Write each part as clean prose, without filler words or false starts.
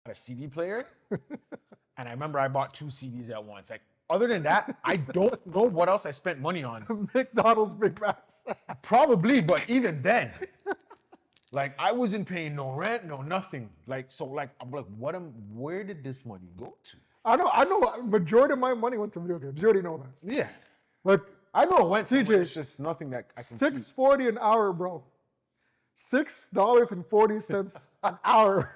a CD player, and I remember I bought 2 CDs at once. Like, other than that, I don't know what else I spent money on. McDonald's Big Macs. Probably, but even then, like, I wasn't paying no rent, no nothing. Like, so, like, I'm like, where did this money go to? I know. Majority of my money went to video games. You already know that. Yeah, Like, I know it went CJ, somewhere. It's just nothing that I can keep. $6.40 an hour, bro. $6.40 an hour.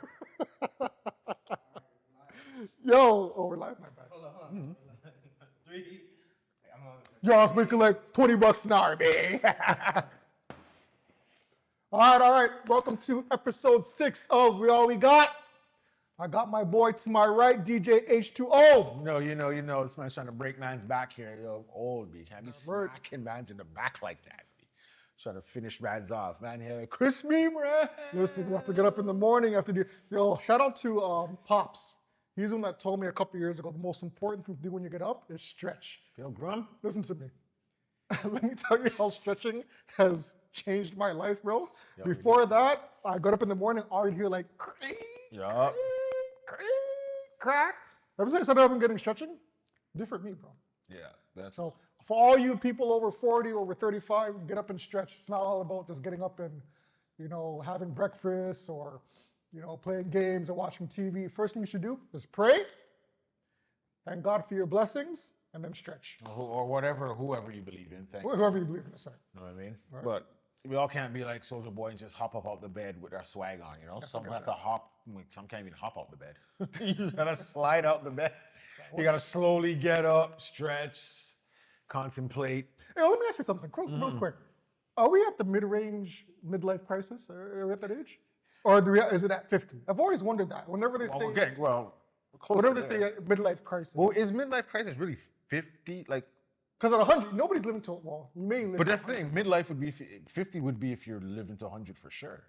Yo, oh, we're live, my bad. Hold on. 3. Yo, I was making like $20 an hour, man. All right. Welcome to episode 6 of We All We Got. I got my boy to my right, DJ H2O. You know, this man's trying to break man's back here. Yo, old, B. Can't be smacking man's in the back like that, B. Trying to finish man's off, man. Here, Chris me, bro. Listen, you have to get up in the morning. You have to do. Yo, shout out to Pops. He's the one that told me a couple years ago the most important thing to do when you get up is stretch. Yo, Grum. Listen to me. Let me tell you how stretching has changed my life, bro. Yo, Before that, I got up in the morning, I would hear like Yup. crack. Ever since I started up and getting stretching, different me, bro. Yeah, that's So for all you people over 40, over 35, get up and stretch. It's not all about just getting up and, having breakfast or, playing games or watching TV. First thing you should do is pray, thank God for your blessings, and then stretch. or whoever you believe in. Whoever you believe in, that's right. You know what I mean? Right. But we all can't be like Soulja Boy and just hop up out the bed with our swag on, you know? Some have to hop, some can't even hop out the bed. You gotta slide out the bed. You gotta slowly get up, stretch, contemplate. Hey, let me ask you something real quick. Are we at the mid-range midlife crisis? Are we at that age? Or is it at 50? I've always wondered that. Whenever they say, Close whenever to they there. say midlife crisis. Well, is midlife crisis really 50? Like, Because at 100, nobody's living to, you may live but to that's the thing, midlife would be, 50 would be if you're living to 100 for sure.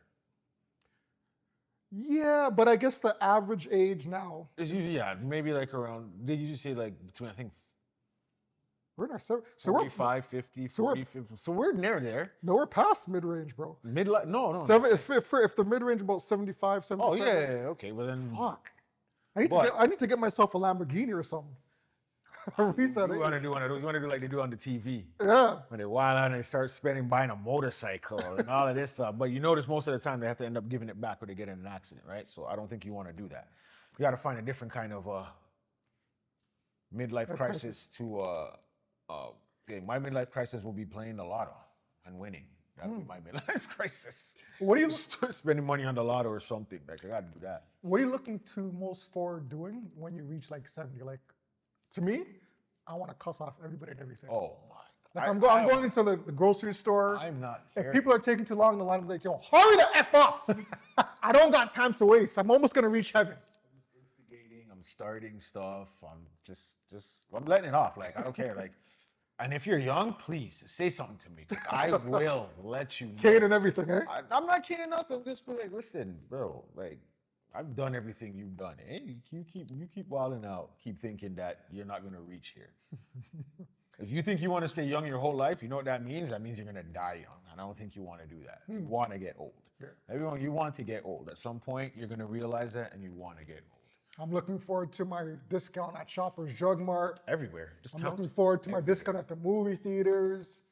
Yeah, but I guess the average age now, It's usually, maybe like around, they usually say like between, I think, we're in our, so 45, 50, so we're- 40, 50. So we're near there. we're past mid-range, bro. Midlife, no. If the mid-range about 75, 75. Oh, yeah, okay, well then. Fuck. But- I need to get myself a Lamborghini or something. Reset You it. want to do one of those? You want to do like they do on the TV Yeah. when they wild out and they start buying a motorcycle and all of this stuff. But you notice most of the time they have to end up giving it back or they get in an accident, right? So I don't think you want to do that. You got to find a different kind of midlife crisis to. My midlife crisis will be playing the lotto and winning. That'll be my midlife crisis. What do you Start spending money on the lotto or something. Like I got to do that. What are you looking to most forward doing when you reach like 70? Like, to me, I want to cuss off everybody and everything. Oh my Like God. I'm going into the grocery store. I'm not. If people are taking too long in the line, I'm like, yo, hurry the F up. I don't got time to waste. I'm almost going to reach heaven. Instigating, I'm starting stuff. I'm I'm letting it off. Like I don't care. Like, and if you're young, please say something to me. 'Cause I will let you know. Cane and everything, eh? I'm not kidding nothing. Just be like, listen, bro. Like, I've done everything you've done. Eh? You keep wilding out. Keep thinking that you're not gonna reach here. If you think you want to stay young your whole life, you know what that means? That means you're gonna die young. And I don't think you want to do that. You want to get old. Yeah. Everyone, you want to get old. At some point, you're gonna realize that, and you want to get old. I'm looking forward to my discount at Shoppers Drug Mart. Everywhere. I'm looking forward to my discount at the movie theaters.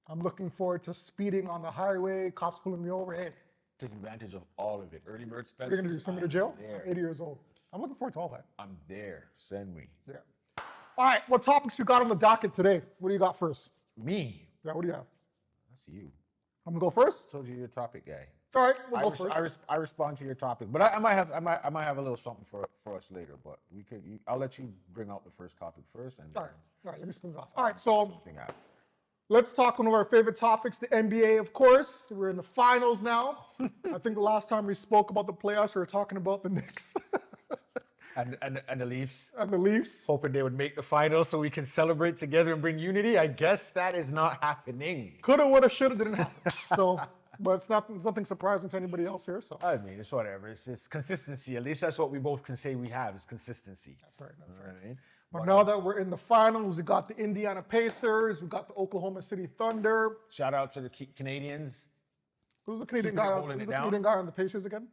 I'm looking forward to speeding on the highway, cops pulling me over. Hey, Take advantage of all of it. Early bird specials. you're gonna send me to jail? I'm there. I'm 80 years old. I'm looking forward to all that. I'm there. Send me. Yeah. All right, what topics you got on the docket today? What do you got first? Me. Yeah, what do you have? That's you. I'm gonna go first. Told you your topic guy. All right, we'll go first. I respond to your topic, but I might have a little something for us later. But I'll let you bring out the first topic first, and All right, let me spin it off. All right, so something out. let's talk one of our favorite topics, the NBA, of course. We're in the finals now. I think the last time we spoke about the playoffs, we were talking about the Knicks And the Leafs. and the Leafs. Hoping they would make the finals so we can celebrate together and bring unity. I guess that is not happening. Coulda, woulda, shoulda, didn't happen. So, but it's nothing surprising to anybody else here. So I mean, it's whatever. It's just consistency. At least that's what we both can say we have is consistency. that's right. That's You know right. what I mean? But now that we're in the finals, we got the Indiana Pacers, we got the Oklahoma City Thunder. Shout out to the Canadians. Who's the Canadian Keeping it guy? holding Who's it the down. Canadian guy on the Pacers again?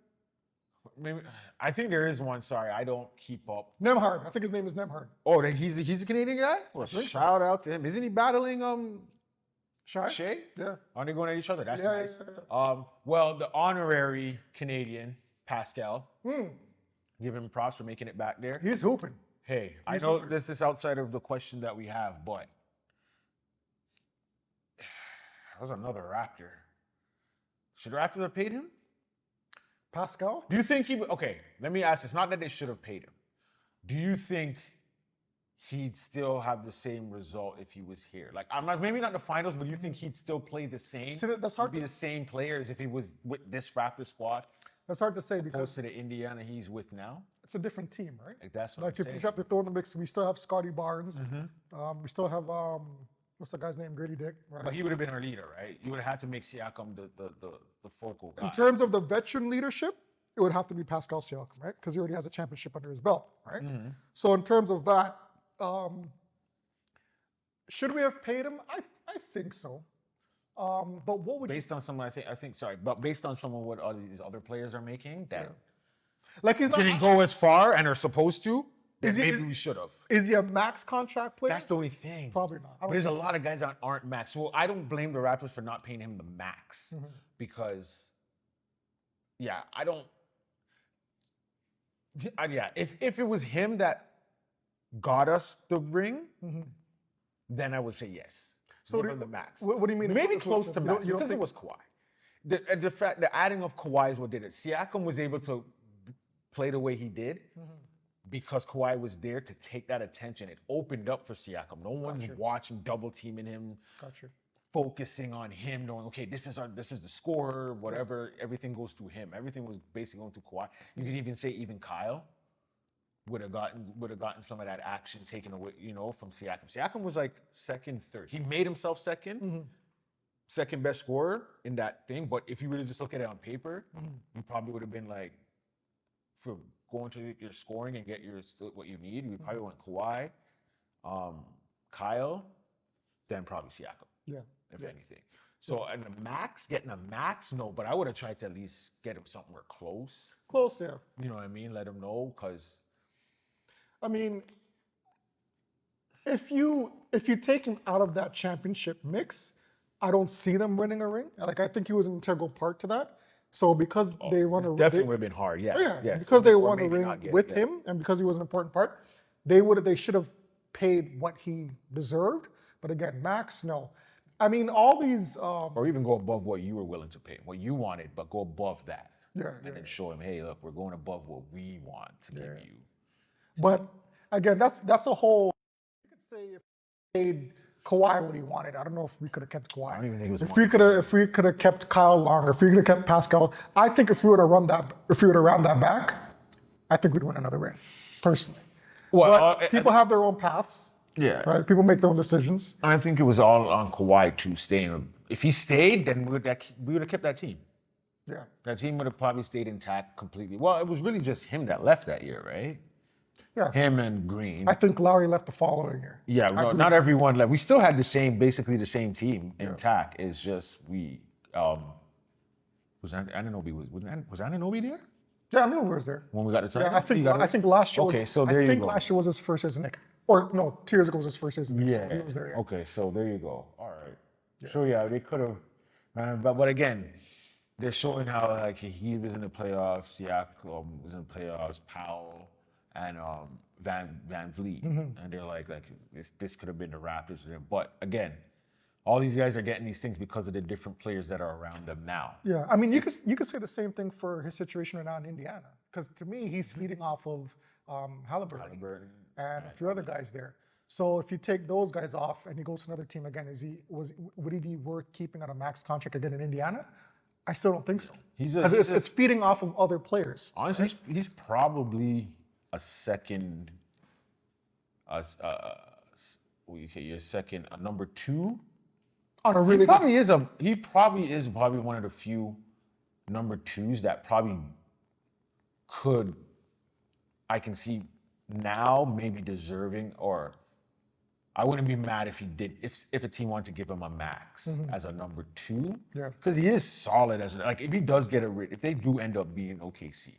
Maybe I think there is one. Sorry, I don't keep up. Nemhard. I think his name is Nemhard. Oh, he's a Canadian guy. Well, think so. shout out to him. Isn't he battling Shy? Shay? Yeah. Aren't they going at each other? That's Yeah, nice. yeah, Well, the honorary Canadian Pascal, Hmm. give him props for making it back there. He's hooping. Hey, I know this is outside of the question that we have, but that was another Raptor. Should Raptors have paid him? Pascal? Do you think he? Okay, let me ask this. Not that they should have paid him. Do you think he'd still have the same result if he was here? Like, I'm not maybe not the finals, but do you think he'd still play the same? See, that's hard. He'd be the same player as if he was with this Raptor squad, That's hard to say opposed because to the Indiana he's with now. it's a different team, right? Like that's what Like I'm if saying. you have to throw in the mix, we still have Scotty Barnes. We still have what's the guy's name? Grady Dick. Right. But he would have been our leader, right? You would have had to make Siakam the focal guy. In terms of the veteran leadership, it would have to be Pascal Siakam, right? Because he already has a championship under his belt, right? So in terms of that, should we have paid him? I think so. But what would Based on someone, I think. Sorry, but based on someone what all these other players are making, that like he's not? didn't go as far and are supposed to. Then Is he- maybe we should have. Is he a max contract player? That's the only thing. Probably not. I But don't there's a think lot of guys that aren't max. Well, I don't blame the Raptors for not paying him the max because, yeah, I don't. Yeah, if it was him that got us the ring, then I would say yes. So Give do- him the max. what do you mean? Maybe If it close was- to you don't- max you don't because it think- was Kawhi. The adding of Kawhi is what did it. Siakam was able to play the way he did because Kawhi was there to take that attention. It opened up for Siakam. No one's watching, double teaming him, Gotcha. focusing on him, knowing okay, this is the scorer, whatever. Everything goes through him. Everything was basically going through Kawhi. You could even say even Kyle would have gotten some of that action taken away, from Siakam. Siakam was like second, third. He made himself second best scorer in that thing. But if you really just look at it on paper, you probably would have been like, for going to your scoring and get what you need, you probably went Kawhi, Kyle, then probably Siakam. Yeah. If anything. So and getting a max, no, but I would have tried to at least get him somewhere close. Close, yeah. You know what I mean? Let him know, because I mean, if you take him out of that championship mix, I don't see them winning a ring. Like I think he was an integral part to that. So because they won a ring, definitely would have been hard. Yes, yeah, yes. because they Or won a maybe ring not get with that. him, and because he was an important part, they should have paid what he deserved. But again, max, no. I mean, all these. Or even go above what you were willing to pay, what you wanted, but go above that. Yeah, And then show him, hey, look, we're going above what we want to give you. But again, that's a whole. You could say if we paid Kawhi what he wanted. I don't know if we could have kept Kawhi. I don't even think it was If we could have kept Kyle longer, if we could have kept Pascal, I think if we would have run that back, I think we'd win another ring, personally. Well, But people have their own paths. yeah. Right? People make their own decisions. I think it was all on Kawhi to staying. If he stayed, then we would have kept that team. Yeah. That team would have probably stayed intact completely. Well, it was really just him that left that year, right? Yeah. Him and Green. I think Lowry left the following year. Yeah, no, not everyone left. We still had basically the same team intact. It's just was Anunoby was Anunoby there Yeah, I know who was there. when we got the title? Yeah, I think last year. Okay, so there I you think go. last year was his first season. Or no, 2 years ago was his first season. So Yeah. he was there. Yeah. Okay, so there you go. All right. So yeah, they could have, but again, they're showing how like he was in the playoffs. Siakam was in the playoffs. Powell and Van Vliet, and they're like this could have been the Raptors. But again, all these guys are getting these things because of the different players that are around them now. Yeah, I mean, you could say the same thing for his situation right now in Indiana, because to me, he's feeding off of Halliburton and a few other guys there. So if you take those guys off and he goes to another team again, would he be worth keeping on a max contract again in Indiana? I still don't think so. It's feeding off of other players. Honestly, he's probably a second, number two. On a really He probably is one of the few number twos that probably I can see now maybe deserving, or I wouldn't be mad if he did, if a team wanted to give him a max as a number two. Yeah. Because he is solid if he does get if they do end up being OKC.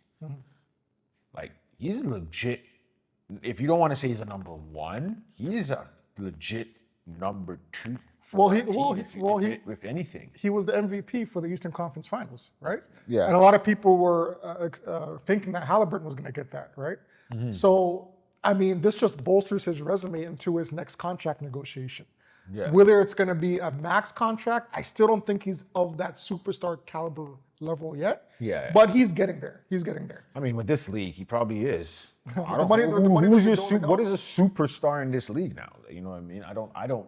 Like, he's legit. If you don't want to say he's a number one, he's a legit number two Well, for he- that team, well, he- well, he- if anything. He was the MVP for the Eastern Conference Finals, right? Yeah. And a lot of people were thinking that Halliburton was going to get that, right? So, I mean, this just bolsters his resume into his next contract negotiation. Yeah. Whether it's going to be a max contract, I still don't think he's of that superstar caliber level yet. Yeah. But he's getting there. He's getting there. I mean, with this league, he probably is. I don't, money- who- the money who's that your you don't what is a superstar in this league now? You know what I mean? I don't.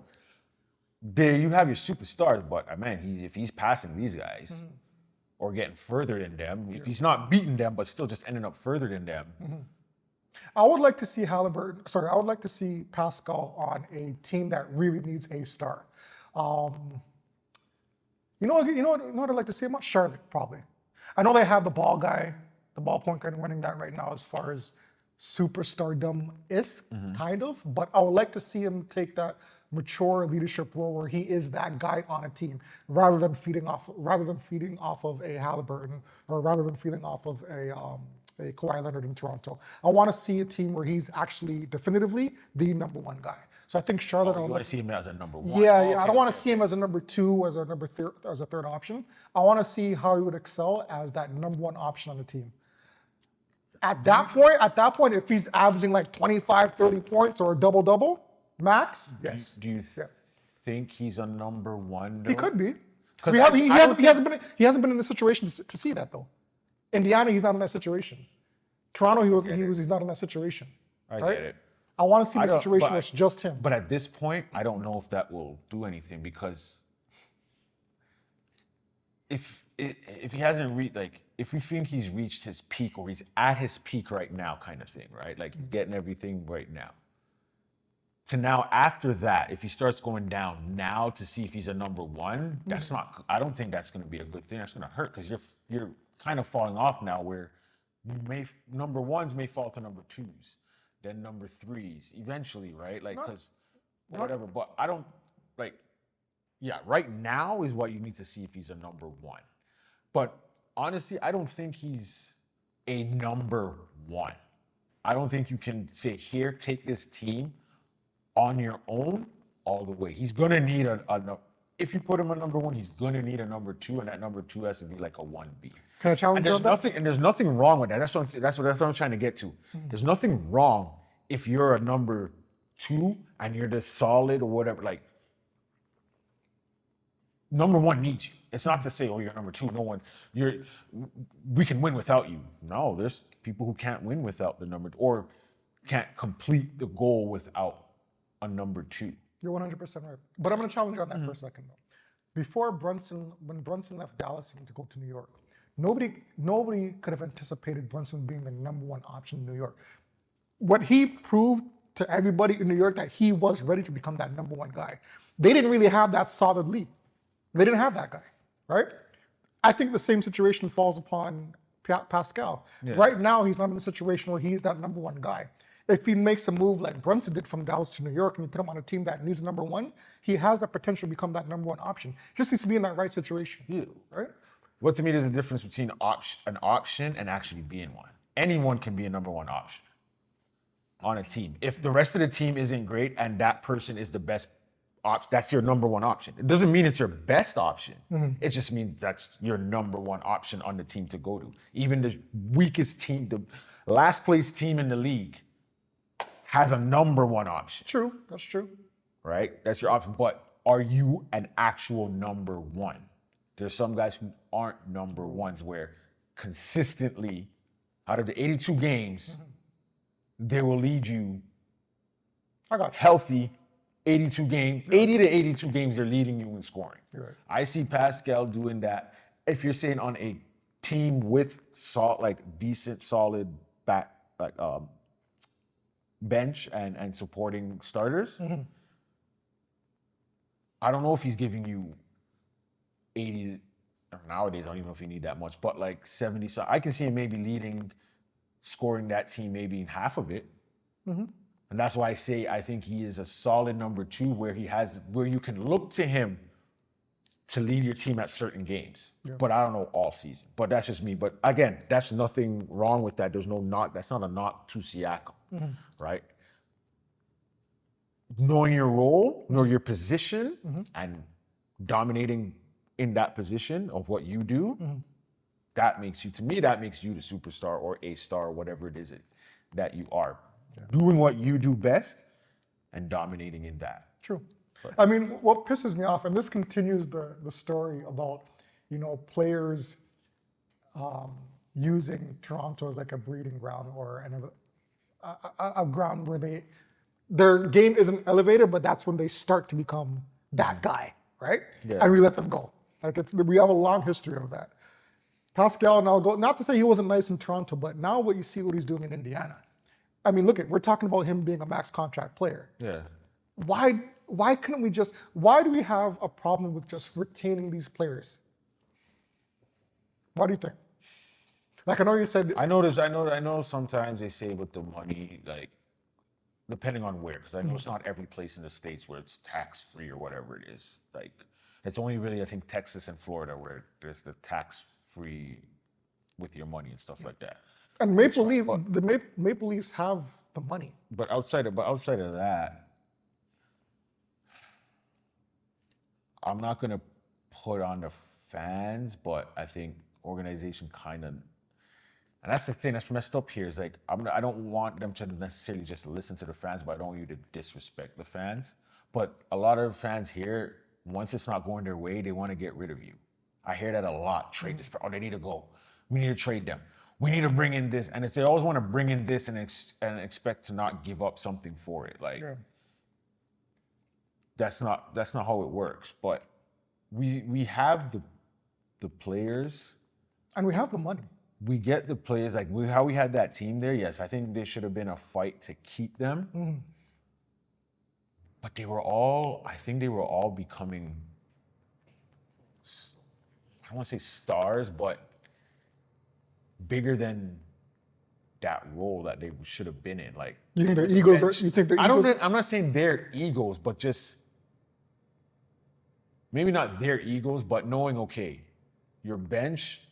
There you have your superstars, but man, if he's passing these guys or getting further than them, if he's not beating them, but still just ending up further than them, I would like to see I would like to see Pascal on a team that really needs a star. You know what I'd like to see about Charlotte, probably. I know they have the ball guy, the ball point guard running that right now as far as superstardom is, kind of, but I would like to see him take that mature leadership role where he is that guy on a team rather than feeding off of a Halliburton or rather than feeding off of a Kawhi Leonard in Toronto. I want to see a team where he's actually definitively the number one guy. So I think Charlotte. you want to see him as a number one. Yeah, Oh, yeah. I okay, don't want to okay. see him as a number two, as a third option. I want to see how he would excel as that number one option on the team. At that point, if he's averaging like 25, 30 points or a double-double max, yes. Do you think he's a number one? Though? He could be. 'Cause He I don't hasn't been in the situation to see that though. Indiana, he's not in that situation. Toronto, he's not in that situation. I right? get it. I want to see I the know, situation but- where it's just him. But at this point, I don't know if that will do anything because if he hasn't reached, like, if we think he's reached his peak or he's at his peak right now, kind of thing, right? Like he's getting everything right now. To now, after that, if he starts going down now to see if he's a number one, that's not. I don't think that's going to be a good thing. That's going to hurt because you're kind of falling off now. Where number ones may fall to number twos, then number threes eventually, right? Like because whatever. But I don't like. Yeah, right now is what you need to see if he's a number one. But honestly, I don't think he's a number one. I don't think you can say, here, take this team on your own all the way. He's gonna need if you put him a number one, he's gonna need a number two, and that number two has to be like a 1B. Can I challenge And you there's on that? nothing wrong with that. That's what I'm trying to get to. There's nothing wrong if you're a number two and you're just solid or whatever. Like number one needs you. It's not to say, oh, you're number two. We can win without you. No, there's people who can't win without the number or can't complete the goal without a number two. You're 100% right. But I'm going to challenge you on that for a second, though. When Brunson left Dallas and to go to New York, nobody could have anticipated Brunson being the number one option in New York. What he proved to everybody in New York that he was ready to become that number one guy. They didn't really have that solid lead. They didn't have that guy, right? I think the same situation falls upon Pascal. Yeah. Right now, he's not in a situation where he's that number one guy. If he makes a move like Brunson did from Dallas to New York and you put him on a team that needs number one, he has the potential to become that number one option. He just needs to be in that right situation, right? Well, to me, there's a difference between an option and actually being one. Anyone can be a number one option on a team. If the rest of the team isn't great and that person is the best option, that's your number one option. It doesn't mean it's your best option. It just means that's your number one option on the team to go to. Even the weakest team, the last place team in the league has a number one option, True, that's true. right? That's your option. But are you an actual number one? There's some guys who aren't number ones where consistently out of the 82 games, they will lead you I got you. healthy 82 games, 80 to 82 games, they're leading you in scoring. You're right. I see Pascal doing that. If you're saying on a team with decent, solid bench and supporting starters, I don't know if he's giving you 80. Nowadays, I don't even know if you need that much, but like 70. So I can see him maybe scoring that team maybe in half of it. And that's why I say I think he is a solid number two where you can look to him to lead your team at certain games. Yeah. But I don't know all season. But that's just me. But again, that's nothing wrong with that. There's no knock. That's not a knock to Siakam, right? Knowing your role, know your position, and dominating in that position of what you do, that makes you, to me, that makes you the superstar or a star, whatever it is that you are. Doing what you do best and dominating in that. True. I mean, what pisses me off, and this continues the story about, players using Toronto as like a breeding ground or a ground where their game isn't elevated, but that's when they start to become that guy, right? Yeah. And we let them go. Like we have a long history of that. Pascal now not to say he wasn't nice in Toronto, but now what you see what he's doing in Indiana. I mean, we're talking about him being a max contract player. Yeah. Why couldn't we why do we have a problem with just retaining these players? What do you think? Like, I know you said... I know sometimes they say with the money, like, depending on where, because I know it's not every place in the States where it's tax-free or whatever it is. Like, it's only really, I think, Texas and Florida where there's the tax-free with your money and stuff like that. And the Maple Leafs have the money. But outside of that, I'm not gonna put on the fans, but I think organization kind of, and that's the thing that's messed up here is like I don't want them to necessarily just listen to the fans, but I don't want you to disrespect the fans. But a lot of fans here, once it's not going their way, they want to get rid of you. I hear that a lot. Trade this, they need to go. We need to trade them. We need to bring in this, and they always want to bring in this and expect to not give up something for it. Like that's not how it works. But we have the players, and we have the money. We get the players like how we had that team there. Yes, I think there should have been a fight to keep them. But I think they were all becoming, I don't want to say stars, but bigger than that role that they should have been in. Like, you think their egos you think their egos? I'm not saying their egos, but just maybe not their egos, but knowing, okay, your bench,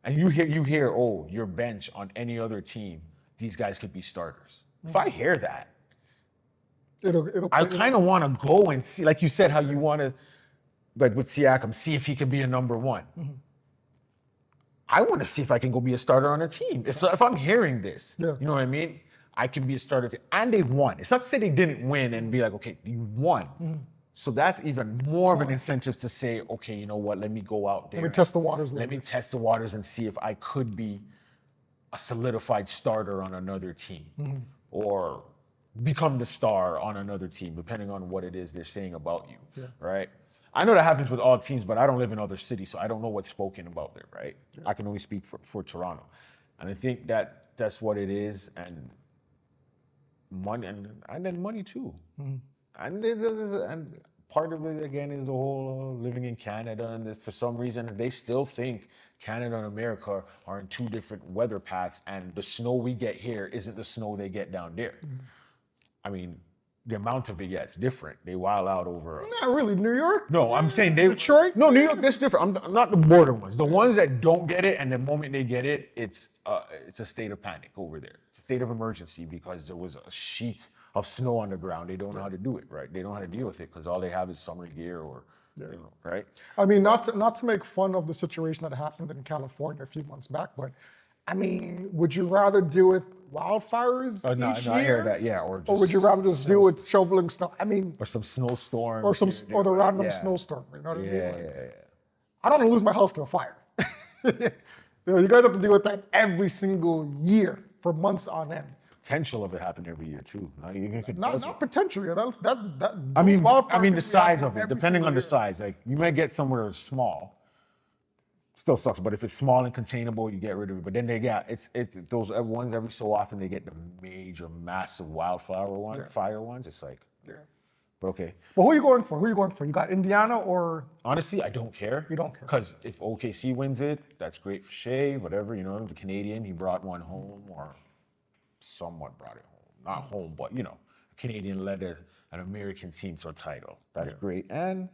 and you hear, oh, your bench on any other team, these guys could be starters. If I hear that, I kind of want to go and see, like you said, how you want to, like with Siakam, see if he can be a number one. I want to see if I can go be a starter on a team. If I'm hearing this, you know what I mean? I can be a starter, and they've won. It's not to say they didn't win and be like, okay, you won. So that's even more of an incentive to say, okay, you know what? Let me go out there. Let me test the waters. Let me test the waters and see if I could be a solidified starter on another team, or become the star on another team, depending on what it is they're saying about you, right? I know that happens with all teams, but I don't live in other cities, so I don't know what's spoken about there, right? I can only speak for Toronto. And I think that's what it is, and money, and then money too. And part of it, again, is the whole living in Canada, and for some reason, they still think Canada and America are in two different weather paths, and the snow we get here isn't the snow they get down there. I mean, the amount of it, yeah, it's different. They wild out over. Not really, New York. No, I'm saying Detroit. No, New York. That's different. I'm not the border ones. The ones that don't get it, and the moment they get it, it's a state of panic over there. It's a state of emergency because there was a sheet of snow on the ground. They don't know how to do it, right? They don't know how to deal with it because all they have is summer gear or, right? I mean, not to make fun of the situation that happened in California a few months back, but I mean, would you rather deal with wildfires each year? I hear that, yeah. Or would you rather just deal with shoveling snow? I mean, or some snowstorm. Or the random snowstorm. You know what I mean? Yeah. I don't want to lose my house to a fire. You guys have to deal with that every single year for months on end. Potential of it happening every year too. Even if it Not potentially. I mean the size of it, depending on the size. Like you might get somewhere small. Still sucks, but if it's small and containable, you get rid of it. But then it's those ones every so often they get the major, massive fire ones. It's like, but okay. Well, who are you going for? You got Indiana or? Honestly, I don't care. You don't care? Because if OKC wins it, that's great for Shea, whatever, the Canadian, he brought one home or somewhat brought it home. Not home, but, a Canadian led an American team to a title. That's great. And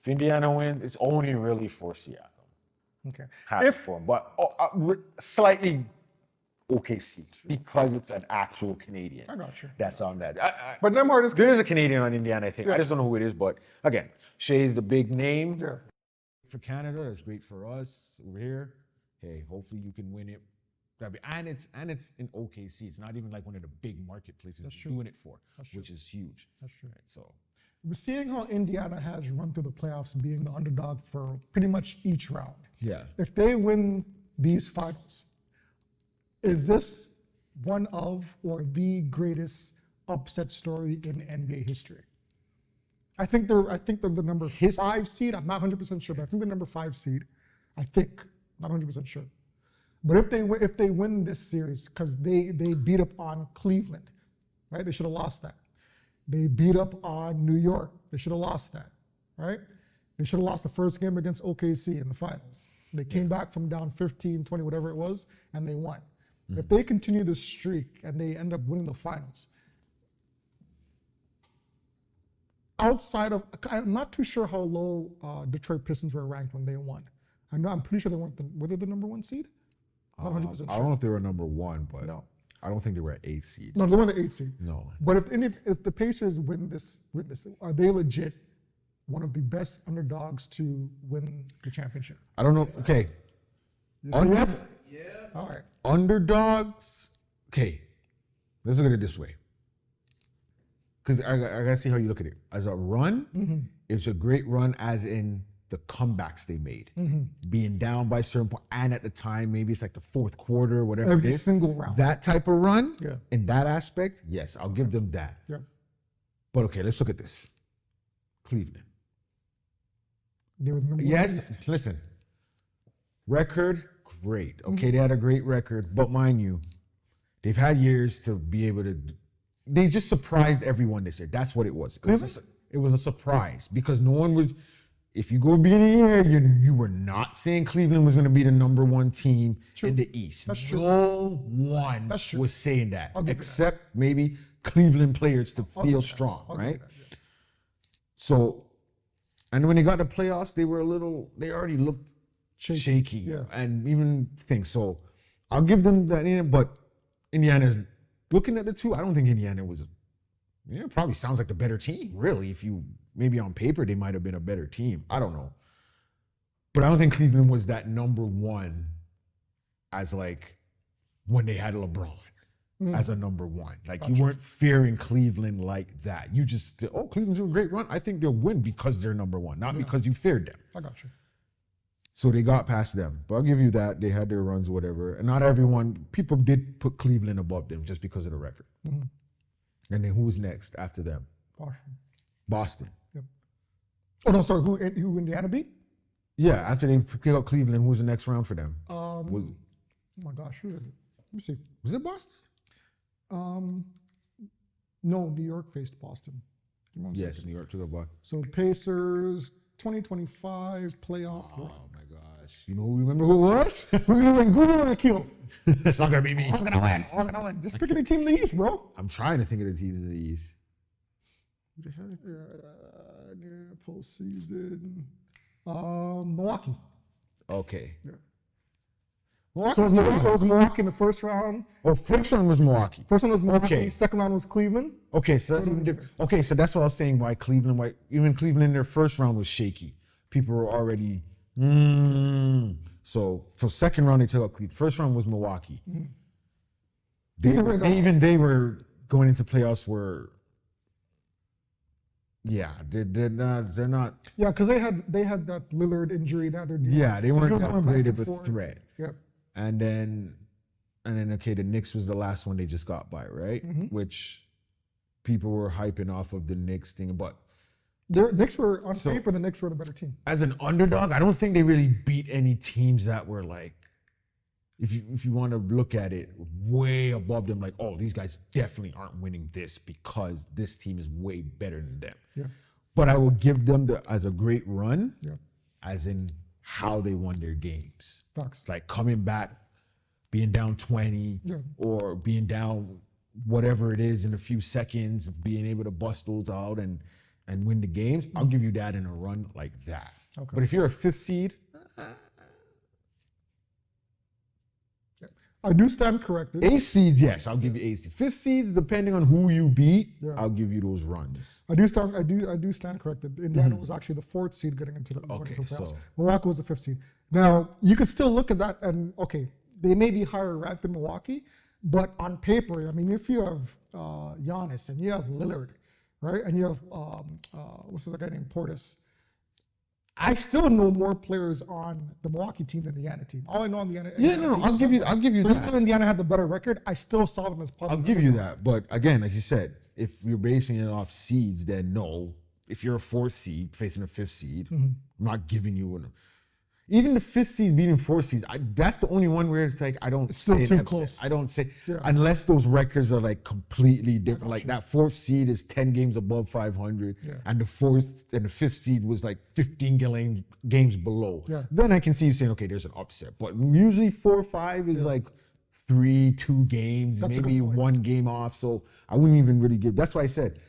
If Indiana wins, it's only really for Siakam. Okay. Happy for him, but slightly OKC because it's an actual Canadian. I got you. That's on that. But Nemhard is There is a Canadian on Indiana, I think. Yeah. I just don't know who it is, but again, Shea's the big name. Yeah. For Canada, that's great for us. We're here. Hey, hopefully you can win it. And it's in OKC. It's not even like one of the big marketplaces you're doing it for, which is huge. That's true. Right, so We're seeing how Indiana has run through the playoffs being the underdog for pretty much each round. yeah. If they win these finals, is this one of or the greatest upset story in NBA history? I think they're the number 5 seed. I'm not 100% sure, but I think the number 5 seed. I think, not 100% sure. But if they win this series, because they beat up on Cleveland, right? They should have lost that. They beat up on New York. They should have lost that, right? They should have lost the first game against OKC in the finals. They came back from down 15, 20, whatever it was, and they won. If they continue this streak and they end up winning the finals, outside of, I'm not too sure how low Detroit Pistons were ranked when they won. I'm pretty sure they weren't were they the number 1 seed? Not 100% sure. I don't know if they were number 1, but No. I don't think they were at 8 seed. No, they were the 8 seed. No. But if the Pacers win this, are they legit one of the best underdogs to win the championship? I don't know. Okay. Yes. Yeah. All right. Underdogs. Okay. Let's look at it this way. Because I gotta see how you look at it. As a run, it's a great run as in the comebacks they made. Being down by a certain point, and at the time, maybe it's like the fourth quarter, whatever Every it is. single round. That type of run, Yeah. in that aspect, yes, I'll give them that. Yeah. But okay, let's look at this. Cleveland. They were the number 1 Yes, East. listen. Record, great. Okay, they had a great record, but mind you, they've had years to be able to. They just surprised everyone this year. That's what it was. It was a surprise because no one was. If you go beginning of the year, you were not saying Cleveland was going to be the number 1 team in the East. That's true. No one That's true. was saying that, I'll give you that. except maybe Cleveland players to feel strong, I'll give you right? that, yeah. So, and when they got the playoffs, they already looked shaky, yeah. and even things. So, I'll give them that. But Indiana's looking at the two. I don't think Indiana was. It probably sounds like the better team, really. If you maybe on paper they might have been a better team. I don't know, but I don't think Cleveland was that number 1 as like when they had LeBron as a number 1. Like you weren't fearing Cleveland like that. You just Cleveland's doing a great run. I think they'll win because they're number 1, not because you feared them. I got you. So they got past them. But I'll give you that. They had their runs, whatever. And not everyone, people did put Cleveland above them just because of the record. And then who was next after them? Washington. Boston. Yep. Oh no, sorry. Who Indiana beat? Yeah, after they picked up Cleveland, who was the next round for them? Oh my gosh, who is it? Let me see. Was it Boston? No, New York faced Boston. Give me one Yes, second. New York took a buck. So Pacers 2025 playoff. Oh my gosh. You know, remember who it was? Who's gonna win? Google or Akil? It's not going to be me. Who's gonna win? Who's gonna win? Just pick any team in the East, bro. I'm trying to think of the teams in the East. Who the hell? Near postseason. Milwaukee. Okay. Yeah. Milwaukee. So it was Milwaukee in the first round. Oh, first one was Milwaukee. First one was Milwaukee. Okay. Second round was Cleveland. Okay, so that's even different. Okay, so that's what I was saying. Why even Cleveland in their first round was shaky. People were already. So for second round they took up Cleveland. First round was Milwaukee. They were going into playoffs where. Yeah, they're not. Yeah, because they had that Lillard injury that they're dealing Yeah, they weren't with. that great of a threat. Yep. And then okay, the Knicks was the last one they just got by, right? Which people were hyping off of the Knicks thing, but The Knicks were on paper. The Knicks were the better team. as an underdog, I don't think they really beat any teams that were like, if you want to look at it, way above them. Like, oh, these guys definitely aren't winning this because this team is way better than them. Yeah. But I will give them as a great run, Yeah. as in how they won their games. Facts. Like coming back, being down 20, Yeah. or being down whatever it is in a few seconds, being able to bust those out and and win the games, I'll give you that in a run like that. Okay. But if you're a 5th seed, I do stand corrected. 8 seeds, yes, I'll give you 8 seeds. 5th seeds, depending on who you beat, Yeah. I'll give you those runs. I do stand corrected. Indiana was actually the 4th seed getting into the Okay, playoffs. so- Milwaukee was the 5th seed. Now you could still look at that and okay, they may be higher ranked than Milwaukee, but on paper, I mean, if you have Giannis and you have Lillard, right, and you have what's the guy named Portis, I still know more players on the Milwaukee team than the Indiana team. All I know on the Indiana Yeah, no, team I'll is give you so that. even though Indiana had the better record, I still saw them as I'll positive. give you that. But again, like you said, if you're basing it off seeds, then no. If you're a 4th seed facing a 5th seed, I'm not giving you an. Even the 5th seed beating 4th seeds, that's the only one where it's like I don't still say too an upset. close. I don't say Yeah. unless those records are like completely different. Like that 4th seed is 10 games above 500, Yeah. and the 4th and the 5th seed was like 15 games below. Yeah. Then I can see you saying, okay, there's an upset. But usually 4 or 5 is like 3-2 games, That's a maybe good point. 1 game off. So I wouldn't even really give. That's why I said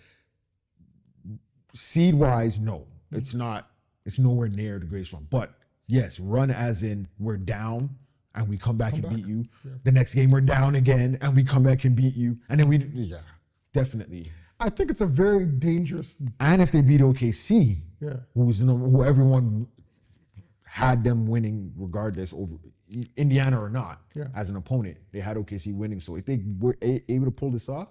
seed wise, no, it's not. It's nowhere near the greatest one. But yes, run as in we're down and we come back and beat you. The next game we're down again and we come back and beat you. And then definitely. I think it's a very dangerous. And if they beat OKC, Yeah. who everyone had them winning regardless over Indiana or not, Yeah. as an opponent, they had OKC winning. So if they were able to pull this off,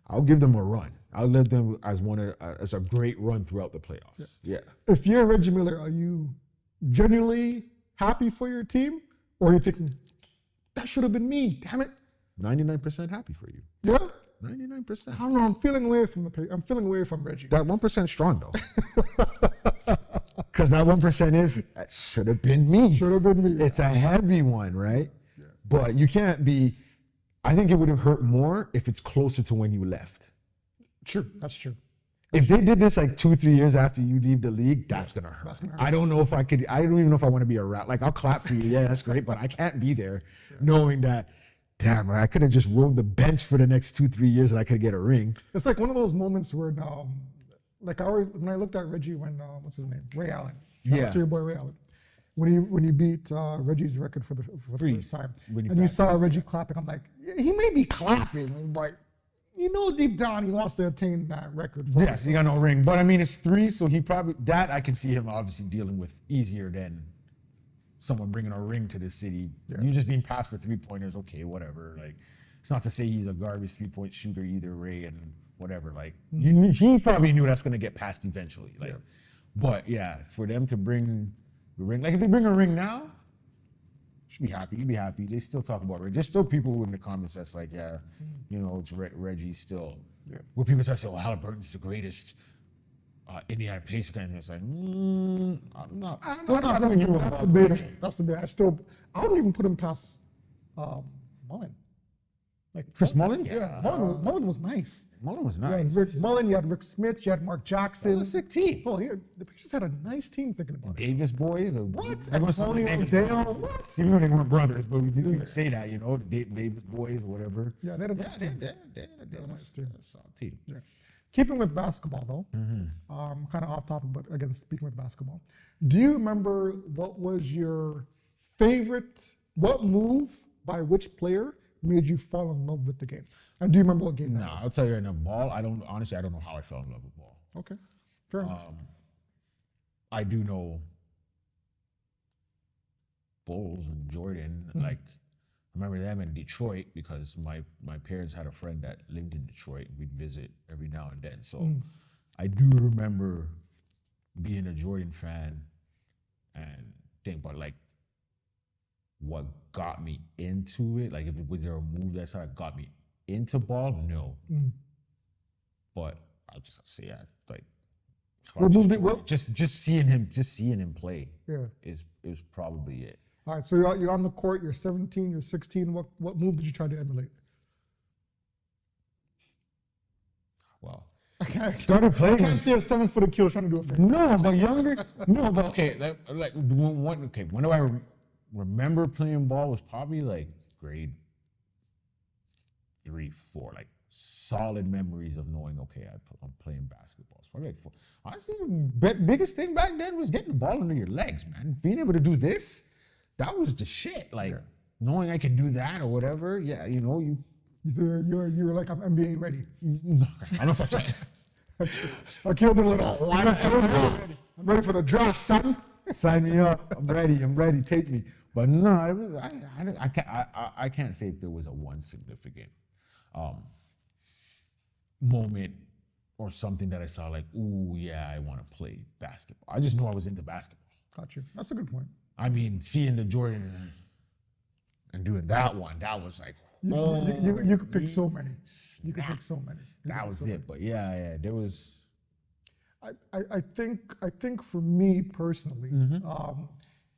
I'll give them a run. I'll let them as a great run throughout the playoffs. Yeah. If you're Reggie Miller, are you genuinely happy for your team, or are you thinking that should have been me? Damn it! 99% happy for you. Yeah. 99%. I don't know. I'm feeling away from I'm feeling away from Reggie. That 1% strong though. Because that 1% is that should have been me. Should have been me. It's a heavy one, right? Yeah. But you can't be. I think it would have hurt more if it's closer to when you left. True. That's true. If they did this like 2-3 years after you leave the league, that's gonna hurt. gonna hurt. I don't know if I could. I don't even know if I want to be a rat. Like I'll clap for you, yeah, that's great, but I can't be there, knowing that. Damn, I could have just rode the bench for the next 2-3 years and I could get a ring. It's like one of those moments where, like when I looked at Reggie when what's his name, Ray Allen. Shout out Yeah. to your boy Ray Allen. When he beat Reggie's record for the Freeze. first time, When he and you passed. saw Reggie clapping, I'm like, yeah, he may be clapping, but you know deep down he wants to attain that record. For Yes, he got no ring, but I mean it's 3, so he probably that I can see him obviously dealing with easier than someone bringing a ring to the city. You just being passed for 3-pointers, okay, whatever. Like it's not to say he's a garbage 3-point shooter either, Ray, and whatever. Like he probably knew that's gonna get passed eventually. Like, but yeah, for them to bring the ring, like if they bring a ring now, should be happy. You'd be happy. They still talk about Reggie. There's still people in the comments that's like, yeah, you know, it's Reggie still. Yeah. Where people try to say, well, Halliburton's the greatest Indiana Pacer guy, and it's like, I'm not. Still not putting you above Reggie. That's the bit. I wouldn't even put him past Mullen. Like Chris Mullen? Yeah, Yeah. Mullen was nice. Mullen was You had nice. Rick Mullen, you had Rick Smith, you had Mark It Jackson. was a sick team. Oh, the Pacers had a nice team thinking about it. Davis boys. What? Everyone's Antonio, Davis Dale, boys. what? Even though they weren't brothers, but we didn't say that, you know, the Davis boys or whatever. Yeah, they had a nice team. They had a nice team. Solid team. Yeah. Keeping with basketball, though, Mm-hmm. kind of off topic, but again, speaking with basketball, do you remember what was your favorite, what move by which player made you fall in love with the game? And do you remember what game that Nah, was? I'll tell you right now, ball, I don't know how I fell in love with ball. Okay, fair enough. I do know Bulls and Jordan, like, I remember them in Detroit because my parents had a friend that lived in Detroit. We'd visit every now and then. So I do remember being a Jordan fan and think about like what got me into it. Like, was there a move that sort of got me into ball? No. But I'll just say, yeah, like, What move did- what- just seeing him play Yeah. is probably it. All right, so you're on the court, you're 17, you're 16. What move did you try to emulate? Well, Okay. started I playing. can't see a 7-foot kid trying to do a thing. No, but younger. No, but okay. Like one. Okay, when do I remember playing ball was probably like grade 3, 4, like solid memories of knowing, okay, I'm playing basketball. So probably like honestly, the biggest thing back then was getting the ball under your legs, man. Being able to do this, that was the shit. Like knowing I can do that or whatever. Yeah, you know, You're like, I'm NBA ready. I don't know if I said. I killed it a little. I'm ready for the draft, son. Sign me up. I'm ready. Take me. But no, it was, I can't say if there was a one significant moment or something that I saw like, ooh, yeah, I want to play basketball. I just knew I was into basketball. Got you. That's a good point. I mean, seeing the Jordan and doing that one, that was like, You could pick so many. You could pick so many. that was it. But yeah, there was. I think for me personally,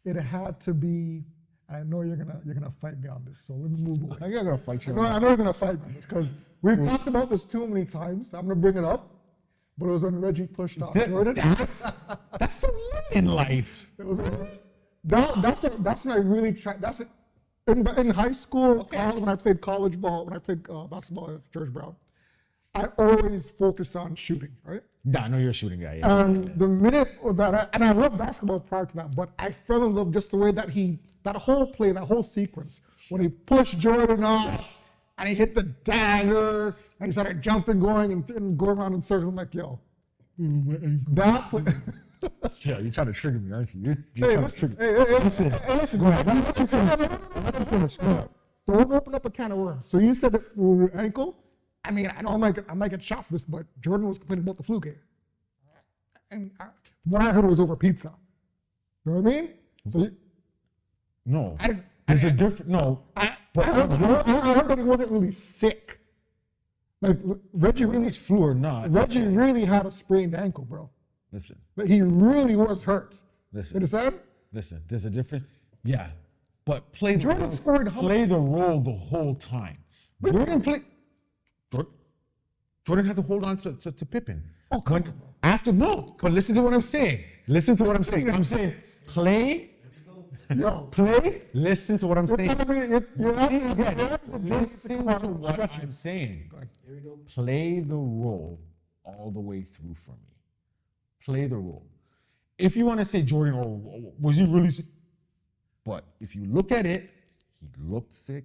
it had to be. I know you're gonna fight me on this, so let me move away. I gotta fight you. I know you're gonna fight me on this because we've talked about this too many times. I'm gonna bring it up, but it was when Reggie pushed off Jordan. That's so lit in life. It was that's when I really tried. That's it. In high school, college, when I played college ball, when I played basketball at George Brown, I always focused on shooting, right? Yeah, I know you're a shooting guy. Yeah. And the minute that I loved basketball prior to that, but I fell in love just the way that that whole play, that whole sequence, when he pushed Jordan off and he hit the dagger and he started jumping, going and going around in circles. I'm like, yo, that play. Yeah, you're trying to trigger me, aren't you? Hey, listen, listen, go ahead. Let you finish. Go ahead. Don't open up a can of worms. So you said that your ankle. I mean, I know I might get shot for this, but Jordan was complaining about the flu game, and what I heard was over pizza. You know what I mean? So No, there's a different. No, I heard that he wasn't really sick. Like Reggie really flu or not. Reggie really had a sprained ankle, bro. Listen. But he really was hurt. Listen. You understand? Listen. There's a difference. Yeah, but play Jordan scored play the role the whole time. Jordan had to hold on to Pippen. Oh, come on. But listen to what I'm saying. I'm saying play. Yo, Play. Listen to what I'm saying. Listen to what I'm saying. Play the role all the way through for me. Play the role. If you want to say Jordan, or was he really sick? But if you look at it, he looked sick.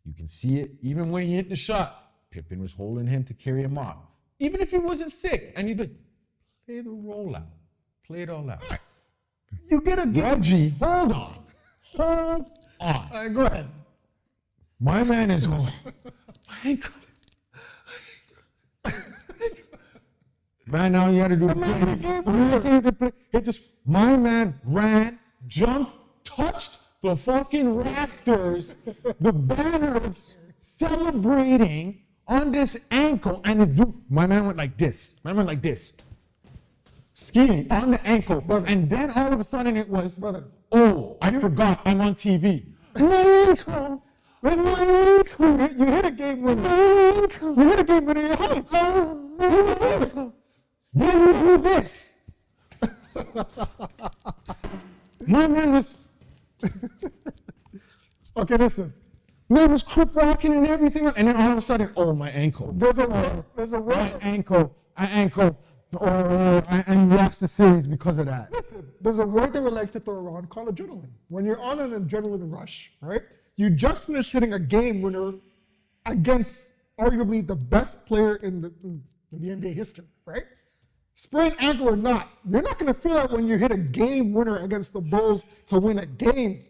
You can see it. Even when he hit the shot, Pippen was holding him to carry him off. Even if he wasn't sick, and he did play the role out. Play it all out. You get a Reggie, hold on. Hold on. Go ahead. My man is on. Man, now you had to do my man ran, jumped, touched the fucking rafters, the banners, celebrating on this ankle, and my man went like this. Skiing on the ankle, and then all of a sudden it was, oh, I forgot, I'm on TV. My ankle. You hit a game winner. You hit a game winner. Then you do this. My man was. Okay, listen. Man was crip walking and everything, and then all of a sudden, oh, my ankle. There's a word. My ankle. And lost the series because of that. Listen, there's a word they would like to throw around called adrenaline. When you're on an adrenaline rush, right? You just finished hitting a game winner against arguably the best player in the NBA history, right? Sprained ankle or not, you're not going to feel that when you hit a game winner against the Bulls to win a game.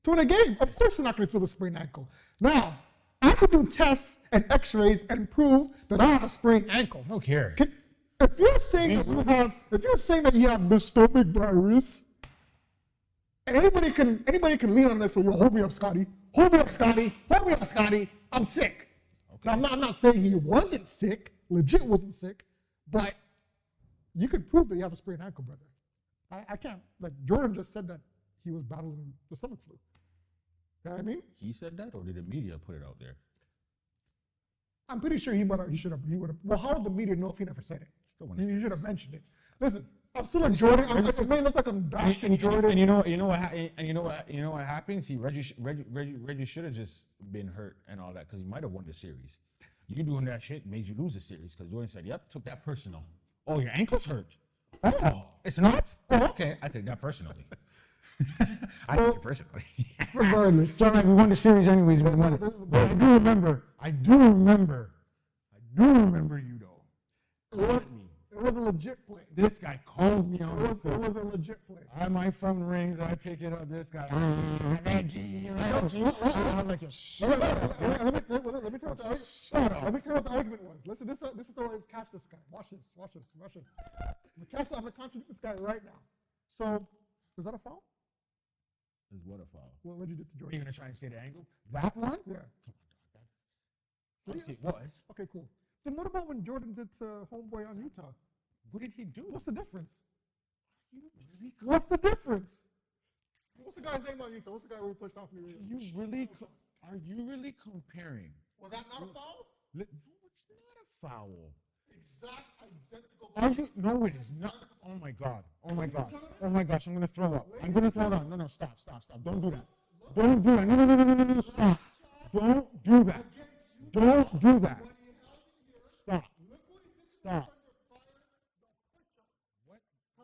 To win a game, of course you're not going to feel the sprained ankle. Now, I could do tests and x-rays and prove that I have a sprained ankle. I don't care. If you're saying that you have the stomach virus, and anybody can lean on this, well, hold me up, Scotty. I'm sick. Okay. Now, I'm not saying he wasn't sick, legit wasn't sick, but you could prove that you have a sprained ankle, brother. I can't. Like Jordan just said that he was battling the stomach flu. You know what I mean? He said that, or did the media put it out there? I'm pretty sure he would have. Well, how would the media know if he never said it? He should have mentioned it. Listen, I'm still a Jordan. It may look like I'm bashing Jordan. And you know what happened? See, Reggie should have just been hurt and all that because he might have won the series. you doing that shit made you lose the series because Jordan said, "Yep, took that personal." Oh, your ankle's hurt. Oh, it's not. Oh, okay. I take that personally. I take it personally. Regardless. So like we won the series anyways. We won it. But I do remember you though. Called me. It was a legit play. This guy called me on the It phone. was a legit play. My phone rings. I pick it up. This guy. Reggie. I'm like, shut up. Let me tell you what the argument was. Listen, this is the way to catch this guy. Watch this. I'm gonna contradict this guy right now. So, was that a foul? Is what a foul. What did you do to Are you Jordan? gonna try and say the angle? That one? Yeah. Obviously it was. Okay, cool. Then what about when Jordan did to Homeboy on Utah? What did he do? What's the difference? You really? What's the difference? What's the guy's name on Utah? What's the guy who pushed off me? Are you really comparing? Was that not a foul? No, it's not a foul. Exact identical. Are you? No, it is not. Oh my god. Oh my god. Oh my gosh, I'm gonna throw up. I'm gonna throw up. No, stop. Don't do that. Don't do that. No, stop. Don't do that. Don't do that. Stop. Stop. What? No.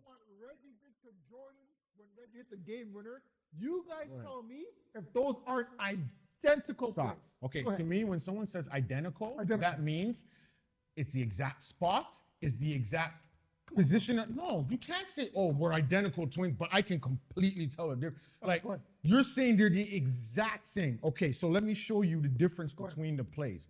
What Reggie did to Jordan when Reggie hit the game winner, you guys tell me if those aren't identical Stop. plays. Okay, Go to ahead. me, when someone says identical, Identical. that means it's the exact spot, it's the exact position. No, you can't say, oh, we're identical twins, but I can completely tell the difference. Like, go ahead. you're saying they're the exact same. Okay, so let me show you the difference between the plays.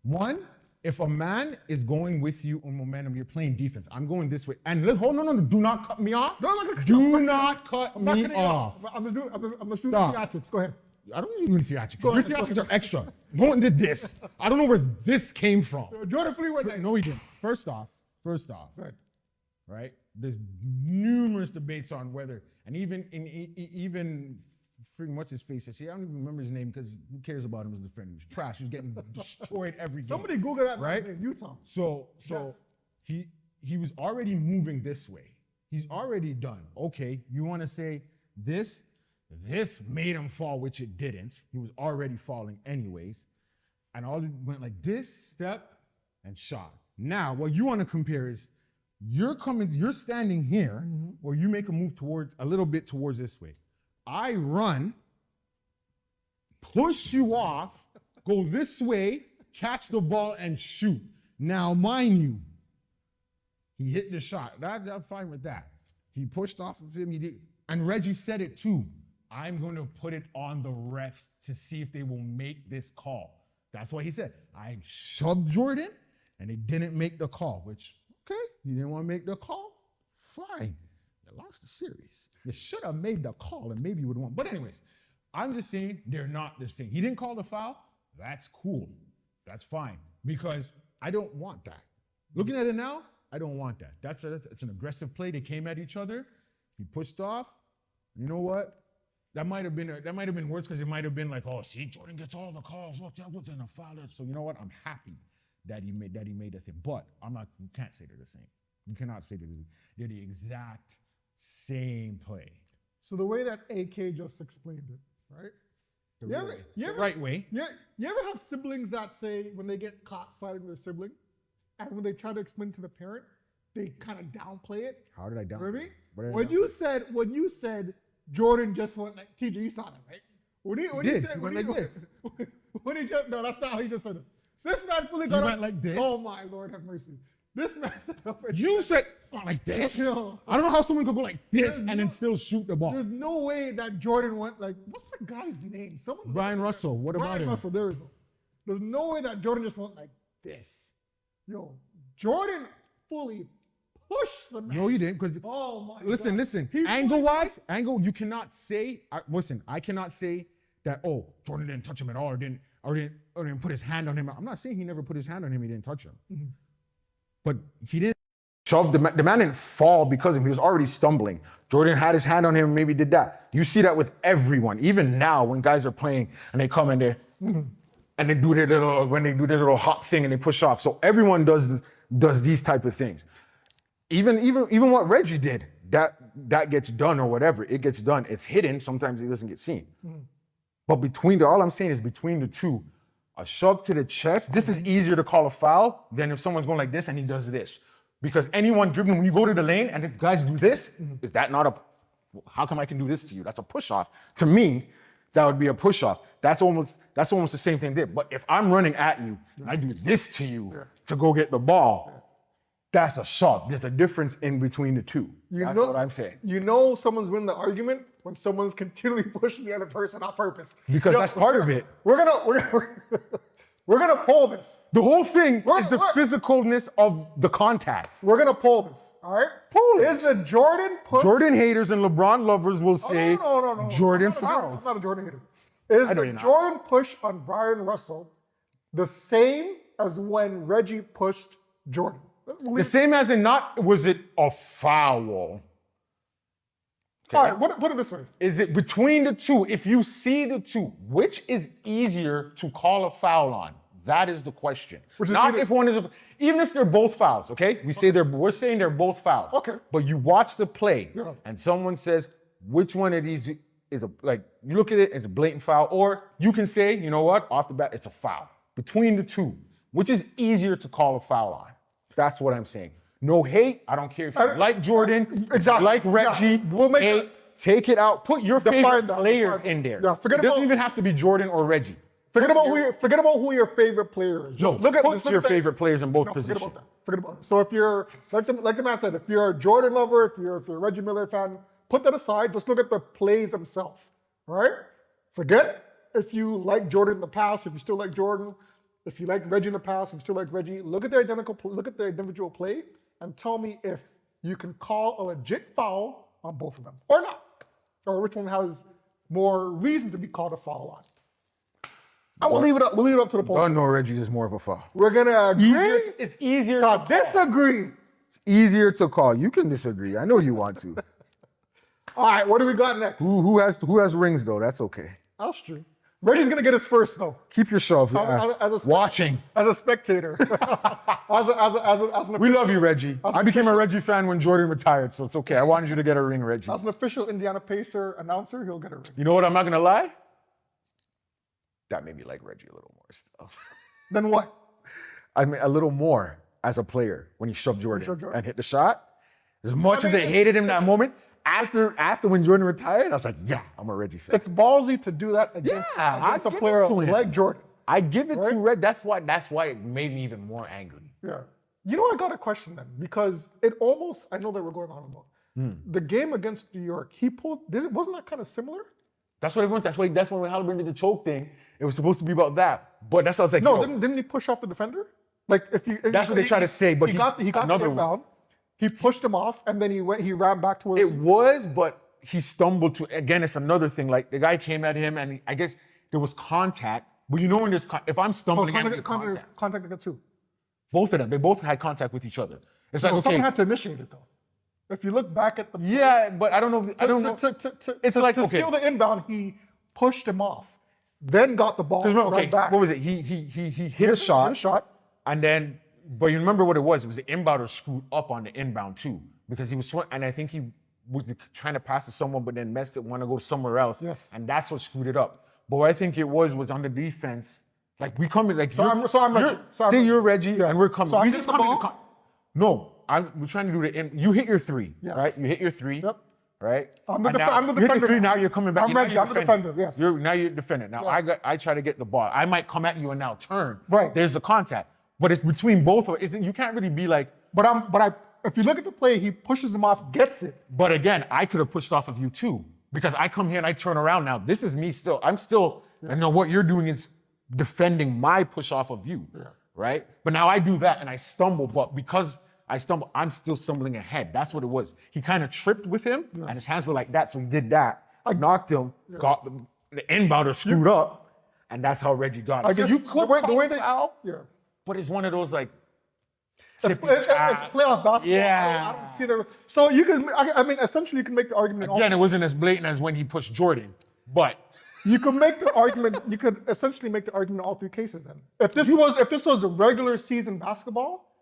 One, if a man is going with you on momentum, you're playing defense. I'm going this way. And hold on, no, do not cut me off. No, I'm not gonna cut Do you off. not cut I'm not me cutting you off. I'm gonna do Stop. theatrics. Go ahead. I don't need to do theatrics. Your ahead, theatrics are extra. Going to this. I don't know where this came from. Jordan Fleet went No, he didn't. First off, Go ahead. right? There's numerous debates on whether, and even freaking what's his face? I see, I don't even remember his name because who cares about him as a friend? He was trash. He was getting destroyed every game. Somebody Google that Right? in Utah. So Yes. he was already moving this way. He's already done. Okay, you want to say this made him fall, which it didn't. He was already falling anyways. And all it went like this, step, and shot. Now, what you want to compare is you're standing here, or you make a move a little bit towards this way. I run, push you off, go this way, catch the ball, and shoot. Now, mind you, he hit the shot. I'm fine with that. He pushed off of him. He did, and Reggie said it too. I'm going to put it on the refs to see if they will make this call. That's what he said. I shoved Jordan, and they didn't make the call, which, okay, you didn't want to make the call? Fine. You lost the series. You should have made the call, and maybe you would have won. But anyways, I'm just saying they're not the same. He didn't call the foul. That's cool. That's fine, because I don't want that. Looking at it now, I don't want that. It's an aggressive play. They came at each other. He pushed off. You know what? That might have been worse because it might have been like, oh, see, Jordan gets all the calls. Look, that wasn't a foul. So you know what? I'm happy that he made the thing. But you can't say they're the same. You cannot say they're the exact same play. So the way that AK just explained it, right? The right way. You ever have siblings that say when they get caught fighting with their sibling, and when they try to explain to the parent, they kind of downplay it? How did I down? You know what I mean? What did I When you said Jordan just went like TJ, you saw that, right? When he went like this. No, that's not how he just said it. This man fully got He up. went like this? Oh my Lord, have mercy. This man said You said like this. No. I don't know how someone could go like this There's and then still shoot the ball. There's no way that Jordan went like, what's the guy's name? Brian Russell. What about Brian him? Russell, there we go. There's no way that Jordan just went like this. Yo, Jordan fully pushed the man. No, you didn't, because Oh my listen. He's Angle-wise, you cannot say. I cannot say that. Oh, Jordan didn't touch him at all, or didn't put his hand on him. I'm not saying he never put his hand on him. He didn't touch him, but he didn't shove the man. The man didn't fall because of him. He was already stumbling. Jordan had his hand on him, maybe did that. You see that with everyone. Even now, when guys are playing and they come in there and they do their little hop thing and they push off. So everyone does these type of things. Even what Reggie did, that gets done or whatever. It gets done. It's hidden. Sometimes it doesn't get seen. But all I'm saying is between the two, A shove to the chest, this is easier to call a foul than if someone's going like this and he does this. Because anyone dribbling, when you go to the lane and the guys do this, is that not a, how come I can do this to you? That's a push off. To me, that would be a push off. That's almost the same thing there. But if I'm running at you and I do this to you to go get the ball, that's a shove. There's a difference in between the two. That's what I'm saying. You know someone's winning the argument when someone's continually pushing the other person on purpose. Because that's part of it. We're gonna pull this. The whole thing is the physicalness of the contact. We're gonna pull this. All right. Pull it. Is the Jordan push? Jordan haters and LeBron lovers will say No. Jordan I'm fouls. not a Jordan hater. Is I know the you're not. Jordan push on Brian Russell the same as when Reggie pushed Jordan? The same as in not, was it a foul? Okay. All right, put it this way. Is it between the two? If you see the two, which is easier to call a foul on? That is the question. Not if one is, even if they're both fouls, okay? We're saying they're both fouls. Okay. But you watch the play Yeah. and someone says, which one of these is you look at it as a blatant foul, or you can say, you know what, off the bat, it's a foul. Between the two, which is easier to call a foul on? That's what I'm saying. No hate. I don't care if you like Jordan, Exactly. like Reggie. Yeah. We'll make hate, take it out. Put your favorite players in there. Yeah, It doesn't even have to be Jordan or Reggie. Forget about who your favorite player is. No, put your favorite players in both Forget positions. about that. Forget about it. So if you're like the man said, if you're a Jordan lover, if you're a Reggie Miller fan, put that aside. Just look at the plays themselves. All right? Forget if you like Jordan in the past, if you still like Jordan. If you like Reggie in the past, if you still like Reggie, look at their individual play and tell me if you can call a legit foul on both of them or not, or which one has more reason to be called a foul on. I will leave it up. We'll leave it up to the poll. No, Reggie is more of a foul. We're gonna agree. It's easier to disagree. It's easier to call. You can disagree. I know you want to. All right, what do we got next? Who has rings though? That's okay. That's true. Reggie's gonna get his first though. Keep yourself watching. As a spectator. as an We love you, Reggie. I became a Reggie fan when Jordan retired, so it's okay. I wanted you to get a ring, Reggie. As an official Indiana Pacer announcer, he'll get a ring. You know what? I'm not gonna lie. That made me like Reggie a little more still. Then what? I mean, a little more as a player when he shoved Jordan and hit the shot. As much as I hated him that moment, after when Jordan retired, I was like, yeah, I'm a Reggie fan. It's ballsy to do that against a player like Jordan. I give it to Red. That's why it made me even more angry. Yeah. You know, I got a question then, because it almost, I know that we're going on about the game against New York. He pulled. Wasn't that kind of similar? That's what everyone's. That's why when Halliburton did the choke thing, it was supposed to be about that. But that's what I was like. No, didn't he push off the defender? Like that's what they try to say. But he got the inbound. He pushed him off, and then he ran back to where it was. But he stumbled to. Again, it's another thing. Like the guy came at him, and I guess there was contact. But you know when there's if I'm stumbling, contact against who? Both of them. They both had contact with each other. It's like someone had to initiate it though. If you look back at the but I don't know. It's like to steal the inbound, he pushed him off, then got the ball right back. What was it? He hit a shot, and then. But you remember what it was? It was the inbounder screwed up on the inbound too, because he was and I think he was trying to pass to someone, but then messed it, want to go somewhere else. Yes, and that's what screwed it up. But what I think it was on the defense. Like we come in like say you're Reggie and we're coming. So we just coming. No, we're trying to do the end. You hit your three, right? You hit your three. Yep. Right? I'm the defender. You hit your three, now you're coming back. I'm Reggie. I'm the defender. Yes. Now you're defending. Now I try to get the ball. I might come at you and now turn. Right. There's the contact. But it's between both of it. You can't really be like. If you look at the play, he pushes him off, gets it. But again, I could have pushed off of you too, because I come here and I turn around now. This is me still. I'm still. I know what you're doing is defending my push off of you, right? But now I do that and I stumble. But because I stumble, I'm still stumbling ahead. That's what it was. He kind of tripped with him, and his hands were like that, so he did that. I knocked him, got the inbounder screwed up, and that's how Reggie got it. I guess you could the way they foul. But it's one of those like. It's playoff basketball. Yeah. I don't see the. So you can. I mean, essentially, you can make the argument. Again, it wasn't as blatant as when he pushed Jordan, but you could make the argument. You could essentially make the argument in all three cases. Then, if this was a regular season basketball,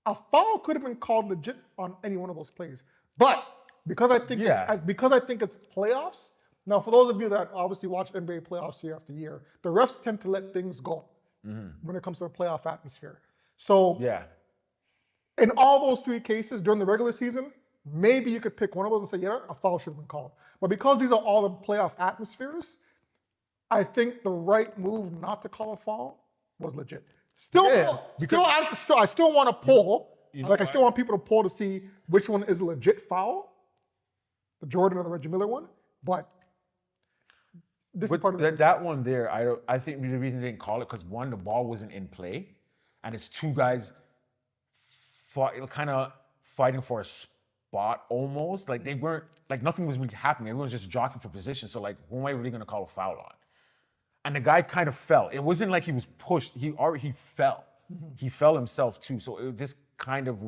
a foul could have been called legit on any one of those plays. But because I think it's playoffs. Now, for those of you that obviously watch NBA playoffs year after year, the refs tend to let things go. when it comes to a playoff atmosphere. So Yeah. in all those three cases during the regular season, maybe you could pick one of those and say, yeah, a foul should have been called. But because these are all the playoff atmospheres, I think the right move not to call a foul was legit. Still, Yeah, I still want to pull. You know Like I still what? want people to pull to see which one is a legit foul, the Jordan or the Reggie Miller one. But different part But of the season. that one there, I think the reason they didn't call it because one, the ball wasn't in play, and it's two guys kind of fighting for a spot almost. Like they weren't, like nothing was really happening. Everyone was just jockeying for position. So like, who am I really gonna call a foul on? And the guy kind of fell. It wasn't like he was pushed. He fell. He fell himself too. So it just kind of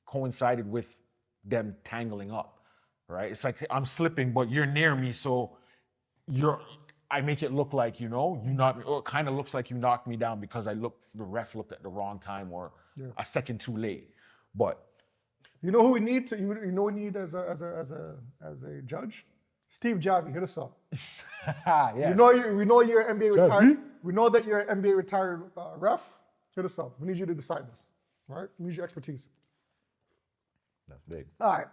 coincided with them tangling up, right? It's like I'm slipping, but you're near me, so I make it look like, you knocked me, or it kind of looks like you knocked me down because the ref looked at the wrong time or a second too late. But You know who we need you know who we need as a judge? Steve Javi, hit us up. yes. We know you're an NBA retired. We know that you're an NBA retired ref. Hit us up. We need you to decide this. All right? We need your expertise. That's big. All right.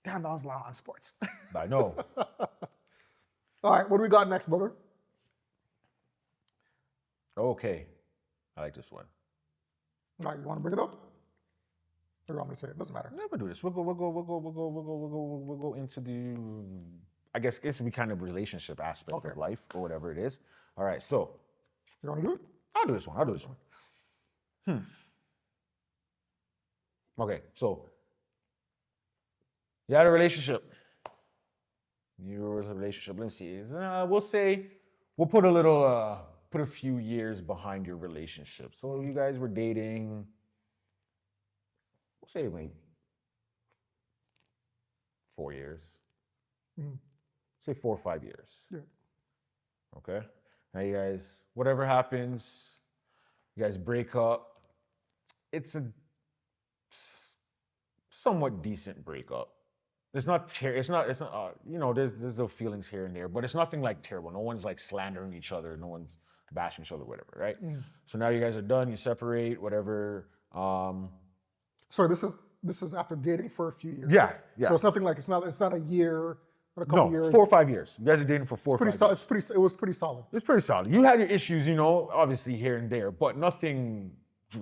Damn, that was a lot on sports. I know. All right, what do we got next, brother? Okay. I like this one. All right, you want to bring it up? Or you want me to say it? Doesn't matter. Never do this. We'll go into the, I guess this will be kind of relationship aspect of life or whatever it is. All right, so You want to do it? I'll do this one. Okay, so you had a relationship. You were in a relationship. Let me see. We'll say we'll put a few years behind your relationship. So you guys were dating. We'll say maybe 4 years. Say 4 or 5 years. Yeah. Okay. Now you guys, whatever happens, you guys break up. It's a somewhat decent breakup. It's not, there's no feelings here and there, but it's nothing like terrible. No one's like slandering each other. No one's bashing each other, whatever, right? So now you guys are done, you separate, whatever. Sorry, this is after dating for a few years. Yeah. So it's nothing like it's not a year, but a couple years. 4 or 5 years. You guys are dating for 4 or 5 years. It was pretty solid. It's pretty solid. You had your issues, obviously here and there, but nothing.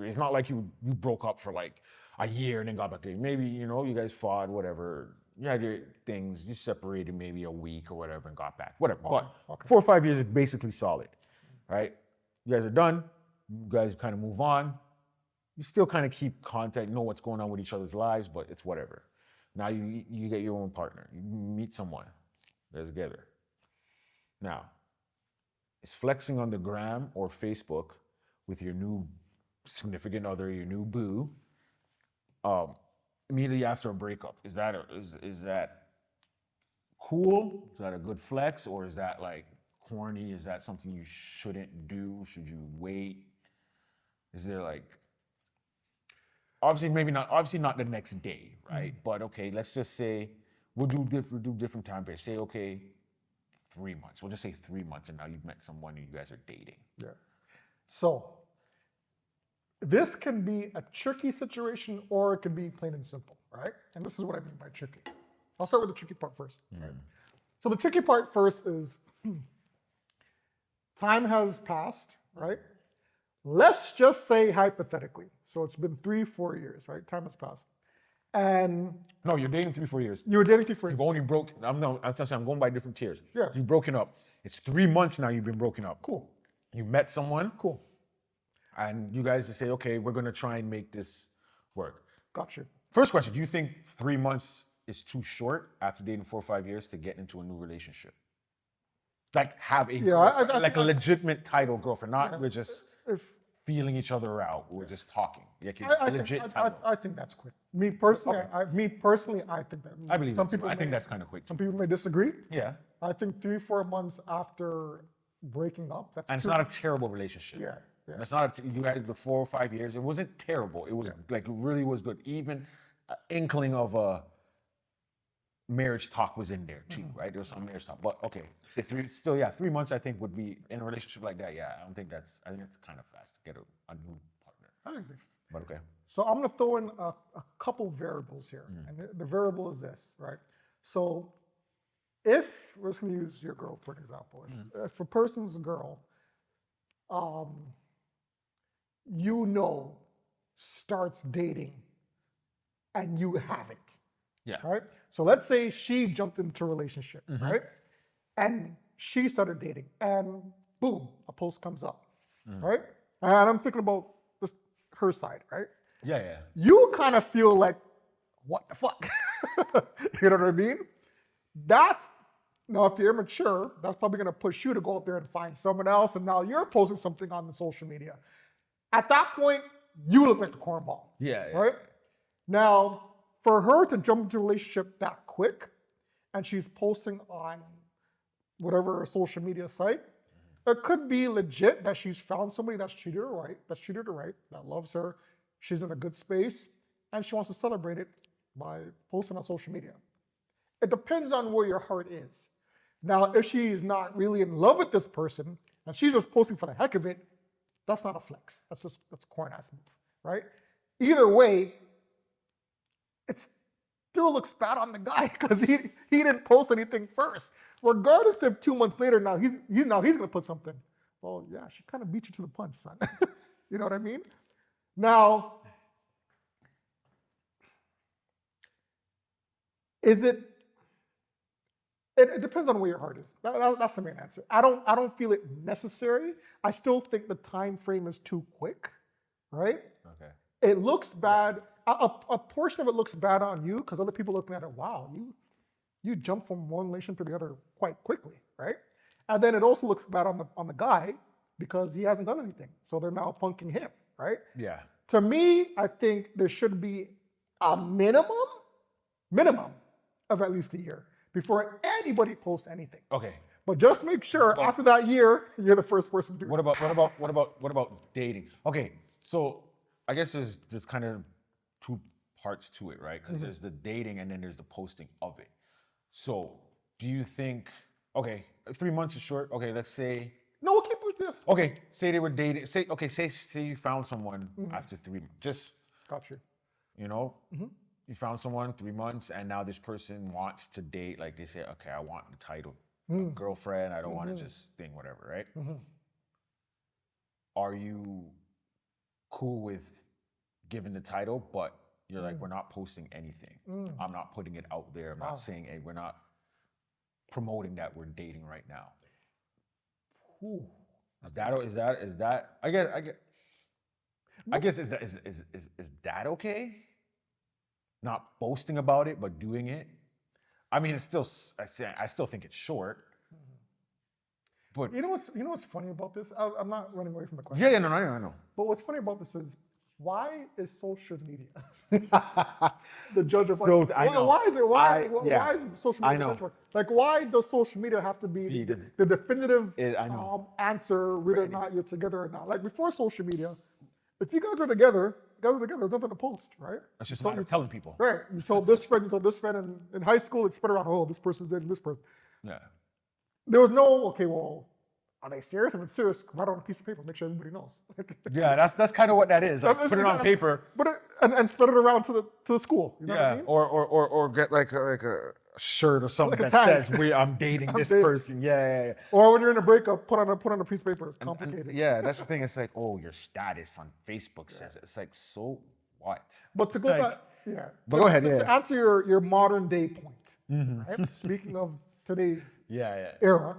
It's not like you broke up for like a year and then got back together. Maybe you guys fought, whatever. You had your things. You separated maybe a week or whatever and got back, whatever. But 4 or 5 years is basically solid, right? You guys are done. You guys kind of move on. You still kind of keep contact, know what's going on with each other's lives, but it's whatever. Now you get your own partner. You meet someone. They're together. Now, is flexing on the gram or Facebook with your new significant other, your new boo, immediately after a breakup, is that cool? Is that a good flex, or is that like corny? Is that something you shouldn't do? Should you wait? Is there like, obviously not the next day, right? But okay, let's just say we'll do different time periods. Say okay, 3 months. We'll just say 3 months, and now you've met someone and you guys are dating. Yeah. So this can be a tricky situation, or it can be plain and simple, right? And this is what I mean by tricky. I'll start with the tricky part first. Right? So the tricky part first is time has passed, right? Let's just say hypothetically. So it's been 3-4 years, right? Time has passed. And No, you're dating 3-4 years. you were dating 3-4 years. You've only I'm going by different tiers. Yeah. You've broken up. It's 3 months now you've been broken up. Cool. You met someone. Cool. And you guys say, okay, we're going to try and make this work. Got you. First question, do you think 3 months is too short after dating 4 or 5 years to get into a new relationship? Like have a girlfriend, like a legitimate title girlfriend, not we're just feeling each other out. We're just talking. Like I think that's quick. Me personally, I think that. I believe I think that's kind of quick. Some people may disagree. Yeah. I think 3-4 months after breaking up, that's And it's not a terrible relationship. Yeah. Yeah. It's not you guys the 4 or 5 years. It wasn't terrible. It was like it really was good. Even an inkling of a marriage talk was in there too, right? There was some marriage talk, but okay, say 3 months. I think would be in a relationship like that. Yeah, I think that's kind of fast to get a new partner. I agree. But okay, So I'm going to throw in a couple variables here. And the variable is this, right? So if, we're just going to use your girl for an example. If a person's girl, starts dating and you haven't, yeah, right? So let's say she jumped into a relationship, right? And she started dating and boom, a post comes up, right? And I'm thinking about this, her side, right? yeah. You kind of feel like, what the fuck? You know what I mean? Now if you're immature, that's probably gonna push you to go out there and find someone else, and now you're posting something on the social media. At that point, you look like the cornball. Yeah. Right? Now, for her to jump into a relationship that quick, and she's posting on whatever social media site, it could be legit that she's found somebody that's treated her right, that loves her, she's in a good space, and she wants to celebrate it by posting on social media. It depends on where your heart is. Now, if she's not really in love with this person, and she's just posting for the heck of it, that's not a flex. That's a corn ass move, right? Either way, it still looks bad on the guy because he didn't post anything first. Regardless if 2 months later now he's gonna put something. Well, yeah, she kind of beat you to the punch, son. You know what I mean? Now, it depends on where your heart is. That's the main answer. I don't feel it necessary. I still think the time frame is too quick, right? Okay. It looks bad. A portion of it looks bad on you because other people looking at it, wow, you jump from one relationship to the other quite quickly, right? And then it also looks bad on the guy because he hasn't done anything. So they're now punking him, right? Yeah. To me, I think there should be a minimum of at least a year before anybody posts anything. Okay. But just make sure after that year, you're the first person to do it. What about dating? Okay, so I guess there's kind of two parts to it, right? Because there's the dating and then there's the posting of it. So do you think, okay, 3 months is short. Okay, let's say, No, we'll keep it there. okay, say they were dating. Say you found someone after 3 months. Just, Got you. you know, you found someone 3 months and now this person wants to date. Like they say, okay, I want the title of girlfriend. I don't want to just thing, whatever, right? Are you cool with giving the title, but you're like, we're not posting anything. I'm not putting it out there. I'm not saying, hey, we're not promoting that we're dating right now. Ooh. Is that? I guess is that okay? Not boasting about it, but doing it. I mean, it's still. I still think it's short. But You know what's funny about this? I'm not running away from the question. yeah, no, I know. But what's funny about this is, why is social media the judge of So, like, I know. why is it why yeah, is social media I know. the judge? Like, why does social media have to be the definitive I know. answer whether or not you're together or not? Like before social media, if you guys are together, there's nothing to post, right? That's just a matter of telling people. Right. You told this friend, and in high school it's spread around, oh, this person's dating this person. Yeah. There was no, okay, well, are they serious? If it's serious, write it on a piece of paper, make sure everybody knows. Yeah, that's kind of what that is. Like, put it on paper. And spread it around to the school. You know what I mean? Or get like a shirt or something Like a that tag. says I'm dating this dating. person. Yeah. Or when you're in a breakup, put on a piece of paper. It's complicated. Yeah, that's the thing. It's like, oh, your status on Facebook says it. It's like, so what? But to go Like, back, yeah. But go ahead, To answer your modern day point, right? Speaking of today's Yeah. era,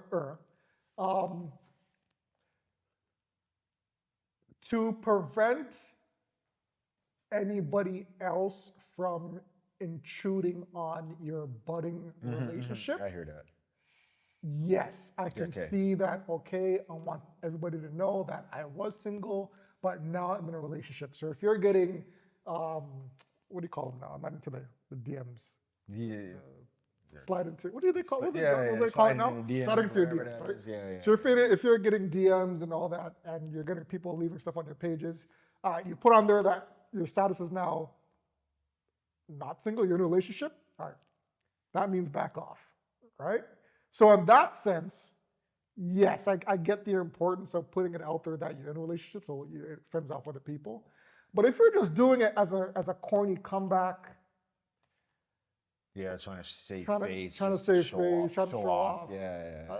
to prevent anybody else from intruding on your budding relationship, I hear that. yes, I can Okay. see that, okay, I want everybody to know that I was single, but now I'm in a relationship. So if you're getting, what do you call them now? I'm not into the DMs. Yeah. Slide into, what do they call it? What do Yeah, they call it sliding now? into DMs, Sliding into your whatever DMs, that right? is. Yeah. So if you're getting DMs and all that, and you're getting people leaving stuff on your pages, you put on there that your status is now not single, you're in a relationship. All right, that means back off, right? So in that sense, yes, I get the importance of putting it out there that you're in a relationship, so you're friends off with other people. But if you're just doing it as a corny comeback, Yeah, trying to save trying face, to just save show face, off, trying to show off. Yeah.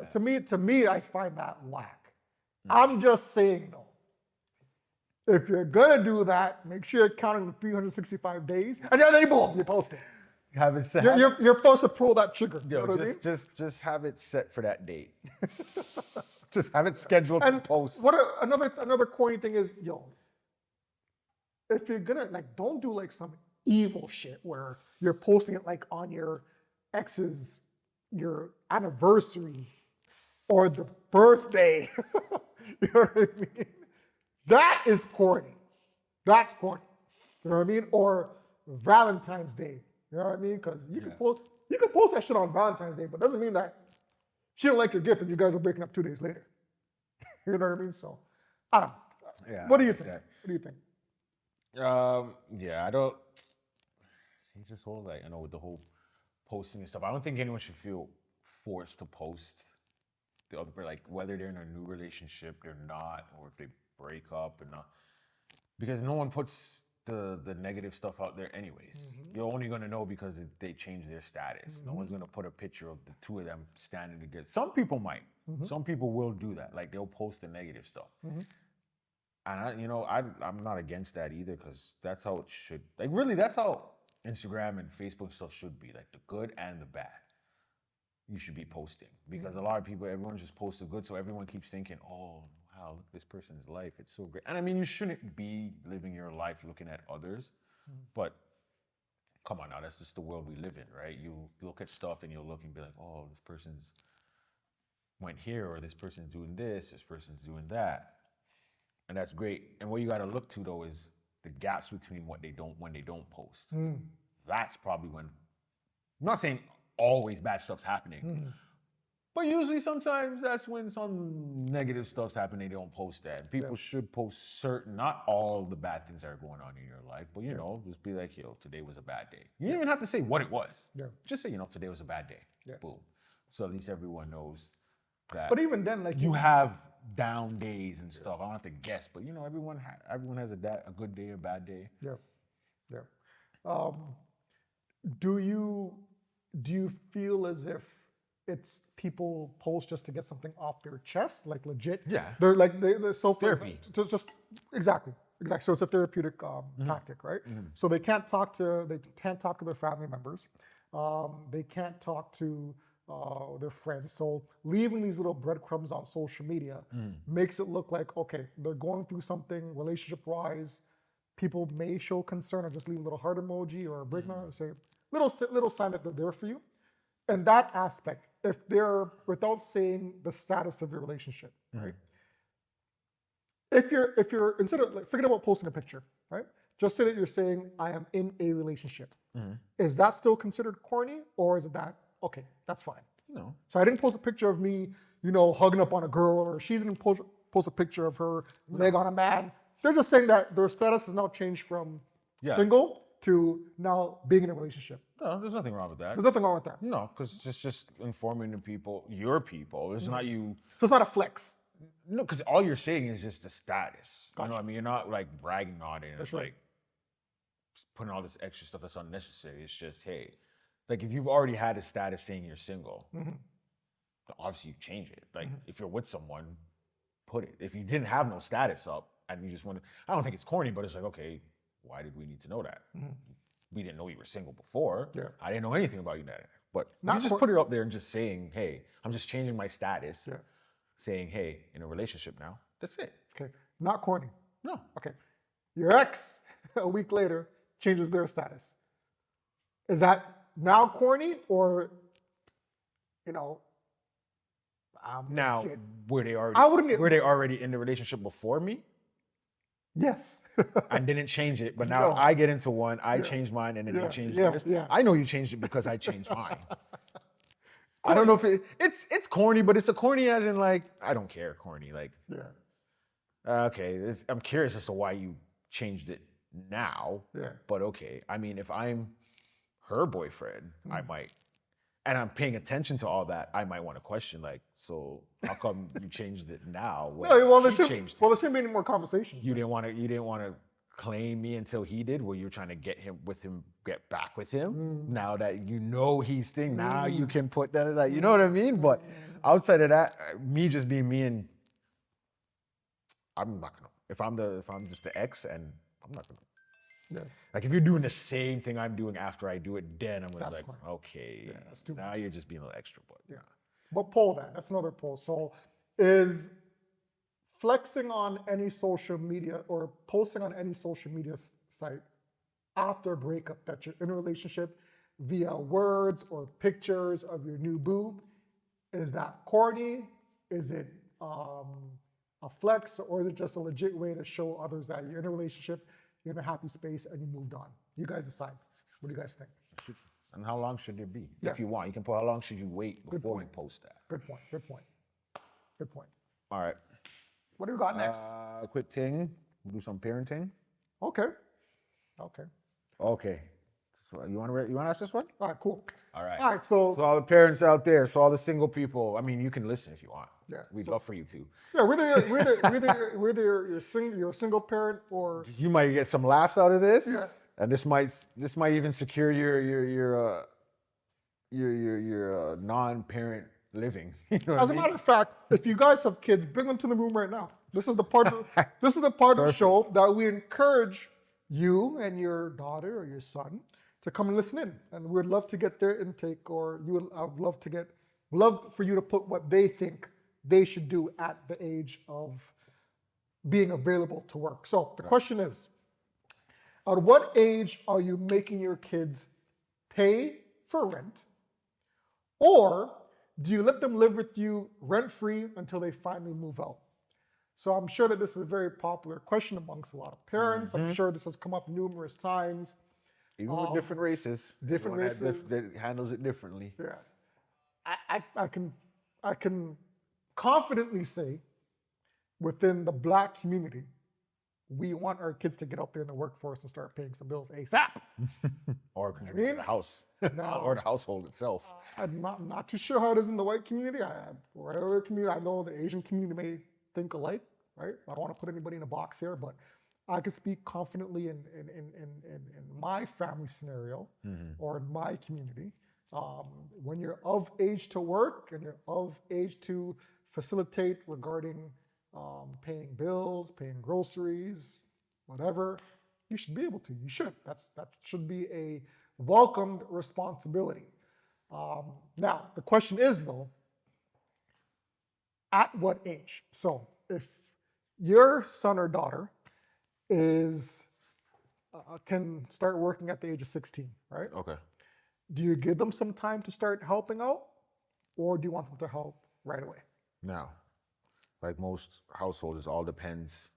To me, I find that whack. I'm just saying though, if you're gonna do that, make sure you're counting the 365 days, and then boom, you post it. Have it set. You're supposed to pull that trigger. You know Yo, what I mean? just have it set for that date. Just have it scheduled to And post. another corny thing is, yo, if you're gonna like, don't do like some evil shit where you're posting it like on your ex's, your anniversary, or the birthday. You know what I mean? That is corny. That's corny. You know what I mean? Or Valentine's Day. You know what I mean? Because you can post that shit on Valentine's Day, but doesn't mean that she don't like your gift and you guys are breaking up 2 days later. You know what I mean? So, I don't know. Yeah, What do you I like think? that. What do you think? Yeah, I don't see this whole like with the whole posting and stuff. I don't think anyone should feel forced to post the other, like whether they're in a new relationship, they're not, or if they break up or not, because no one puts the negative stuff out there anyways. You're only gonna know because they change their status. No one's gonna put a picture of the two of them standing together. Some people might. Some people will do that. Like they'll post the negative stuff. And I'm not against that either, because that's how it should. Like really, that's how Instagram and Facebook stuff should be. Like the good and the bad, you should be posting, because a lot of people, everyone just posts the good, so everyone keeps thinking, oh wow, look at this person's life, it's so great. And I mean, you shouldn't be living your life looking at others, but come on now, that's just the world we live in, right? You look at stuff and you'll look and be like, oh, this person's went here, or this person's doing this person's doing that. And that's great. And what you got to look to though is the gaps between when they don't post. That's probably when, I'm not saying always bad stuff's happening, but usually sometimes that's when some negative stuff's happening. They don't post that. People should post certain, not all the bad things that are going on in your life, but just be like, yo, today was a bad day. You don't even have to say what it was. Just say, today was a bad day. Boom. So at least everyone knows that. But even then, like you have down days and stuff. I don't have to guess, but everyone has a good day, a bad day. Do you feel as if it's people post just to get something off their chest, like legit? Yeah. They're so Therapy. Just exactly. So it's a therapeutic tactic, right? So they can't talk to their family members. They can't talk to their friends. So leaving these little breadcrumbs on social media makes it look like, okay, they're going through something relationship-wise. People may show concern or just leave a little heart emoji or a break note and say little sign that they're there for you. And that aspect, if they're, without saying the status of your relationship, right? If you're instead of like, forget about posting a picture, right? Just say that you're saying I am in a relationship. Is that still considered corny, or is it that okay? That's fine. No. So I didn't post a picture of me, hugging up on a girl, or she didn't post a picture of her leg on a man. They're just saying that their status has now changed from single to now being in a relationship. No, there's nothing wrong with that. There's nothing wrong with that. No, because it's just informing the people, your people. It's not you. So it's not a flex. No, because all you're saying is just the status. You know what I mean? You're not like bragging on it. That's It's right. like putting all this extra stuff that's unnecessary. It's just, hey, like if you've already had a status saying you're single, obviously you change it. Like if you're with someone, put it. If you didn't have no status up and you just want to, I don't think it's corny, but it's like, okay, why did we need to know that? We didn't know you were single before. Yeah. I didn't know anything about you that. But Not you just put it up there and just saying, hey, I'm just changing my status. Yeah. Saying, hey, in a relationship now. That's it. Okay. Not corny. No. Okay. Your ex, a week later, changes their status. Is that now corny, or, Now, shit. were they I wouldn't- already in the relationship before me Yes. and didn't change it? But now No. I get into one, I change mine, and then they change theirs. I know you changed it because I changed mine. I don't know if it's corny, but it's a corny as in like, I don't care, corny. Like, okay, I'm curious as to why you changed it now. Yeah. But okay, I mean, if I'm her boyfriend, I might and I'm paying attention to all that, I might want to question, like, so how come you changed it now? When No, well, he there changed it? shouldn't be any more conversations. You didn't want to claim me until he did. Well, you're trying to get back with him. Now that you know he's thing, now you can put that, like, you know what I mean? But outside of that, me just being me, and I'm not gonna. If I'm just the ex, and I'm not gonna. Yeah. Like, if you're doing the same thing I'm doing after I do it, then I'm gonna That's be like, fine. okay, Yeah, that's too now much. you're just being a little extra. But Yeah. But poll that. That's another poll. So is flexing on any social media or posting on any social media site after a breakup that you're in a relationship via words or pictures of your new boo, is that corny? Is it a flex, or is it just a legit way to show others that you're in a relationship, you're in a happy space, and you moved on? You guys decide. What do you guys think? and how long should it be? Yeah. If you want, you can put how long should you wait before you post that. Good point. Good point. Good point. All right. What do we got next? Quick thing. We'll do some parenting. Okay. Okay. Okay. So you want to ask this one? All right. Cool. All right. All right. So So all the parents out there, so all the single people. I mean, you can listen if you want. Yeah, We'd love for you to. yeah, whether you're a single parent or You might get some laughs out of this, Yeah. and this might even secure your non-parent living. You know what as I a mean? matter of fact, if you guys have kids, bring them to the room right now. This is the part of the show that we encourage you and your daughter or your son to come and listen in, and we'd love to get their intake, or I would love for you to put what they think they should do at the age of being available to work. So the question is, at what age are you making your kids pay for rent? Or do you let them live with you rent-free until they finally move out? So I'm sure that this is a very popular question amongst a lot of parents. I'm sure this has come up numerous times. Even with different races, different everyone races. that handles it differently. Yeah. I can confidently say within the Black community, we want our kids to get out there in the workforce and start paying some bills ASAP. Or contribute to the house, or the household itself. I'm not too sure how it is in the white community. Whatever community, I know the Asian community may think alike, right? I don't want to put anybody in a box here, but I can speak confidently in my family scenario or in my community. When you're of age to work and you're of age to facilitate regarding paying bills, paying groceries, whatever, you should be able to. You should. That should be a welcomed responsibility. Now, the question is though, at what age? So if your son or daughter can start working at the age of 16, right? Okay. Do you give them some time to start helping out, or do you want them to help right away? Now, like most households, it all depends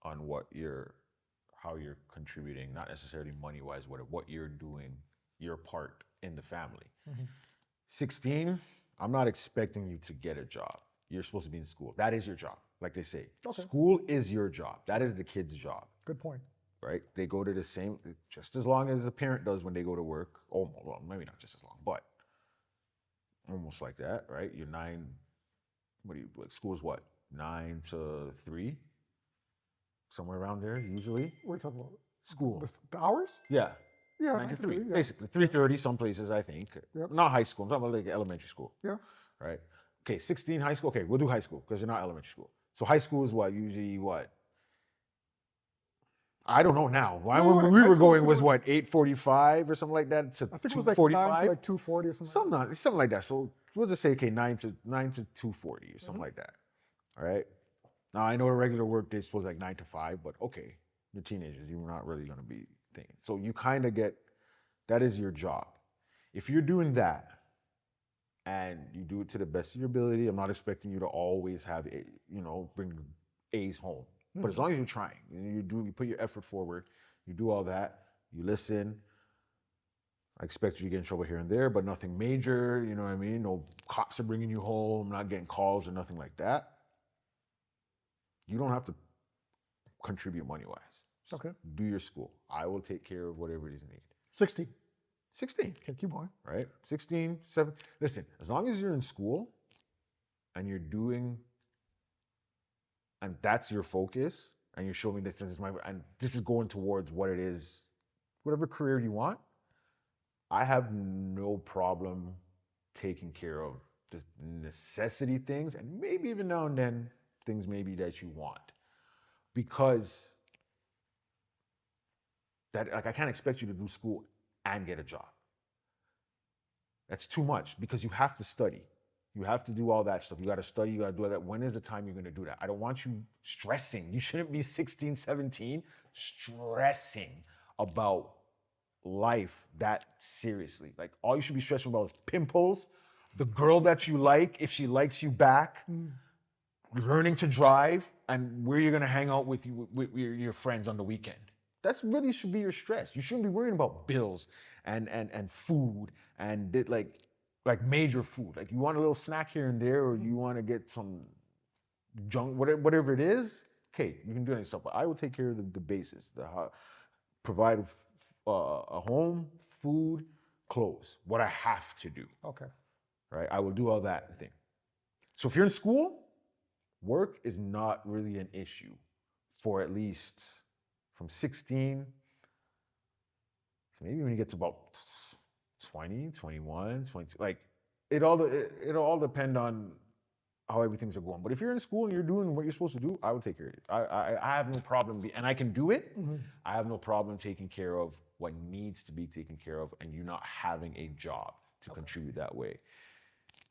on how you're contributing, not necessarily money-wise, what you're doing, your part in the family. 16, I'm not expecting you to get a job. You're supposed to be in school. That is your job, like they say. Okay. School is your job. That is the kid's job, Good point. right? They go to the same, just as long as a parent does when they go to work. Almost, well, maybe not just as long, but almost like that, right? You're 9, like school is what? 9 to 3? Somewhere around there, usually. We're talking about School. the hours? Yeah. Yeah, 9 to 3, yeah. basically. 3:30 some places, I think. Yep. Not high school. I'm talking about like elementary school. Yeah. Right? Okay, 16 high school. Okay, we'll do high school because you're not elementary school. So high school is what? Usually what? I don't know now. When we high were school going was is what, 8:45 or something like that to I think it was like 9 to like 2:40 or something. Something like that. So we'll just say, okay, 9 to 2:40 or something like that. All right. Now I know a regular work day is supposed to like 9 to 5, but okay, you're teenagers. You're not really going to be thinking. So you kind of that is your job. If you're doing that and you do it to the best of your ability, I'm not expecting you to always have bring A's home. But as long as you're trying, you put your effort forward, you do all that, you listen. I expect you to get in trouble here and there, but nothing major, you know what I mean? No cops are bringing you home, not getting calls or nothing like that. You don't have to contribute money-wise. Okay. Do your school. I will take care of whatever it is you need. 16. 16, Okay, keep going. right? 16, 7. Listen, as long as you're in school and you're doing, and that's your focus, and you're showing me this is my, and this is going towards what it is, whatever career you want, I have no problem taking care of the necessity things and maybe even now and then things maybe that you want. Because that, like, I can't expect you to do school and get a job. That's too much because you have to study. You have to do all that stuff. You got to study, you got to do all that. When is the time you're going to do that? I don't want you stressing. You shouldn't be 16, 17 stressing about life that seriously. Like, all you should be stressing about is pimples, the girl that you like, if she likes you back, learning to drive, and where you're going to hang out with your friends on the weekend. That's really should be your stress. You shouldn't be worrying about bills and food and like major food. Like, you want a little snack here and there, or you want to get some junk, whatever it is. Okay, you can do any stuff, but I will take care of the basis. Provide a home, food, clothes. What I have to do. Okay. Right, I will do all that thing. So if you're in school, work is not really an issue for at least from 16, so maybe when you get to about 20, 21, 22, like it'll all depend on how everything's going. But if you're in school and you're doing what you're supposed to do, I will take care of it. I have no problem, and I can do it. I have no problem taking care of what needs to be taken care of, and you not having a job to contribute that way.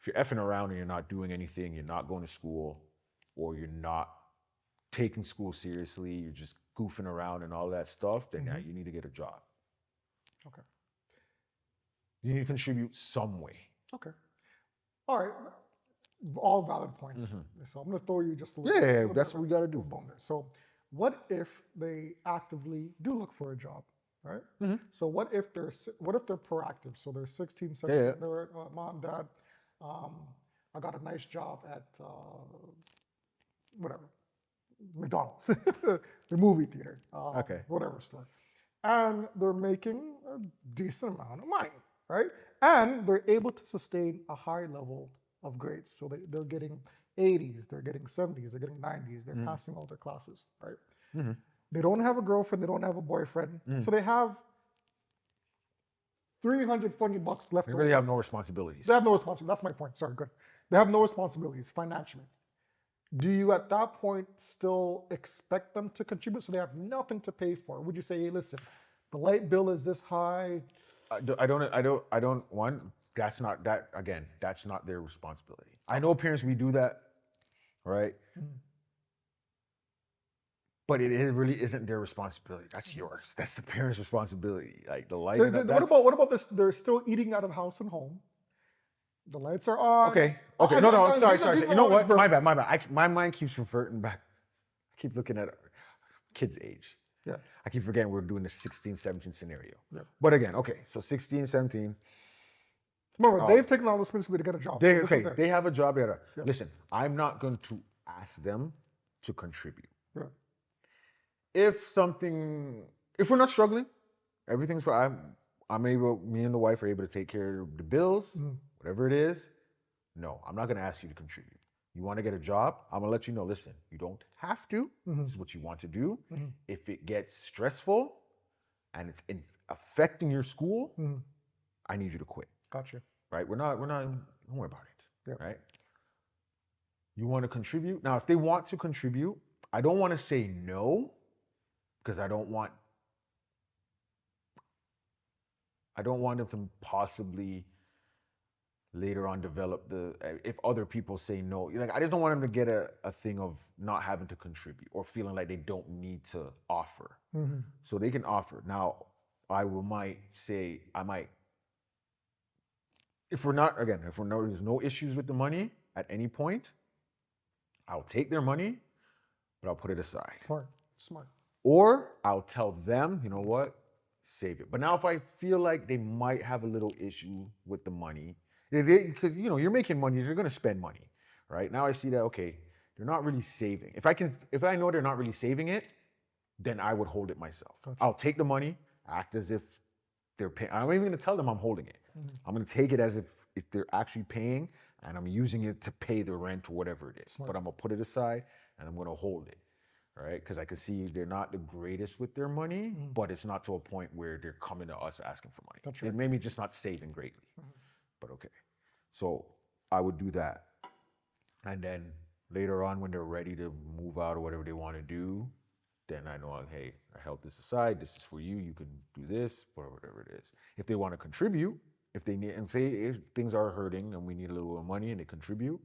If you're effing around and you're not doing anything, you're not going to school, or you're not taking school seriously, you're just goofing around and all that stuff, then yeah, you need to get a job. Okay. You need to contribute some way. Okay. All right. All valid points. So I'm going to throw you just a little. Yeah, little that's bit what we got to of do. a bone there. So, what if they actively do look for a job, right? So what if they're proactive? So they're 16, 17. Yeah. They're mom, dad. I got a nice job at whatever, McDonald's, the movie theater, Okay. whatever store, and they're making a decent amount of money, right? And they're able to sustain a high level of grades. So they're getting 80s, they're getting 70s, they're getting 90s, they're passing all their classes, right? They don't have a girlfriend, they don't have a boyfriend, so they have $340 left They over. really have no responsibilities. They have no responsibility. That's my point. Sorry, good. They have no responsibilities financially. Do you at that point still expect them to contribute so they have nothing to pay for? Would you say, hey, listen, the light bill is this high? I don't want, that's not, that, again, that's not their responsibility. I know parents, we do that, right? But it really isn't their responsibility. That's yours. That's the parents' responsibility. Like the light. What about this? They're still eating out of house and home. The lights are on. Okay. No. Sorry. You know what? My bad. My mind keeps reverting back. I keep looking at kids' age. Yeah. I keep forgetting we're doing the 16, 17 scenario. Yeah. But again, okay. So 16, 17. Remember, they've taken all the responsibility to get a job. They have a job. Listen, I'm not going to ask them to contribute. Yeah. If we're not struggling, everything's fine. Me and the wife are able to take care of the bills, whatever it is. No, I'm not going to ask you to contribute. You want to get a job? I'm going to let you know, listen, you don't have to. This is what you want to do. If it gets stressful and it's affecting your school, I need you to quit. Gotcha. Right? Don't worry about it. Yep. Right? You want to contribute? Now, if they want to contribute, I don't want to say no, because I don't want them to possibly later on develop if other people say no. Like, I just don't want them to get a thing of not having to contribute or feeling like they don't need to offer. So they can offer. Now, might say, if there's no issues with the money at any point, I'll take their money, but I'll put it aside. Smart. Or I'll tell them, you know what, save it. But now if I feel like they might have a little issue with the money, because you're making money, you're going to spend money, right? Now I see that, okay, they're not really saving. If I know they're not really saving it, then I would hold it myself. Gotcha. I'll take the money, act as if they're paying. I'm not even going to tell them I'm holding it. I'm going to take it as if they're actually paying, and I'm using it to pay the rent or whatever it is. Smart. But I'm going to put it aside and I'm going to hold it. Right? Because I can see they're not the greatest with their money, but it's not to a point where they're coming to us asking for money. That's They right. may be just not saving greatly. But okay. So I would do that. And then later on, when they're ready to move out or whatever they want to do, then I know, hey, I held this aside. This is for you. You can do this or whatever it is. If they want to contribute, if they need, and say if things are hurting and we need a little bit of money and they contribute,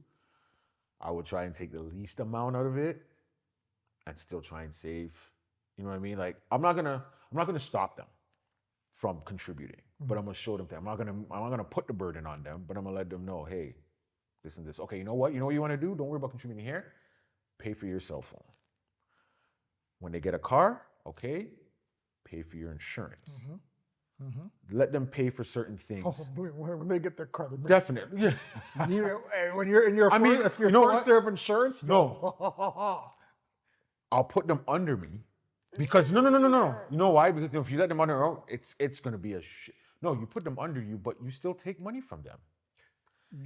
I would try and take the least amount out of it and still try and save. You know what I mean? Like I'm not gonna stop them from contributing, but I'm gonna show them that I'm not gonna put the burden on them, but I'm gonna let them know, hey, this and this. Okay, you know what you want to do? Don't worry about contributing here. Pay for your cell phone. When they get a car, okay, pay for your insurance. Let them pay for certain things. Oh, when they get their car, they bring- Definitely. when you're in your I mean, if you're you know first what? serve insurance, No. I'll put them under me because no. You know why? Because if you let them under their own, it's gonna be a shit. No, you put them under you, but you still take money from them.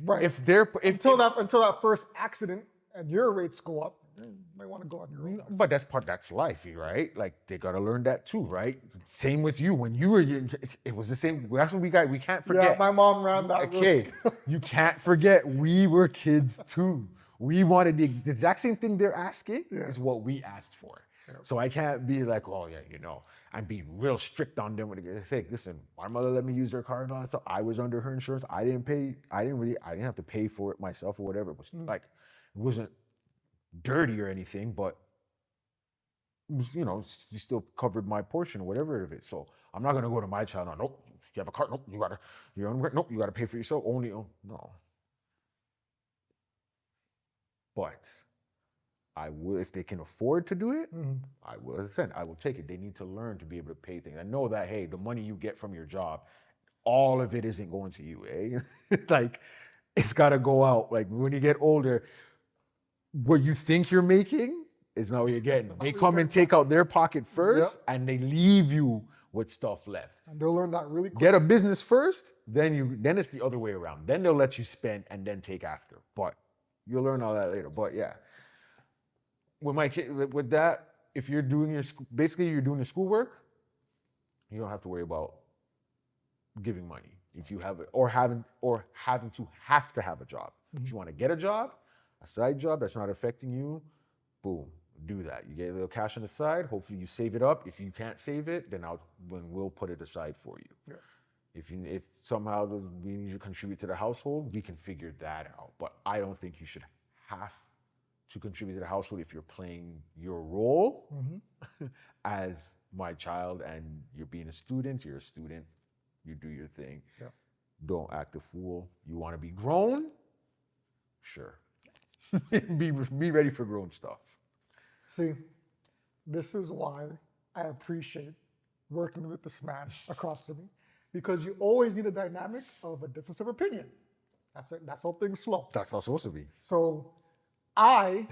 right. Until Until that first accident and your rates go up, you might want to go on your own. but that's life, right? Like they gotta learn that too, right? Same with you. When you were young, it was the same. That's what we can't forget. Yeah, my mom ran that Okay, risk. you can't forget we were kids too. We wanted the exact same thing they're asking is what we asked for. So I can't be like, oh yeah, I'm being real strict on them. Say, listen, my mother let me use her car and all that stuff. I was under her insurance. I didn't have to pay for it myself or whatever. It was like, it wasn't dirty or anything, but it was, you still covered my portion or whatever of it. So I'm not gonna go to my child. Nope, you have a car. Nope, nope, you gotta pay for yourself. No. But I will, if they can afford to do it, I will. As I said, I will take it. They need to learn to be able to pay things. I know that, hey, the money you get from your job, all of it isn't going to you, eh? Like, it's got to go out. Like, when you get older, what you think you're making is not what you're getting. They come and take out their pocket first, and they leave you with stuff left. And they'll learn that really quick. Get a business first, then it's the other way around. Then they'll let you spend and then take after. But you'll learn all that later. But yeah, with my kid, with that, if you're doing you're doing your schoolwork, you don't have to worry about giving money if you have it or having to have a job. If you want to get a job, a side job that's not affecting you, boom, do that. You get a little cash on the side. Hopefully you save it up. If you can't save it, then we'll put it aside for you. Yeah. If somehow we need you to contribute to the household, we can figure that out. But I don't think you should have to contribute to the household if you're playing your role as my child and you're being a student. You're a student. You do your thing. Yeah. Don't act a fool. You want to be grown? Sure. be ready for grown stuff. See, this is why I appreciate working with this man across from me, because you always need a dynamic of a difference of opinion. That's it. That's how things flow. That's how it's supposed to be. So Yeah.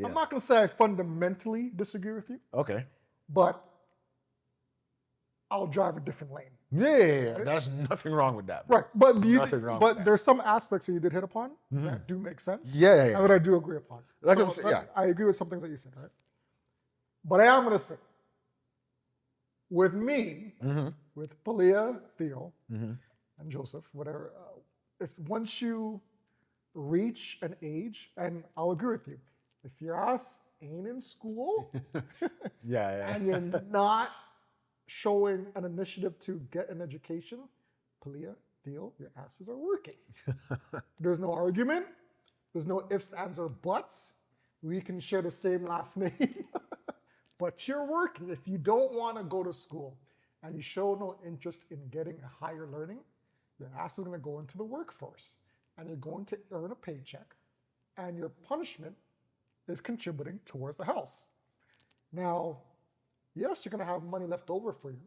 I'm not going to say I fundamentally disagree with you, Okay. but I'll drive a different lane. Yeah. There's nothing wrong with that. Right. But Nothing wrong with that. there's some aspects that you did hit upon that do make sense. Yeah. And that I do agree upon. Like So, I'm saying, yeah. I agree with some things that you said, right? But I am going to say, with me, with Palia, Theo, and Joseph, whatever, once you reach an age, and I'll agree with you, if your ass ain't in school Yeah. and you're not showing an initiative to get an education, Palia, Theo, your asses are working. There's no argument. There's no ifs, ands, or buts. We can share the same last name, but you're working. If you don't want to go to school and you show no interest in getting a higher learning, your ass is going to go into the workforce and you're going to earn a paycheck, and your punishment is contributing towards the house. Now, yes, you're going to have money left over for you.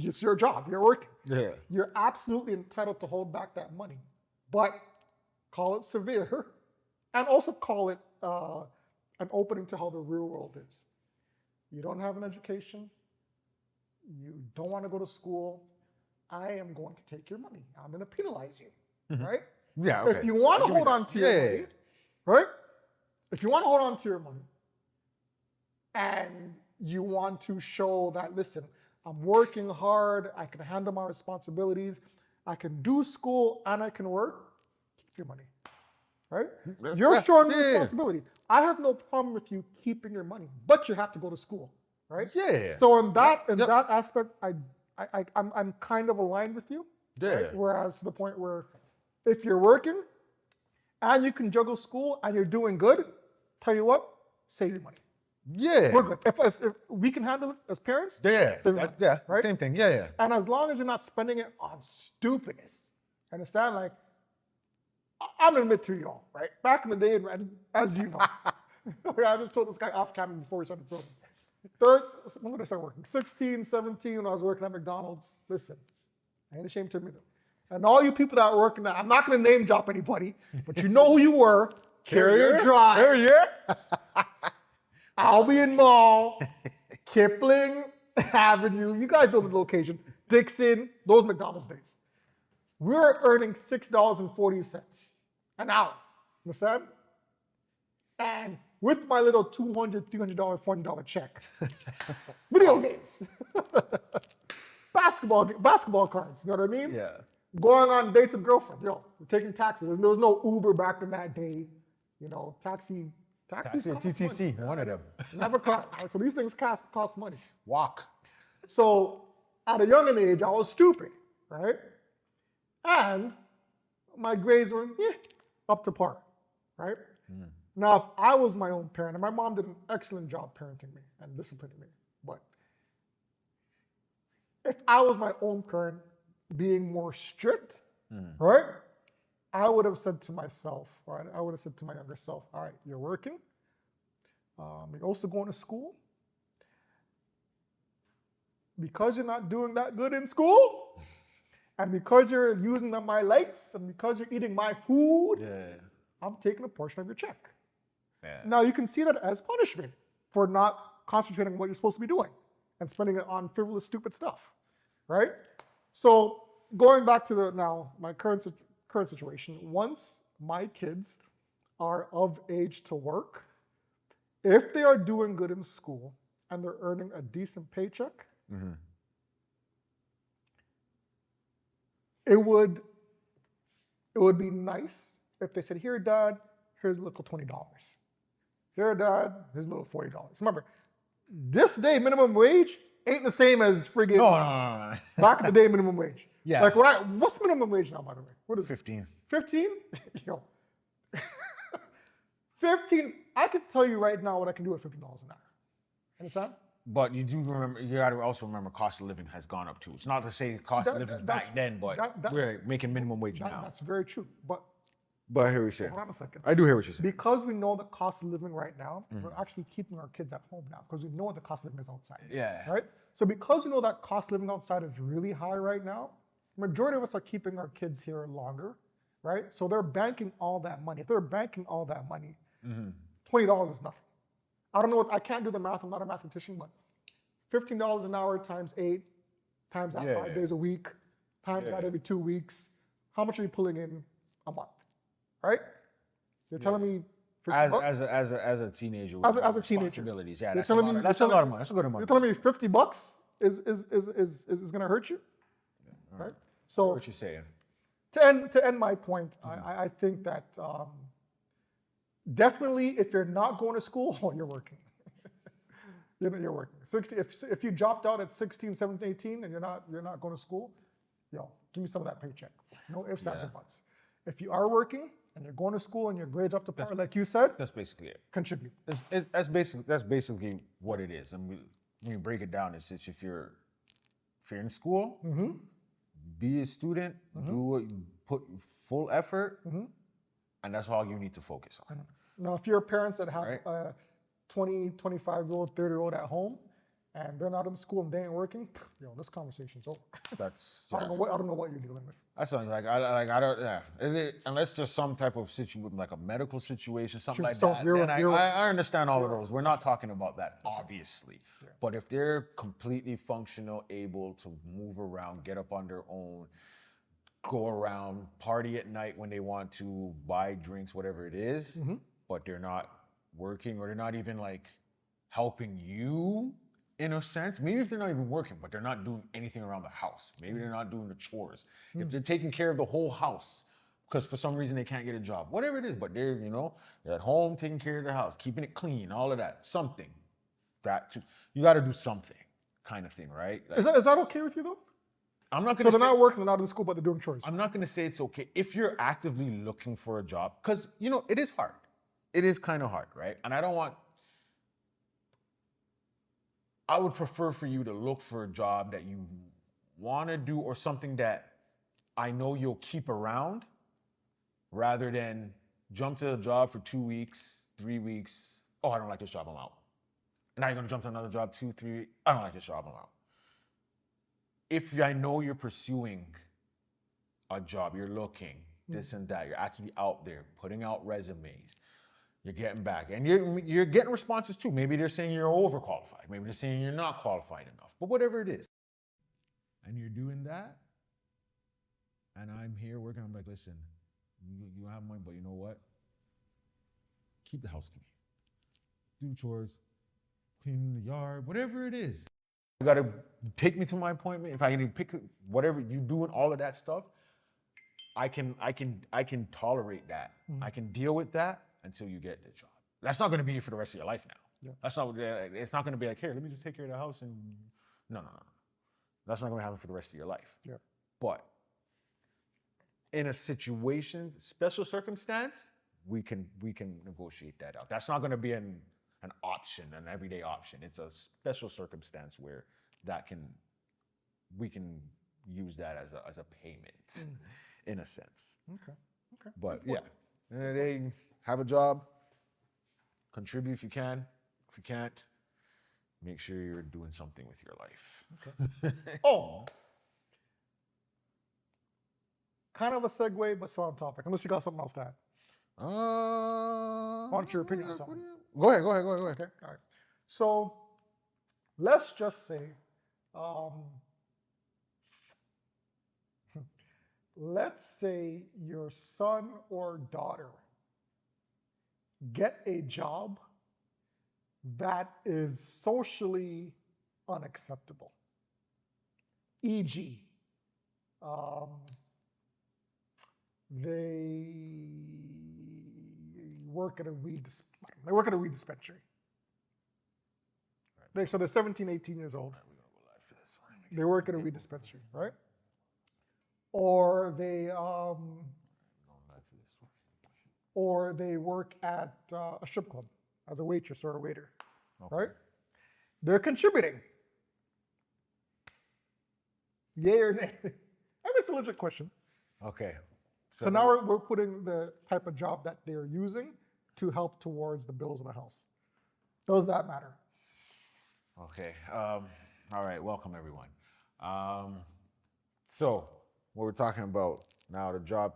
It's your job. You're working. Yeah. You're absolutely entitled to hold back that money, but call it severe, and also call it an opening to how the real world is. You don't have an education, you don't want to go to school, I am going to take your money. I'm going to penalize you, right? Yeah, okay. If you want I'll to give you hold that. on to your money, right? If you want to hold on to your money and you want to show that, listen, I'm working hard, I can handle my responsibilities, I can do school and I can work, keep your money, right? You're showing responsibility. I have no problem with you keeping your money, but you have to go to school, right? Yeah. So in that that aspect, I'm kind of aligned with you. Yeah. Right? Whereas to the point where if you're working and you can juggle school and you're doing good, tell you what, save your money. Yeah. We're good. If we can handle it as parents, Yeah. save your money, right? Same thing. Yeah. And as long as you're not spending it on stupidness, understand? Like, I'm gonna admit to you all, right? Back in the day, and as you know, I just told this guy off camera before we started filming. When did I start working? 16, 17, when I was working at McDonald's. Listen, I ain't ashamed to admit it. And all you people that are working now, I'm not gonna name drop anybody, but you know who you were. Carrier Drive. Carrier. Albion Mall, Kipling Avenue. You guys know the location. Dixon, those McDonald's days. We're earning $6.40 an hour. Understand? And with my little $200, $300, $400 check, video games, basketball cards. You know what I mean? Yeah. Going on dates with girlfriend. We're taking taxis. There was no Uber back in that day. Taxis Taxi or cost TTC, money. one of them. Never cost. So these things cost money. Walk. So at a young age, I was stupid, right? And my grades were up to par, right? Now, if I was my own parent, and my mom did an excellent job parenting me and disciplining me, but if I was my own parent being more strict, right? I would have said to myself, right? I would have said to my younger self, all right, you're working. You're also going to school. Because you're not doing that good in school, and because you're using my lights, and because you're eating my food, I'm taking a portion of your check. Yeah. Now, you can see that as punishment for not concentrating on what you're supposed to be doing and spending it on frivolous, stupid stuff, right? So going back to my current situation, once my kids are of age to work, if they are doing good in school and they're earning a decent paycheck, it would be nice if they said, here, Dad, here's a little $20. Here, Dad, here's a little $40. Remember, this day minimum wage ain't the same as friggin' No. back in the day minimum wage. Yeah. Like what's minimum wage now, by the way? What is it? 15. 15? Yo. 15, I can tell you right now what I can do at $15 an hour. Understand? But you do remember, you got to also remember cost of living has gone up too. It's not to say cost of living back then, but we're making minimum wage now. That's very true. But But I hear what you're saying. hold on a second. I do hear what you're saying. Because we know the cost of living right now, we're actually keeping our kids at home now because we know the cost of living is outside. Yeah. Right? So because we know that cost of living outside is really high right now, majority of us are keeping our kids here longer, right? So they're banking all that money. If they're banking all that money, $20 is nothing. I don't know I can't do the math. I'm not a mathematician, but $15 an hour times 8, times that 5 days a week, times that every 2 weeks. How much are you pulling in a month? Right? You're telling me As a teenager with As a teenager. responsibilities. Yeah, You're that's a telling lot me- of, that's a you're lot of money. That's a good amount. you're telling me $50 is gonna hurt you? Right? So What you're saying? to end my point, I think that definitely if you're not going to school, you're working. You're working. If you dropped out at 16, 17, 18 and you're not going to school, give me some of that paycheck. No ifs, ands, or buts. If you are working and you're going to school and your grades up to par, like you said, That's basically it. contribute. That's basically what it is. And when you break it down, it's just if you're in school, be a student, put full effort, and that's all you need to focus on. Now, if you're parents that have a 20, 25-year-old, 30-year-old at home, and they're not in school and they ain't working, this conversation's over. That's I don't know what you're dealing with. That's something I don't unless there's some type of situation like a medical situation, something True. like So that. you're- Then you're- I understand all of those. We're not talking about that, obviously. Yeah. But if they're completely functional, able to move around, get up on their own, go around, party at night when they want to, buy drinks, whatever it is, but they're not working or they're not even like helping you in a sense. Maybe if they're not even working, but they're not doing anything around the house. Maybe they're not doing the chores. If they're taking care of the whole house because for some reason they can't get a job, whatever it is, but they're, they're at home taking care of the house, keeping it clean, all of that, something. You got to do something kind of thing, right? Like, Is that okay with you though? I'm not So going to they're not working, they're not in school, but they're doing chores. I'm not going to say it's okay if you're actively looking for a job, because it is hard. It is kind of hard, right? And I would prefer for you to look for a job that you want to do or something that I know you'll keep around, rather than jump to a job for 2 weeks, 3 weeks. Oh, I don't like this job, I'm out. And now you're going to jump to another job 2, 3 weeks. I don't like this job, I'm out. If I know you're pursuing a job, you're looking, this and that, you're actually out there putting out resumes, you're getting back, and you're getting responses too. Maybe they're saying you're overqualified, maybe they're saying you're not qualified enough, but whatever it is, and you're doing that, and I'm here working, I'm like, listen, you have money, but you know what? Keep the house clean. Do chores, clean the yard, whatever it is. You gotta take me to my appointment. If I can pick whatever you doing, all of that stuff, I can tolerate that. I can deal with that until you get the job. That's not gonna be for the rest of your life now. Yeah. That's not. It's not gonna be like, here, let me just take care of the house and no. That's not gonna happen for the rest of your life. Yeah. But in a situation, special circumstance, we can negotiate that out. That's not gonna be an option, an everyday option. It's a special circumstance where we can use that as a payment in a sense. Okay. But yeah, they have a job, contribute if you can. If you can't, make sure you're doing something with your life. Oh, kind of a segue, but still on topic. Unless you got something else to add. Want your opinion on something? Go ahead. Okay. All right. So let's just say, let's say your son or daughter get a job that is socially unacceptable. E.g., they work at a weed dispensary. So they're 17, 18 years old. They work at a weed dispensary, right? Or they work at a strip club as a waitress or a waiter, right? They're contributing. Yay or nay? And it's a legit question. Okay. So now we're putting the type of job that they're using to help towards the bills of the house. Does that matter? Okay. All right. Welcome, everyone. So what we're talking about now, the job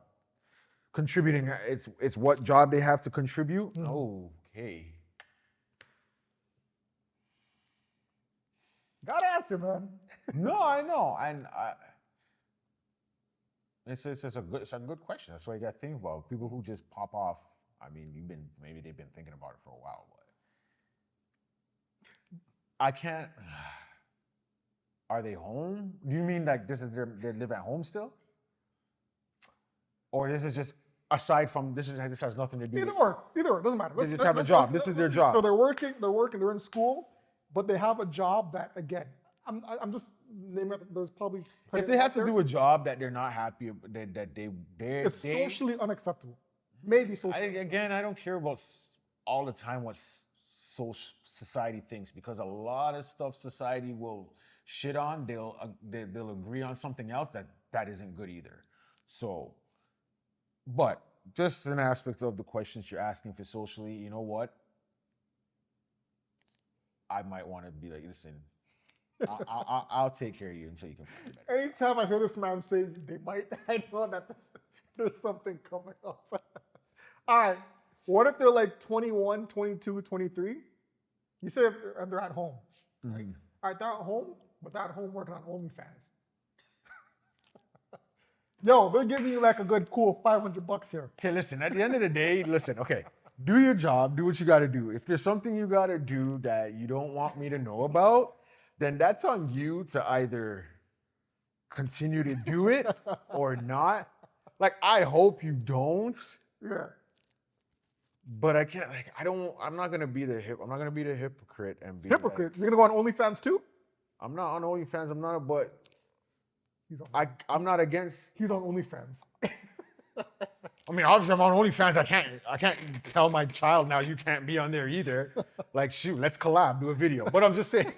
contributing, it's what job they have to contribute. Okay. Gotta answer, man. No, I know, and it's a good question. That's what you got to think about. People who just pop off. I mean, maybe they've been thinking about it for a while, but I can't. Are they home? Do you mean like they live at home still, or this is just aside from this has nothing to do? Either or, doesn't matter. They just have a job. This is their job. So they're working, they're in school, but they have a job that, again, I'm just naming it, there's probably If they have to do a job that they're not happy, it's socially unacceptable. Maybe socially. I don't care about all the time what society thinks, because a lot of stuff society will shit on, they'll agree on something else that isn't good either. So, but just an aspect of the questions you're asking for socially, you know what? I might want to be like, listen, I'll take care of you until you can find better. Anytime I hear this man say they might, I know that there's something coming up. All right. What if they're like 21, 22, 23? You said if they're at home. Right? All right, they're at home, but they're at home working on OnlyFans. Yo, they're giving you like a good cool $500 here. Okay, listen, at the end of the day, listen, okay, do your job, do what you gotta do. If there's something you gotta do that you don't want me to know about, then that's on you to either continue to do it or not. Like, I hope you don't, Yeah. but I can't, like, I'm not gonna be the hypocrite and be Hypocrite. like, You're gonna go on OnlyFans too? I'm not on OnlyFans, but He's on. I'm not against. He's on OnlyFans. I mean, obviously, I'm on OnlyFans. I can't tell my child now you can't be on there either. Like, shoot, let's collab, do a video. But I'm just saying.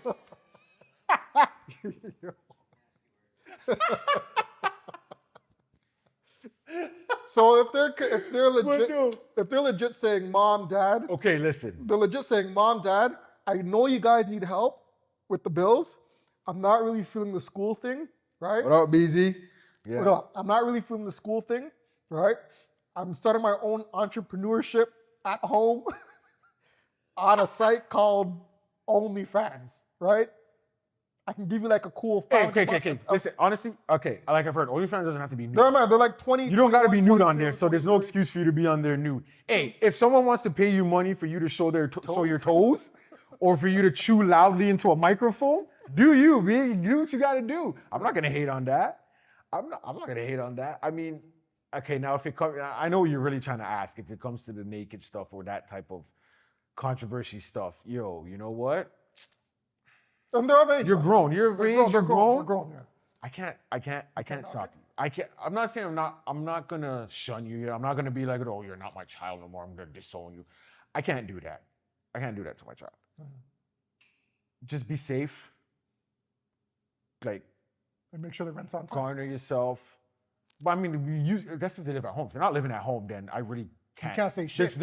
So if they're legit, no. if they're legit saying, "Mom, Dad," Okay, listen. they're legit saying, "Mom, Dad, I know you guys need help with the bills. I'm not really feeling the school thing, right? What up, BZ? Yeah. What up? I'm not really feeling the school thing, right? I'm starting my own entrepreneurship at home on a site called OnlyFans, right? I can give you like a cool Okay. Listen, honestly, okay, like I've heard, OnlyFans doesn't have to be nude. They're like 20. You don't got to be 21, nude on there, 22, so there's no 23. excuse for you to be on there nude. Hey, if someone wants to pay you money for you to show your toes, or for you to chew loudly into a microphone, do you, man? Do what you got to do. I'm not gonna hate on that. I'm not gonna hate on that. I mean, okay, now if it comes, I know what you're really trying to ask. If it comes to the naked stuff or that type of controversy stuff, yo, you know what? And they're of age. You're grown. You're of age. You're grown. They're grown, yeah. I can't stop you. I'm not saying I'm not gonna shun you. I'm not gonna be like, oh, you're not my child no more. I'm gonna disown you. I can't do that. I can't do that to my child. Just be safe. Like, And make sure the rent's on time. garner yourself. But I mean, that's if they live at home. If they're not living at home, then I really can't. can't say shit.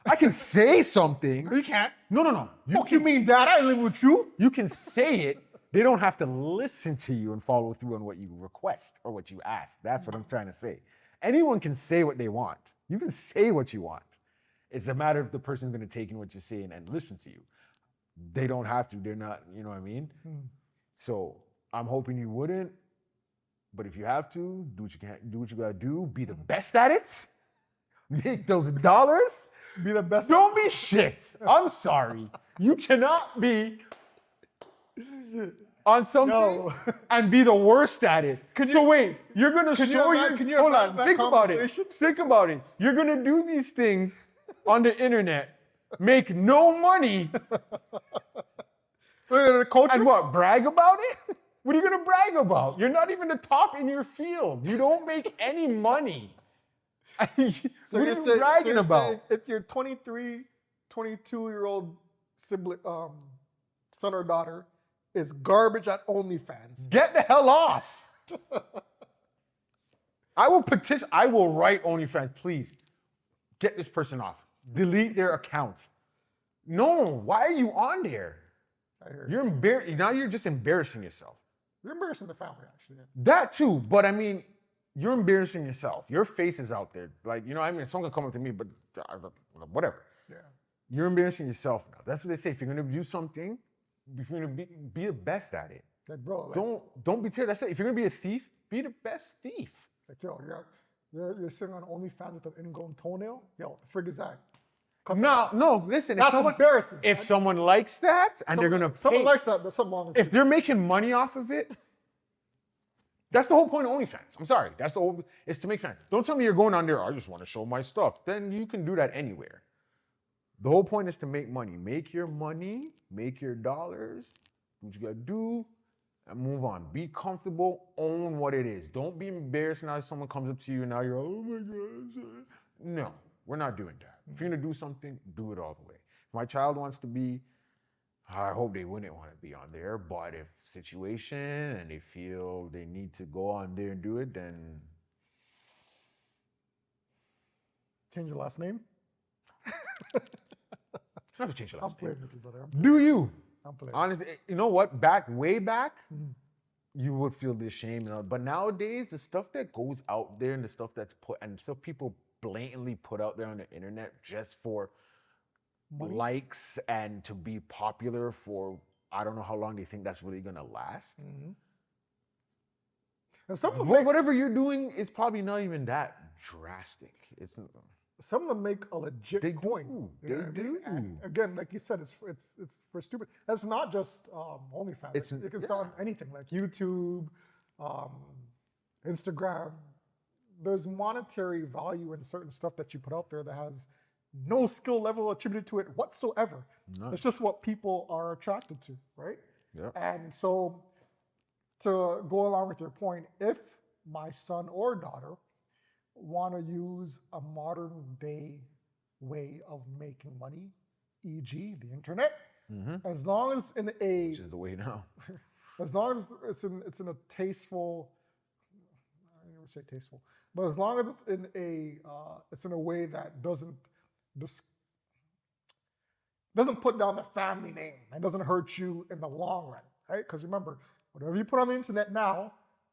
I can say something. You can't. No. You mean that? I live with you? You can say it. They don't have to listen to you and follow through on what you request or what you ask. That's what I'm trying to say. Anyone can say what they want. You can say what you want. It's a matter if the person's going to take in what you're saying and listen to you. They don't have to. They're not, you know what I mean? So I'm hoping you wouldn't. But if you have to, do what you can, do what you got to do. Be the best at it. Make those dollars. Be the best. Don't be shit. I'm sorry. You cannot be on something No. and be the worst at it. So wait, you're gonna show can you hold imagine on, that think about it. conversation? Think about it. You're gonna do these things on the internet, make no money, Culture? and what, brag about it? What are you gonna brag about? You're not even the top in your field. You don't make any money. What are you bragging about? If your 23, 22-year-old sibling, son or daughter is garbage at OnlyFans, Get the hell off. I will write OnlyFans, please get this person off. Delete their account. No, why are you on there? I hear You're now you're just embarrassing yourself. you're embarrassing the family, actually. That too, but I mean, you're embarrassing yourself. Your face is out there. Like, you know, I mean, someone can come up to me, but whatever. Yeah. You're embarrassing yourself now. That's what they say. If you're gonna do something, if you're gonna be the best at it. Like, bro, like, Don't be terrible. That's it. If you're gonna be a thief, be the best thief. yo, you're sitting on OnlyFans with an ingrown toenail? Yo, the frig is that? No, listen. That's embarrassing. If someone likes that and they're gonna pay, Someone likes that, there's something wrong with if you. they're making money off of it, that's the whole point of OnlyFans. I'm sorry. That's the whole, it's to make fans. Don't tell me you're going on there, I just want to show my stuff. Then you can do that anywhere. The whole point is to make money. Make your money, make your dollars, do what you gotta do, and move on. Be comfortable, own what it is. Don't be embarrassed now if someone comes up to you and now you're, oh my God. No, we're not doing that. If you're gonna do something, do it all the way. If my child wants to be, I hope they wouldn't want to be on there, but if situation and they feel they need to go on there and do it, then Change your last name? you have to change your I'm last name. playing with you, brother. Do you? I'm playing. Honestly, you know what? Way back, you would feel this shame, but nowadays, the stuff that goes out there and the stuff that's put and stuff people blatantly put out there on the internet just for Money? likes and to be popular for I don't know how long they think that's really gonna last. And some of them Well, make, whatever you're doing is probably not even that drastic. It's some of them make a legit They coin. do. You know They what I mean? do. And again, like you said, it's for stupid. That's not just OnlyFans. It's- You can sell on anything like YouTube, Instagram. There's monetary value in certain stuff that you put out there that has no skill level attributed to it whatsoever. None. It's just what people are attracted to, right? Yeah. And so, to go along with your point, if my son or daughter want to use a modern day way of making money, e.g., the internet, as long as in a Which is the way now. as long as it's in a tasteful, I don't even say tasteful, but as long as it's in a way that doesn't put down the family name and doesn't hurt you in the long run, right? Because remember, whatever you put on the internet now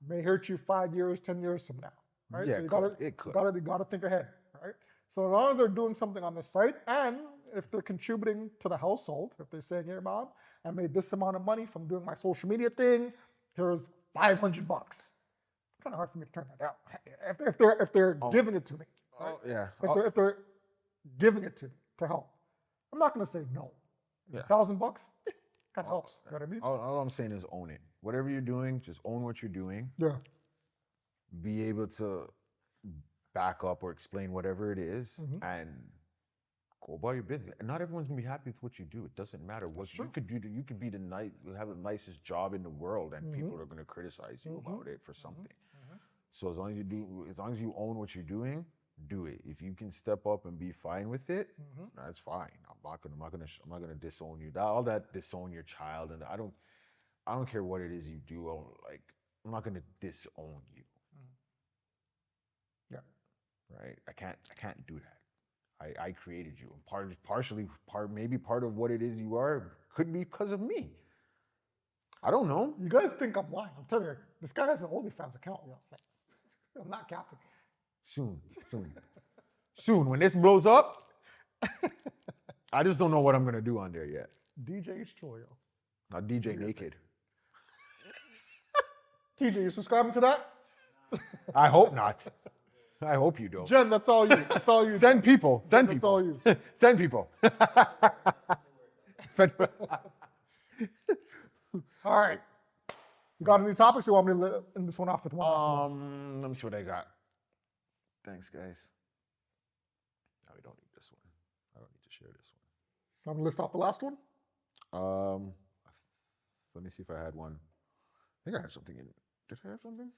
may hurt you 5 years, 10 years from now, right? Yeah, so it could. you gotta think ahead, right? So as long as they're doing something on the site, and if they're contributing to the household, if they're saying, "Hey, mom, I made this amount of money from doing my social media thing. Here's $500." It's kind of hard for me to turn that down. If they're giving it to me, right? Oh, yeah. If they're giving it to me to help, I'm not gonna say no. Yeah. $1,000 kind of helps. You know what I mean? All I'm saying is own it. Whatever you're doing, just own what you're doing. Yeah. Be able to back up or explain whatever it is and go about your business. And not everyone's gonna be happy with what you do. It doesn't matter what you could do. You could be you have the nicest job in the world, and people are gonna criticize you about it for something. So as long as you own what you're doing, do it. If you can step up and be fine with it, that's fine. I'm not gonna disown you. All that disown your child, and I don't care what it is you do. I'm not gonna disown you. Yeah. Right? I can't do that. I created you. And maybe part of what it is you are could be because of me. I don't know. You guys think I'm lying? I'm telling you, this guy has an OnlyFans account. You know? I'm not capping. Soon, when this blows up, I just don't know what I'm gonna do on there yet. DJ Stroyo. Not DJ naked. TJ, you subscribing to that? I hope not. I hope you don't. Jen, that's all you. That's all you. Send people. Send That's people. all you. Send people. All right. You got any topics? Or you want me to end this one off with one? last one? Let me see what I got. Thanks, guys. No, we don't need this one. I don't need to share this I'm gonna list off the last one. one. Let me see if I had one. I think I had something in. Did I have something?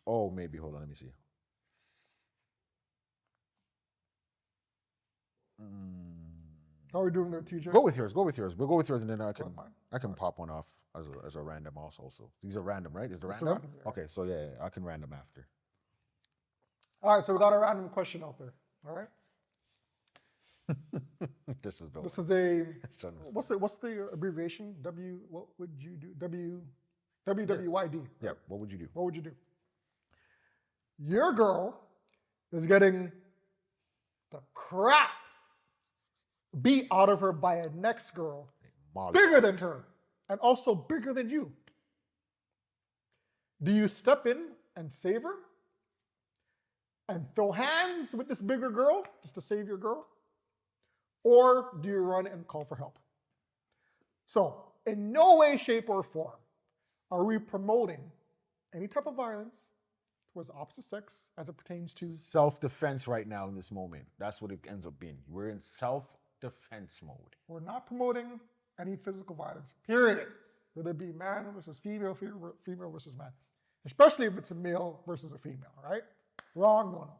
Oh, maybe. Hold on. Let me see. How are we doing there, TJ? Go with yours. We'll go with yours, and then Fine. I can pop one off as a random also. So these are random, right? Is the It's a random? random, yeah. Okay, so yeah, I can random after. All right, so we got a random question out there. All right. This is dope. This is a done. what's the abbreviation? What would you do? WWYD. Yeah. What would you do? What would you do? Your girl is getting the crap beat out of her by a next girl Molly. bigger than her and also bigger than you. Do you step in and save her and throw hands with this bigger girl just to save your girl? Or do you run and call for help? So, in no way, shape, or form are we promoting any type of violence towards the opposite sex as it pertains to Self-defense right now in this moment. That's what it ends up being. We're in self-defense mode. we're not promoting any physical violence, period. Whether it be man versus female, female versus man. Especially if it's a male versus a female, right? Wrong, no.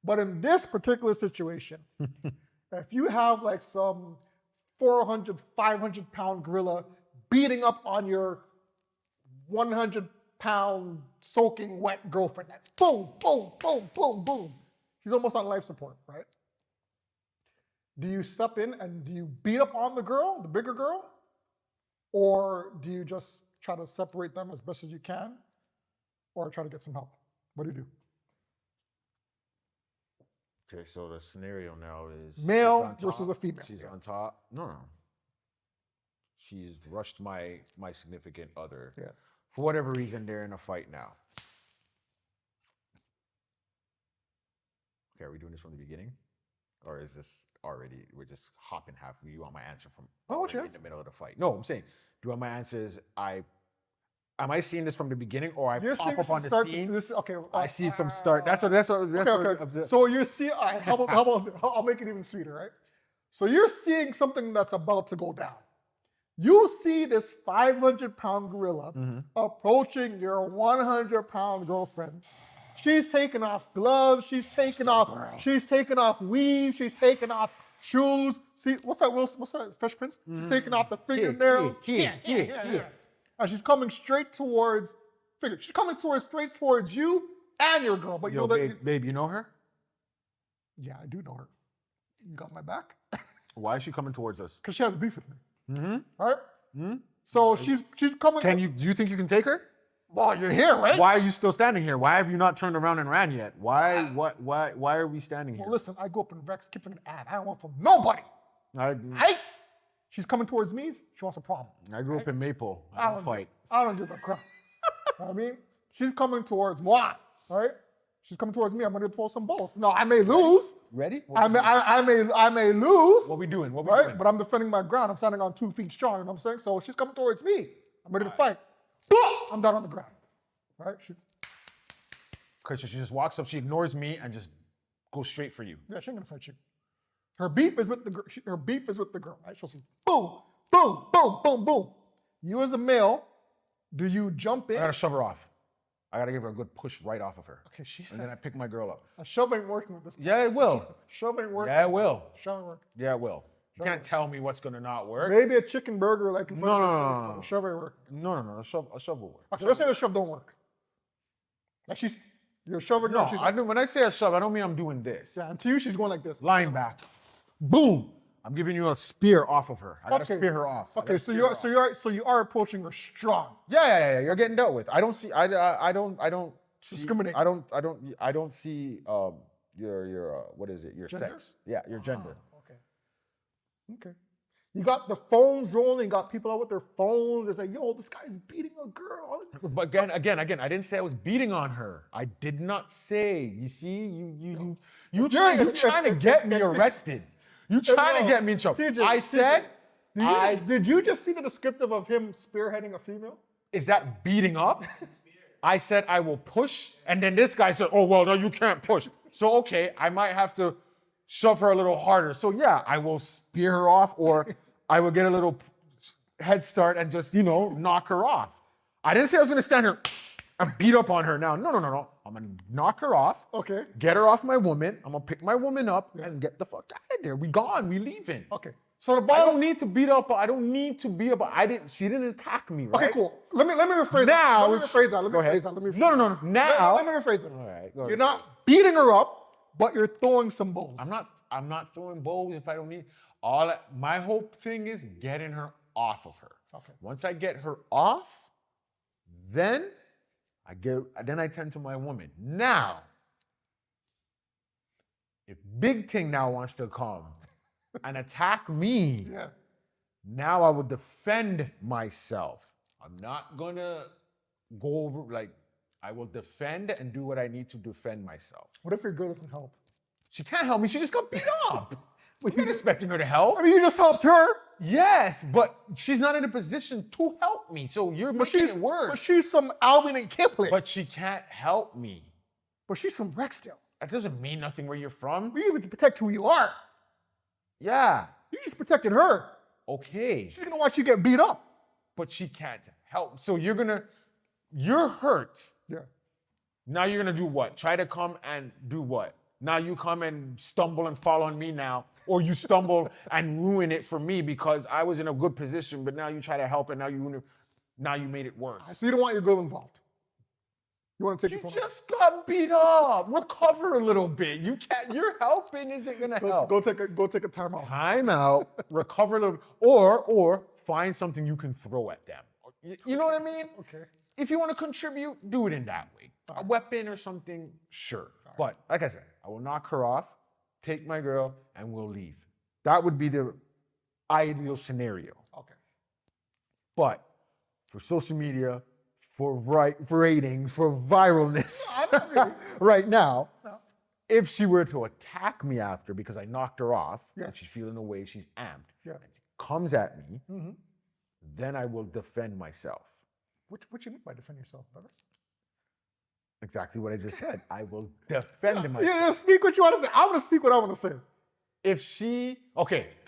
But in this particular situation, if you have like some 400, 500 pound gorilla beating up on your 100 pound soaking wet girlfriend, that's boom, boom, boom, boom, boom. He's almost on life support, right? Do you step in and do you beat up on the girl, the bigger girl? Or do you just try to separate them as best as you can? Or try to get some help? What do you do? Okay, so the scenario now is she's Male on versus top, a female. She's on top. No. She's rushed my significant other. Yeah. For whatever reason, they're in a fight now. Okay, are we doing this from the beginning? Or is this already, we're just hopping half? You want my answer from in the middle of the fight? No, I'm saying, do you want my answer is am I seeing this from the beginning, or I You're pop seeing up on the scene? okay. I see it from start. That's what. Okay. So you're seeing. How about? I'll make it even sweeter, right? So you're seeing something that's about to go down. You see this 500-pound gorilla approaching your 100-pound girlfriend. She's taking off gloves. She's taking off weave. She's taking off shoes. See, what's that? Fresh Prince? She's taking off the fingernails. Yeah. And she's coming straight towards. She's coming straight towards you and your girl. But you know that, babe, you know her? Yeah, I do know her. You got my back. Why is she coming towards us? Because she has beef with me. Mm-hmm. Right? Mm-hmm. So she's coming. Do you think you can take her? Well, you're here, right? Why are you still standing here? Why have you not turned around and ran yet? Why are we standing here? Well, listen, I grew up in Rex, keeping an ad. I don't want from nobody. Right? She's coming towards me. She wants a problem. I grew up in Maple. I don't fight. I don't give a crap. You know what I mean? She's coming towards moi, right? She's coming towards me. I'm gonna throw some balls. No, I may lose. Ready? I may lose. What we doing? But I'm defending my ground. I'm standing on 2 feet strong. You know what I'm saying? So she's coming towards me. I'm ready to fight. I'm down on the ground. Right? Because she just walks up, she ignores me, and just goes straight for you. Yeah, she ain't gonna fight you. Her beef is with the girl. Her beef is with the girl. Right? She'll say, boom, boom, boom, boom, boom. You as a male, do you jump in? I gotta shove her off. I gotta give her a good push right off of her. Okay, and then I pick my girl up. A shove ain't working with this. Yeah, it will. Shove ain't working. Yeah, it will. Shove ain't working. Yeah, it will. You can't tell me what's gonna not work. Maybe a chicken burger like in front of No. your face. Shove ain't working. No. A shove will work. Okay, let's say the shove don't work. Like you're shoving her. No, when I say a shove, I don't mean I'm doing this. Yeah, and to you, she's going like this. Lying back. Boom. I'm giving you a spear off of her. I gotta spear her off. Okay, so you are approaching her strong. Yeah. You're getting dealt with. I don't see. I don't discriminate. I don't see your what is it? Your gender? sex. Yeah, your gender. Okay. You got the phones rolling. You got people out with their phones. It's like, yo, this guy's beating a girl. But again, I didn't say I was beating on her. I did not say. You see, you trying to get me arrested. You trying to get me in trouble. I said. Did you just see the descriptive of him spearheading a female? Is that beating up? I said I will push, and then this guy said, "Oh well, no, you can't push." So okay, I might have to shove her a little harder. So yeah, I will spear her off, or I will get a little head start and just knock her off. I didn't say I was gonna stand here and beat up on her now. No. I'm gonna knock her off. Okay. Get her off my woman. I'm gonna pick my woman up and get the fuck out of there. We gone. We leaving. Okay. So I don't need to beat up. I don't need to beat up. She didn't attack me, right? Okay, cool. Let me rephrase that. Let me rephrase that. No. Now. Let me rephrase it. All right. You're not beating her up, but you're throwing some balls. I'm not throwing balls if I don't need. My whole thing is getting her off of her. Okay. Once I get her off, then I tend to my woman. Now, if Big Ting now wants to come and attack me, now I would defend myself. I'm not gonna go over I will defend and do what I need to defend myself. What if your girl doesn't help? She can't help me. She just got beat up. You're not expecting her to help. I mean, you just helped her. Yes, but she's not in a position to help me. So you're making it worse. But she's from Alvin and Kipling. But she can't help me. But she's from Rexdale. That doesn't mean nothing where you're from. We need to protect who you are. Yeah. You just protected her. Okay. She's gonna watch you get beat up. But she can't help. So you're hurt. Yeah. Now you're gonna do what? Try to come and do what? Now you come and stumble and fall on me now. Or you stumble and ruin it for me because I was in a good position, but now you try to help and now you made it worse. So you don't want your girl involved. You want to take this one? You just got beat up. Recover a little bit. You can't. Your helping isn't gonna help. Go take a timeout. Timeout. Recover a little, or find something you can throw at them. You know what I mean? Okay. If you want to contribute, do it in that way. A weapon or something, sure. But like I said, I will knock her off, take my girl, and we'll leave. That would be the ideal scenario. Okay. But for social media, for ratings, for viralness, right now, if she were to attack me after because I knocked her off and she's feeling away, she's amped, and she comes at me, then I will defend myself. What you mean by defend yourself, brother? Exactly what I just said. I will defend myself. Yeah, speak what you want to say. I'm gonna speak what I want to say. If she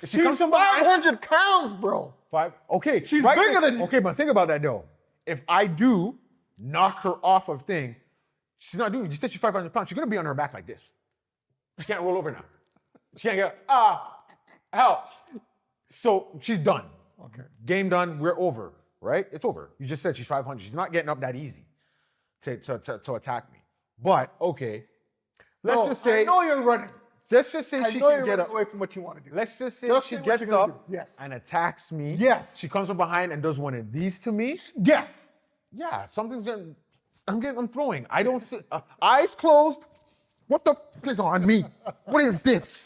She's comes from behind 500 pounds, bro. she's bigger than you. Okay, but think about that though. If I do knock her off of thing, she's not doing. You said she's 500 pounds. She's gonna be on her back like this. She can't roll over now. She can't get help. So she's done. Okay. Game done. We're over. Right? It's over. You just said she's 500. She's not getting up that easy to attack me. But okay, let's just say I know you're running. Let's just say I she know can you're get running up. away from what you want to do. Let's just say Just she say what gets you're gonna up do. Yes. and attacks me. Yes. She comes from behind and does one of these to me. Yes. Yeah, something's gonna. I'm throwing. I don't see. Eyes closed. What the f is on me? What is this?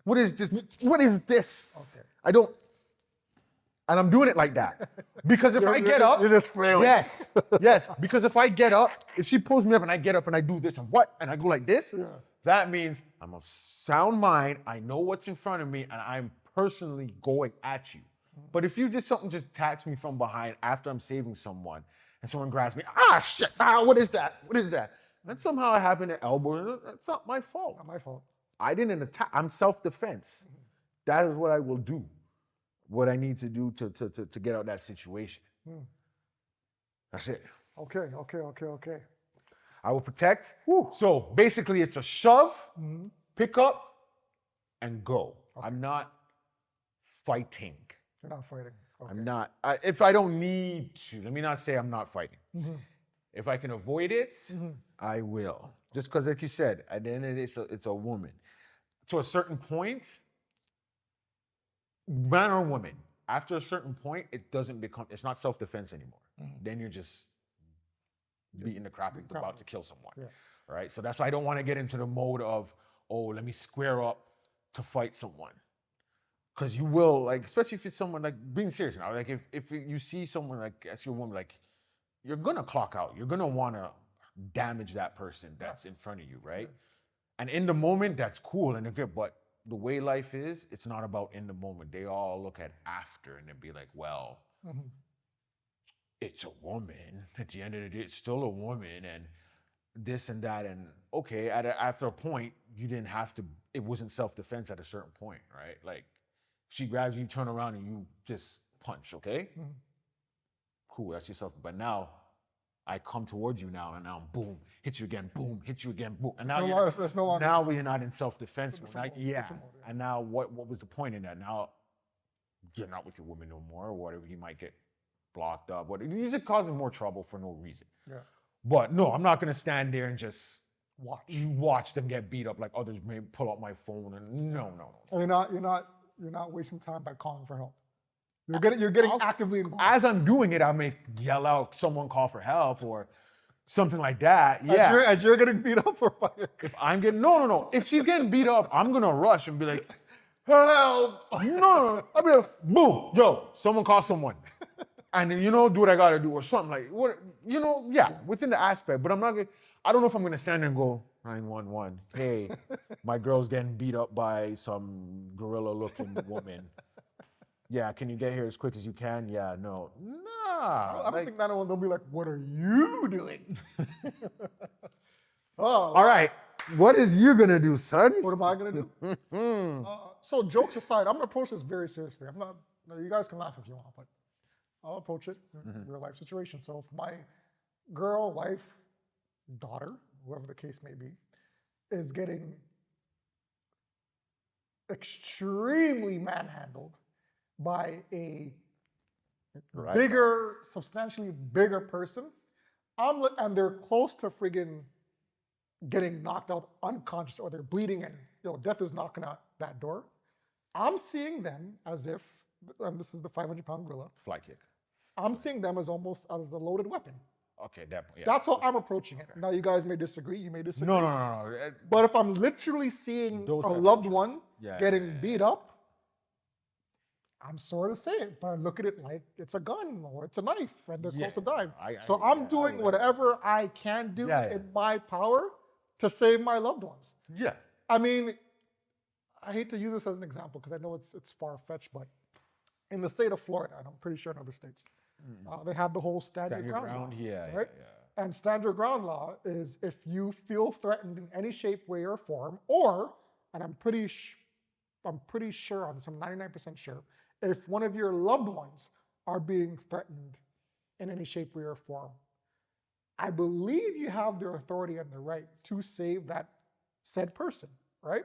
What is this? What is this? Okay. I don't. And I'm doing it like that. Because if I get up. You're just flailing. Yes. Yes. Because if I get up, if she pulls me up and I get up and I do this and what? And I go like this, that means I'm of sound mind. I know what's in front of me and I'm personally going at you. But if you something just attacks me from behind after I'm saving someone and someone grabs me, shit, what is that? What is that? And somehow I happen to elbow, it's not my fault. Not my fault. I didn't attack, I'm self-defense. That is what I will do. What I need to do to get out of that situation. That's it. Okay. I will protect. So basically it's a shove, pick up, and go. Okay. I'm not fighting. You're not fighting. Okay. I'm not. If I don't need to, let me not say I'm not fighting. If I can avoid it, I will. Just because, like you said, at the end of the day, it's a woman. To a certain point, man or woman, after a certain point, it's not self-defense anymore. Then you're just beating the crap about to kill someone, right? So that's why I don't want to get into the mode of, let me square up to fight someone. Because you will, like, especially if it's someone, like, being serious now, like, if you see someone, like, as your woman, like, you're going to clock out. You're going to want to damage that person that's in front of you, right? And in the moment, that's cool and good, but the way life is, it's not about in the moment. They all look at after and they'd be like, well, it's a woman. At the end of the day, it's still a woman and this and that. And okay, after a point, you didn't have to, it wasn't self-defense at a certain point, right? Like, she grabs you, turn around and you just punch, okay? Cool, that's yourself. But now, I come towards you now and now, boom, hit you again, boom, hit you again, boom. And now it's no longer. now we're not in self-defense mode. Mode. And now what was the point in that? Now you're not with your woman no more or whatever. You might get blocked up. You're just causing more trouble for no reason. Yeah. But no, I'm not gonna stand there and just watch them get beat up like others may pull out my phone and no. And you're not wasting time by calling for help. You're getting actively involved. As I'm doing it, I may yell out, someone call for help or something like that. Yeah. As you're getting beat up for fire. If I'm getting, no. If she's getting beat up, I'm going to rush and be like, help. No. I'll be like, boom, yo, someone call someone. And then, do what I got to do or something like, within the aspect. But I don't know if I'm going to stand there and go, 911, hey, my girl's getting beat up by some gorilla-looking woman. Yeah, can you get here as quick as you can? Yeah, no. Nah. I don't think 911, they'll be like, what are you doing? All right. What is you going to do, son? What am I going to do? So jokes aside, I'm going to approach this very seriously. You guys can laugh if you want, but I'll approach it in a real life situation. So if my girl, wife, daughter, whoever the case may be, is getting extremely manhandled by a substantially bigger person, and they're close to friggin' getting knocked out unconscious or they're bleeding and death is knocking at that door, I'm seeing them as if and this is the 500-pound gorilla, Fly kick. I'm seeing them as almost as a loaded weapon. Okay, definitely. Yeah. That's how I'm approaching it. Now, you guys may disagree. You may disagree. No. But if I'm literally seeing Those a type of loved pictures. one Yeah, getting yeah, yeah. beat up, I'm sorry to say it, but I look at it like it's a gun or it's a knife when they're close to dying. So I'm doing whatever I can do in my power to save my loved ones. Yeah. I mean, I hate to use this as an example because I know it's far-fetched, but in the state of Florida, and I'm pretty sure in other states, they have the whole stand your ground law, right? And stand your ground law is if you feel threatened in any shape, way, or form, or, and I'm pretty sure on this, I'm 99% sure, if one of your loved ones are being threatened in any shape, way, or form, I believe you have the authority and the right to save that said person, right?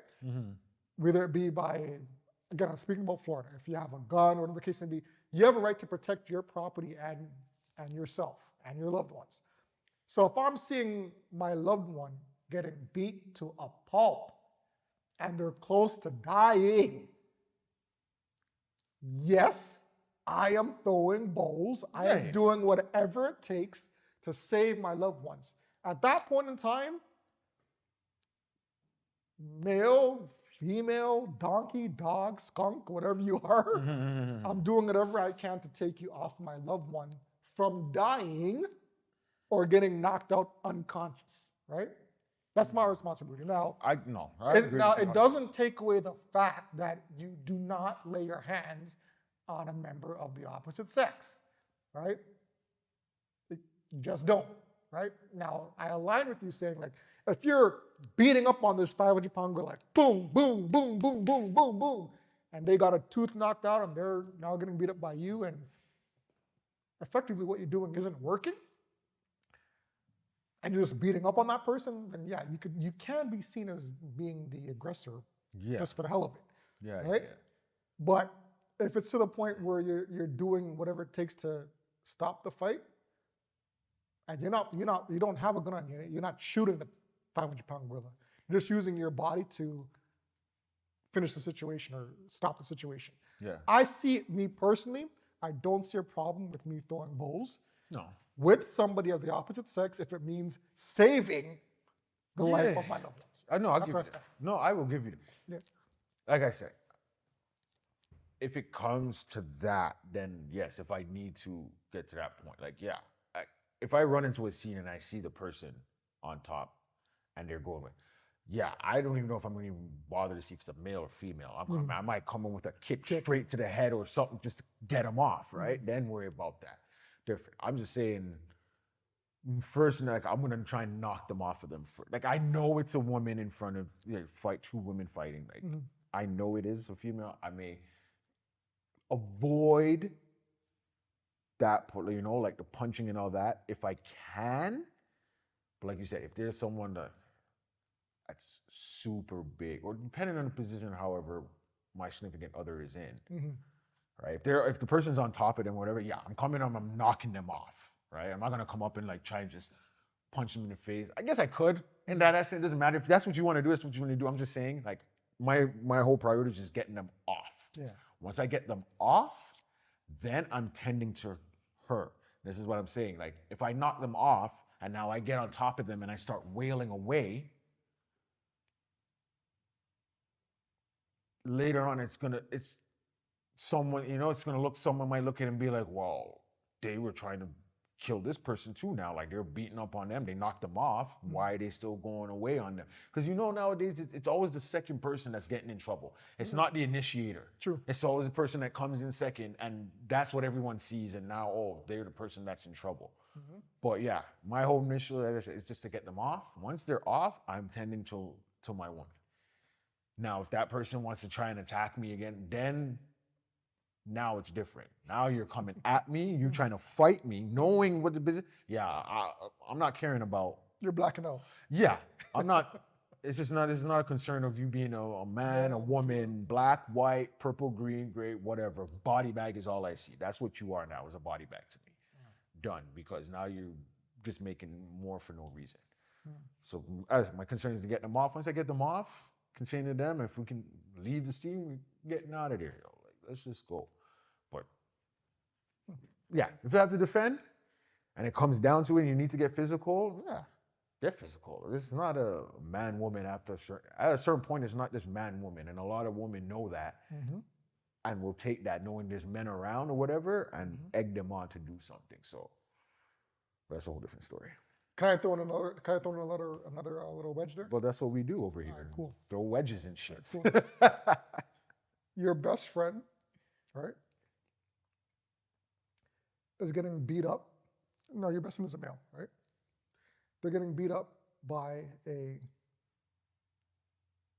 Whether it be by, again, I'm speaking about Florida, if you have a gun, whatever the case may be, you have a right to protect your property and yourself and your loved ones. So if I'm seeing my loved one getting beat to a pulp and they're close to dying, yes, I am throwing bowls. I am doing whatever it takes to save my loved ones. At that point in time, male, female, donkey, dog, skunk, whatever you are, I'm doing whatever I can to take you off my loved one from dying or getting knocked out unconscious, right? That's my responsibility. Now, it doesn't take away the fact that you do not lay your hands on a member of the opposite sex, right? You just don't, right? Now, I align with you saying, like, if you're beating up on this 500-pound gorilla, like boom, boom, boom, boom, boom, boom, boom, and they got a tooth knocked out and they're now getting beat up by you, and effectively what you're doing isn't working, and you're just beating up on that person, then yeah, you can be seen as being the aggressor just for the hell of it, right? But if it's to the point where you're doing whatever it takes to stop the fight, and you don't have a gun on you, you're not shooting the 500-pound gorilla. You're just using your body to finish the situation or stop the situation. Yeah. I see it, me personally, I don't see a problem with me throwing bowls. No. With somebody of the opposite sex if it means saving the life of my loved ones. I know, I'll give you that. No, I will give you that. Like I said, if it comes to that, then yes, if I need to get to that point, like, yeah, if I run into a scene and I see the person on top and they're going with, yeah, I don't even know if I'm going to even bother to see if it's a male or female. I might come in with a kick straight to the head or something just to get them off, right? Then worry about that. Different. I'm just saying, first, like, I'm gonna try and knock them off of them. Like, I know it's a woman in front of, two women fighting. Like, I know it is a female. I may avoid that, like the punching and all that if I can. But like you said, if there's someone that's super big, or depending on the position, however my significant other is in. Right? If the person's on top of them, whatever, yeah, I'm coming up, I'm knocking them off, right? I'm not gonna come up and like try and just punch them in the face. I guess I could, and it doesn't matter if that's what you want to do. That's what you want to do. I'm just saying, like, my whole priority is just getting them off. Yeah. Once I get them off, then I'm tending to her. This is what I'm saying. Like, if I knock them off and now I get on top of them and I start wailing away, later on someone might look at it and be like, well, they were trying to kill this person too now. Like, they're beating up on them. They knocked them off. Why are they still going away on them? Because nowadays, it's always the second person that's getting in trouble. It's not the initiator. True. It's always the person that comes in second, and that's what everyone sees, and now, they're the person that's in trouble. But yeah, my whole initial is just to get them off. Once they're off, I'm tending to my woman. Now, if that person wants to try and attack me again, then now it's different. Now you're coming at me, you're trying to fight me, knowing what the business. Yeah, I'm not caring about. You're blacking out. Yeah, I'm not. It's not a concern of you being a man, a woman, black, white, purple, green, gray, whatever. Body bag is all I see. That's what you are now, is a body bag to me. Done, because now you're just making more for no reason. So my concern is to get them off. Once I get them off, saying to them, if we can leave the scene, we're getting out of there. Like, let's just go. But yeah, if you have to defend and it comes down to it and you need to get physical, yeah, get physical. This is not a man-woman at a certain point, it's not this man-woman. And a lot of women know that and will take that knowing there's men around or whatever and egg them on to do something. So that's a whole different story. Can I throw in another? Can I throw in another little wedge there? But that's what we do over here. Cool. Throw wedges and shit. Cool. Your best friend, right, is getting beat up. No, your best friend is a male, right? They're getting beat up by a.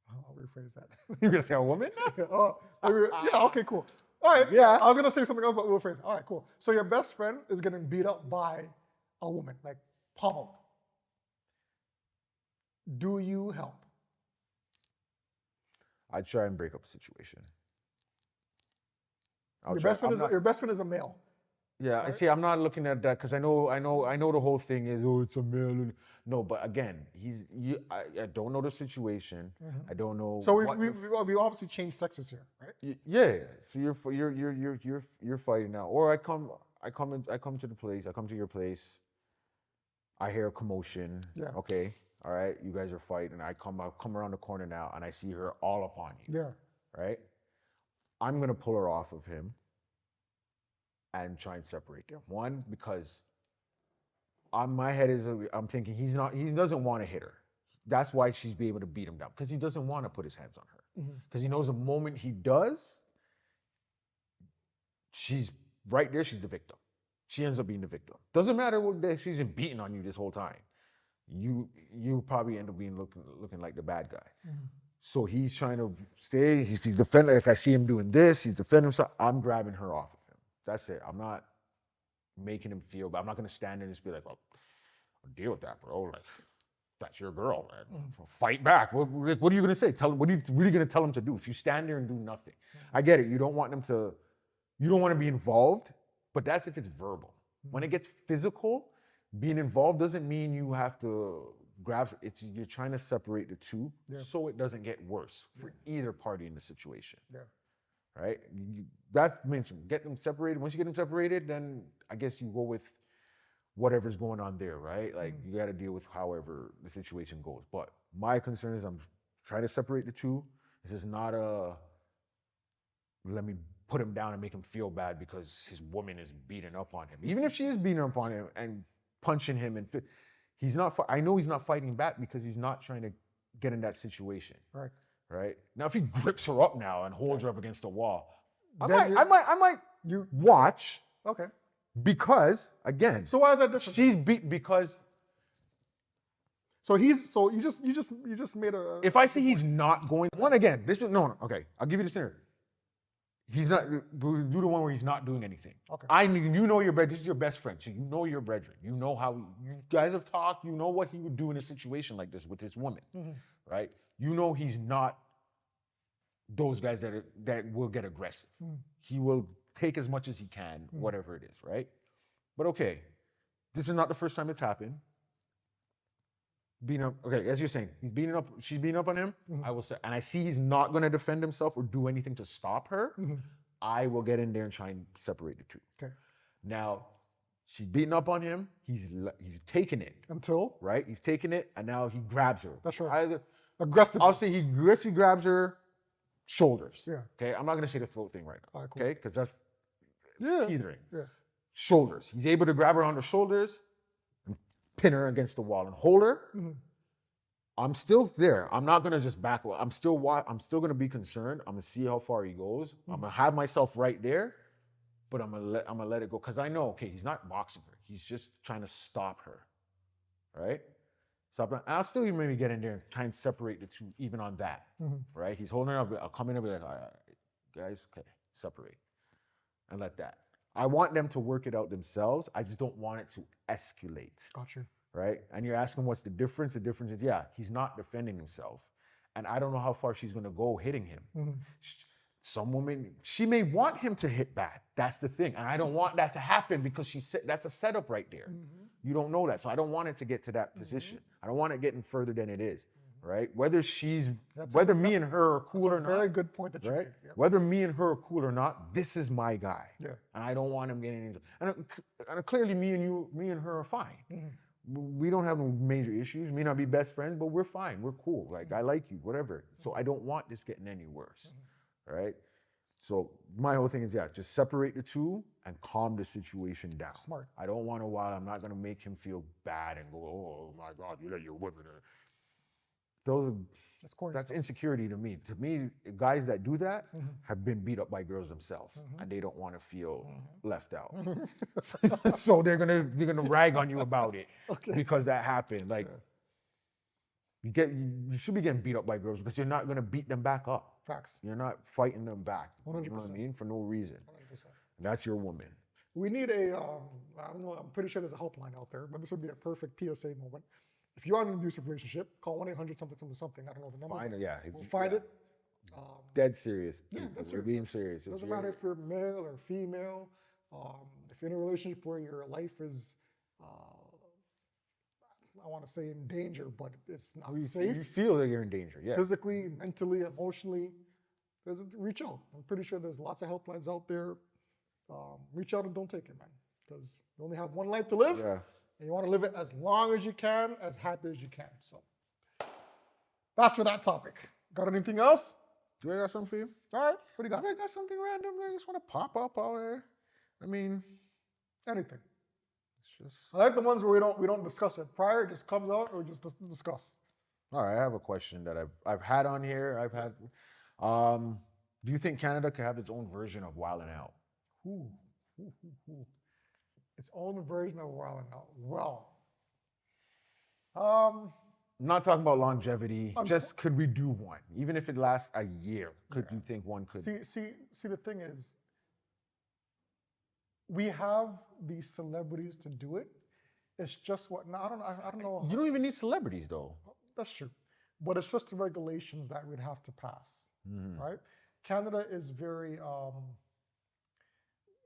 I'll rephrase that. You gonna say a woman? Yeah. Okay. Cool. All right. Yeah. I was gonna say something else, but we'll phrase it. All right. Cool. So your best friend is getting beat up by a woman, like pummeled. Do you help? I try and break up the situation. Your best friend is a male. Yeah, I right? see. I'm not looking at that because I know the whole thing is it's a male. No, but again, I don't know the situation. I don't know. So we obviously changed sexes here, right? Yeah. So you're fighting now, or I come to the place. I come to your place. I hear a commotion. Yeah. Okay. All right. You guys are fighting. I come around the corner now, and I see her all upon you. Yeah. Right. I'm gonna pull her off of him and try and separate them. One, because on my head I'm thinking he doesn't want to hit her. That's why she's be able to beat him down, because he doesn't want to put his hands on her. Because he knows the moment he does, she's right there, she's the victim. She ends up being the victim. Doesn't matter what day she's been beating on you this whole time. You probably end up being looking like the bad guy. So he's trying to stay, he's defending. If I see him doing this, he's defending himself, I'm grabbing her off of him. That's it. I'm not making him feel bad. I'm not gonna stand there and just be like, well, deal with that, bro. Like, that's your girl, man. Fight back. What are you gonna say? What are you really gonna tell him to do if you stand there and do nothing? I get it. You don't want to be involved, but that's if it's verbal. When it gets physical, being involved doesn't mean you have to grab. You're trying to separate the two so it doesn't get worse for either party in the situation. Yeah. Right? That means get them separated. Once you get them separated, then I guess you go with whatever's going on there, right? Like you got to deal with however the situation goes. But my concern is I'm trying to separate the two. This is not let me put him down and make him feel bad because his woman is beating up on him. Even if she is beating up on him and punching him, and he's not. I know he's not fighting back because he's not trying to get in that situation. Right. Right. Now, if he grips her up now and holds her up against the wall, I might watch. Okay. Because again, so why is that different? She's beat because. So you just made a. If I see he's not going again, this is no. Okay, I'll give you the scenario. He's not. Do the one where he's not doing anything. Okay. This is your best friend, so you know your brethren. You know how you guys have talked. You know what he would do in a situation like this with his woman, right? You know he's not those guys that will get aggressive. He will take as much as he can, whatever it is, right? But okay, this is not the first time it's happened. Beating up, okay, as you're saying, she's beating up on him. I will say, and I see he's not going to defend himself or do anything to stop her. I will get in there and try and separate the two. Okay. Now, she's beating up on him. He's taking it. Until? Right? He's taking it, and now he grabs her. That's right. Aggressive. I'll say he grabs her shoulders. Yeah. Okay, I'm not going to say the throat thing right now. Right, cool. Okay, because that's teetering. Yeah. Shoulders. He's able to grab her on the shoulders and pin her against the wall and hold her. I'm still there. I'm not gonna just back away. I'm still gonna be concerned. I'm gonna see how far he goes. I'm gonna have myself right there, but I'm gonna let it go because I know. Okay, he's not boxing her. He's just trying to stop her. Right? Stop her. And I'll still maybe get in there and try and separate the two, even on that. Right? He's holding her up. I'll come in and be like, all right, guys, okay, separate, and let that. I want them to work it out themselves. I just don't want it to escalate. Gotcha. Right? And you're asking what's the difference? The difference is, he's not defending himself. And I don't know how far she's going to go hitting him. Some woman, she may want him to hit back. That's the thing. And I don't want that to happen because that's a setup right there. You don't know that. So I don't want it to get to that position. I don't want it getting further than it is. right? Whether That's whether a- me and her are cool or That's a very not, good point that you right? made. Yep. Whether me and her are cool or not, this is my guy. Yeah. And I don't want him getting into, and clearly me and her are fine. We don't have no major issues. May not be best friends, but we're fine. We're cool. Like, I like you, whatever. So I don't want this getting any worse, right? So my whole thing is, yeah, just separate the two and calm the situation down. Smart. I don't want to, while I'm not going to make him feel bad and go, oh my God, you let your woman. Those are, That's corny that's stuff. insecurity to me. To me, guys that do that have been beat up by girls themselves, and they don't want to feel left out. So they're gonna rag on you about it because that happened. Like you should be getting beat up by girls because you're not gonna beat them back up. Facts. You're not fighting them back. You know what I 100%. mean? For no reason. 100%. That's your woman. We need I don't know, I'm pretty sure there's a helpline out there, but this would be a perfect PSA moment. If you're in an abusive relationship, call 1-800 something something something. I don't know the number. Find it, yeah. We'll find it. Dead serious. Yeah, People. that's We're serious. being serious. If Doesn't you're- matter if you're male or female. If you're in a relationship where your life is, I want to say in danger, but it's not you safe. feel that you're in danger, yeah. Physically, mentally, emotionally, reach out. I'm pretty sure there's lots of helplines out there. Reach out and don't take it, man, because you only have one life to live, Yeah. and you want to live it as long as you can, as happy as you can. So that's for that topic. Got anything else? Do I got something for you? All right, what do you got? I got something random. I just want to pop up out there. I mean, Anything. it's just. I like the ones where we don't discuss it prior. It just comes out or just discuss. All right, I have a question that I've had on here. I've had. Do you think Canada could have its own version of Wild 'N Out? Ooh, ooh, ooh, ooh. Its own version of Wild 'N Out. Well, I'm not talking about longevity. I'm- Just could we do one, even if it lasts a year? Could you think one could? see. The thing is, we have these celebrities to do it. It's just what I don't know. You don't even need celebrities though. That's true, but it's just the regulations that we'd have to pass, right? Canada is very.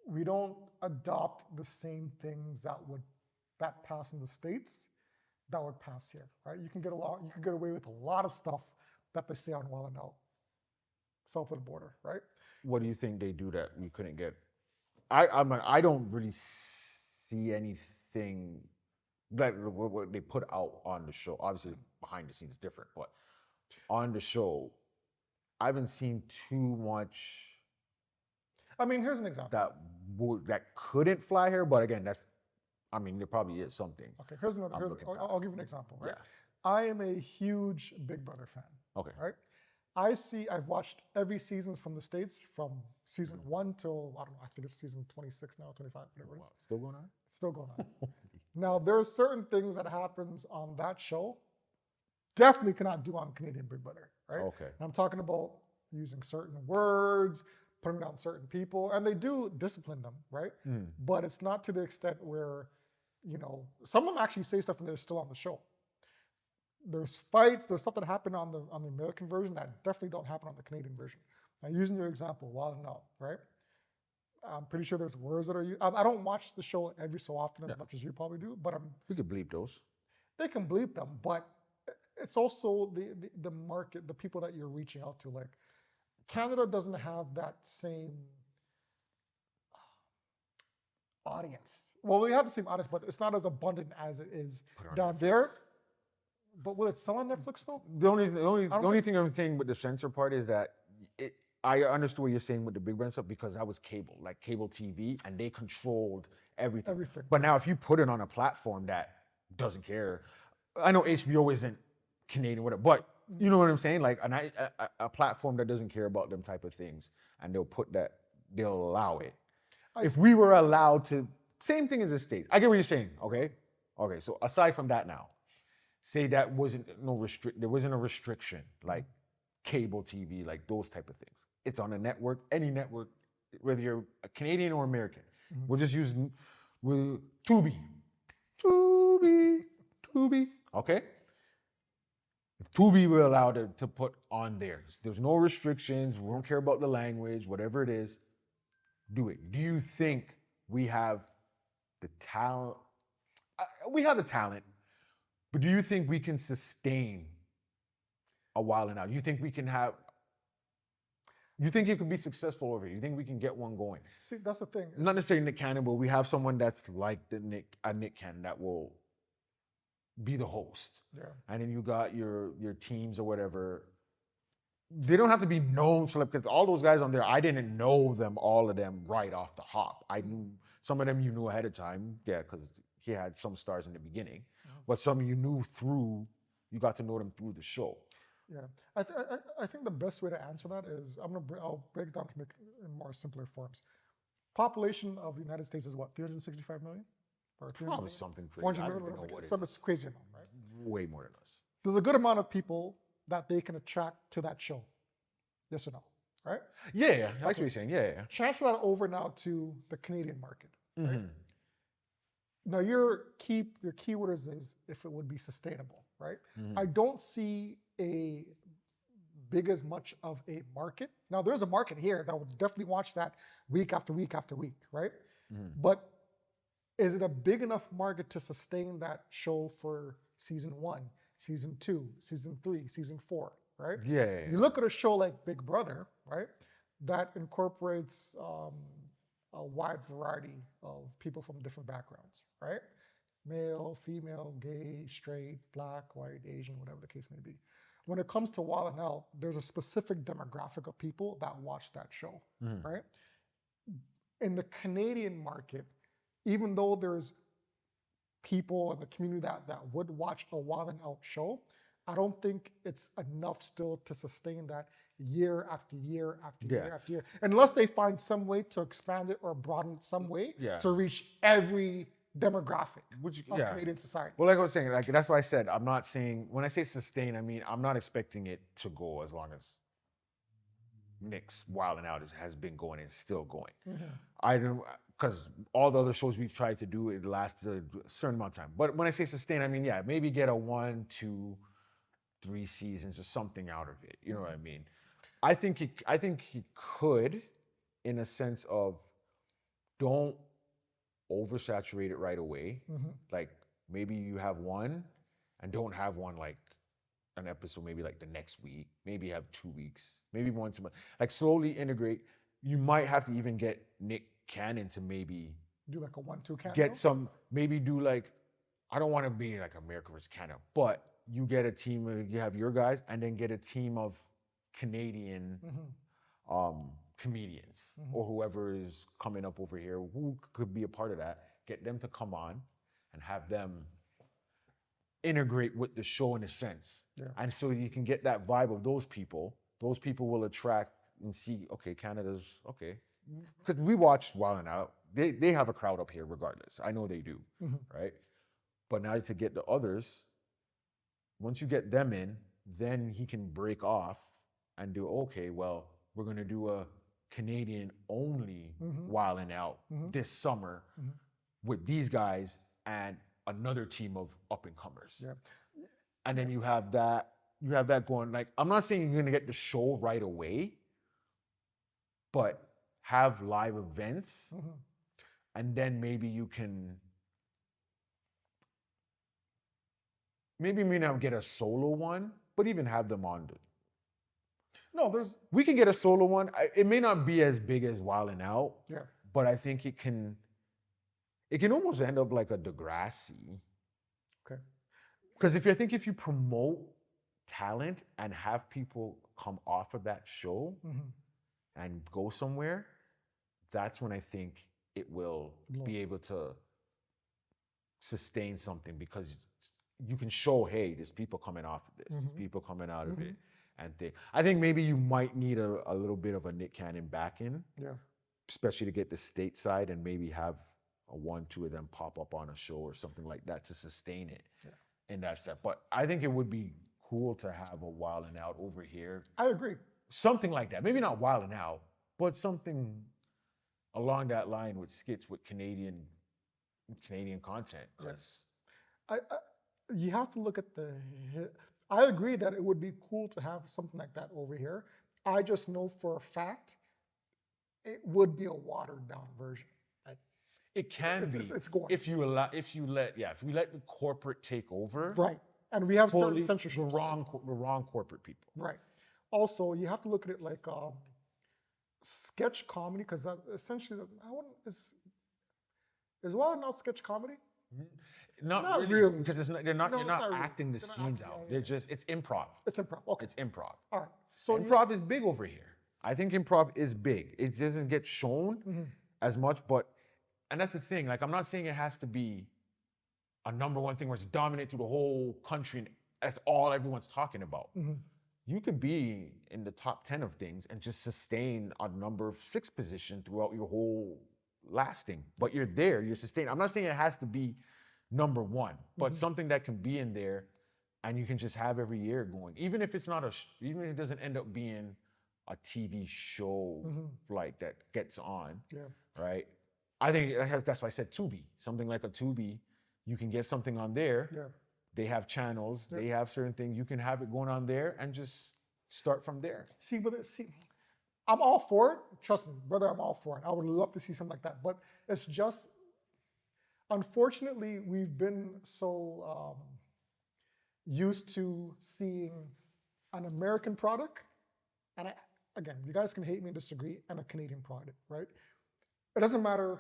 We don't adopt the same things that pass in the States that would pass here, right? You can get away with a lot of stuff that they say on Wild 'N Out, south of the border, right? What do you think they do that we couldn't get? I don't really see anything that what they put out on the show. Obviously, behind the scenes different, but on the show, I haven't seen too much I mean, here's an example. that couldn't fly here. But again, there probably is something. Okay, here's another. I'm Here's, looking I'll give you an past. example, right? Yeah. I am a huge Big Brother fan, Okay. right? I've watched every seasons from the States from season 1 till, I don't know, I think it's season 26 now, 25, whatever it is. Still going on? It's still going on. Now, there are certain things that happens on that show definitely cannot do on Canadian Big Brother, right? Okay. And I'm talking about using certain words, putting down certain people, and they do discipline them, right? But it's not to the extent where, some of them actually say stuff and they're still on the show. There's fights, there's stuff that happened on the American version that definitely don't happen on the Canadian version. Now, using your example, Wild 'N Out, right? I'm pretty sure there's words that are used. I don't watch the show every so often as much as you probably do, but We could bleep those. they can bleep them, but it's also the market, the people that you're reaching out to. Like, Canada doesn't have that same audience. Well, we have the same audience, but it's not as abundant as it is on down there. But will it sell on Netflix though? The only thing I'm saying with the censor part is that I understood what you're saying with the big brand stuff because that was cable, like cable TV, and they controlled everything. Everything. But now if you put it on a platform that doesn't care, I know HBO isn't Canadian, whatever, but you know what I'm saying? Like a platform that doesn't care about them type of things, and they'll allow it. If we were allowed to, same thing as the States. I get what you're saying, okay? Okay, so aside from that now, say that there wasn't a restriction like cable TV, like those type of things. It's on a network, any network, whether you're a Canadian or American. We'll just use Tubi. Okay? If Tubi were allowed to put on there, there's no restrictions, we don't care about the language, whatever it is, do it. Do you think we have the talent? We have the talent, but do you think we can sustain a Wild and Out? You think we can have? You think it could be successful over here? You think we can get one going? See, that's the thing. Not necessarily Nick Cannon, but we have someone that's like Nick Cannon that will be the host. Yeah. And then you got your teams or whatever. They don't have to be known celebrities. All those guys on there, I didn't know them, all of them, right off the hop. I knew some of them you knew ahead of time, yeah, because he had some stars in the beginning. But some you knew through, you got to know them through the show. Yeah, I think the best way to answer that is I'll break it down to make it in more simpler forms. Population of the United States is what, 365 million? Or 300 Probably million? something crazy. 400 I don't million, even know what it some is. it's crazy amount, right? Way more than us. There's a good amount of people that they can attract to that show. Yes or no, right? Yeah, I see what you're saying. Yeah. Transfer that over now to the Canadian market. Mm-hmm. Now your keyword is if it would be sustainable, right? I don't see a big as much of a market. Now there's a market here that would definitely watch that week after week after week, right? But is it a big enough market to sustain that show for season 1, season 2, season 3, season 4, right? Yeah. You look at a show like Big Brother, right? That incorporates a wide variety of people from different backgrounds, right? Male, female, gay, straight, black, white, Asian, whatever the case may be. When it comes to Wild and Out, there's a specific demographic of people that watch that show, right? In the Canadian market, even though there's people in the community that would watch a Wild and Out show, I don't think it's enough still to sustain that year after year after year after year, unless they find some way to expand it or broaden it some way to reach every demographic of Canadian society. Well, like I was saying, like that's why I said I'm not saying when I say sustain, I mean I'm not expecting it to go as long as Nick's Wild and Out has been going and still going. I don't, because all the other shows we've tried to do, it lasted a certain amount of time. But when I say sustain, I mean maybe get a 1, 2, 3 seasons or something out of it. You know what I mean? I think he could, in a sense of don't oversaturate it right away. Like maybe you have one and don't have one like an episode maybe like the next week. Maybe have 2 weeks, maybe once a month. Like slowly integrate. You might have to even get Nick Cannon to maybe do like a 1-2 cameo. Get some, maybe do like, I don't want to be like America versus Canada, but you get a team, you have your guys, and then get a team of Canadian comedians or whoever is coming up over here who could be a part of that. Get them to come on and have them integrate with the show in a sense. And so you can get that vibe of those people. Those people will attract and see, okay, Canada's okay. Because we watch Wild and Out. They have a crowd up here regardless. I know they do, right? But now to get the others, once you get them in, then he can break off and do, okay, well, we're going to do a Canadian only Wild and Out this summer with these guys and another team of up and comers. And then you have that going. Like, I'm not saying you're going to get the show right away, but have live events and then maybe you can maybe not get a solo one, but even have them on we can get a solo one. It may not be as big as Wild and Out, but I think it can almost end up like a Degrassi. Okay. Because if you promote talent and have people come off of that show and go somewhere, that's when I think it will be able to sustain something, because you can show, hey, there's people coming off of this, there's people coming out of it. And I think maybe you might need a little bit of a Nick Cannon back in, especially to get the stateside and maybe have a 1, 2 of them pop up on a show or something like that to sustain it in that set. But I think it would be cool to have a Wild and Out over here. I agree. Something like that. Maybe not Wild and Out, but something along that line with skits with Canadian content. You have to look at I agree that it would be cool to have something like that over here. I just know for a fact it would be a watered down version. It can be. It's going. If we let the corporate take over. Right. And we have fully certain the censorships. wrong corporate people. Right. Also, you have to look at it like sketch comedy, because that essentially, I wouldn't, is Wild 'N Out sketch comedy? Not, Not really, really. because No, you're not it's not really. acting the They're not scenes acting, out. yeah, They're yeah. just it's improv. It's improv. Okay. It's improv. All right. So Improv is big over here. I think improv is big. It doesn't get shown as much, and that's the thing. Like, I'm not saying it has to be a number one thing where it's dominant through the whole country and that's all everyone's talking about. You could be in the top 10 of things and just sustain a number 6 position throughout your whole lasting, but you're there, you're sustained. I'm not saying it has to be number 1, but something that can be in there and you can just have every year going, even if it's not even if it doesn't end up being a TV show like that gets on, right? I think that's why I said Tubi, something like a Tubi. You can get something on there. Yeah. They have channels. They have certain things. You can have it going on there and just start from there. See, I'm all for it. Trust me, brother, I'm all for it. I would love to see something like that. But it's just, unfortunately, we've been so used to seeing an American product, and again, you guys can hate me and disagree, and a Canadian product, right? It doesn't matter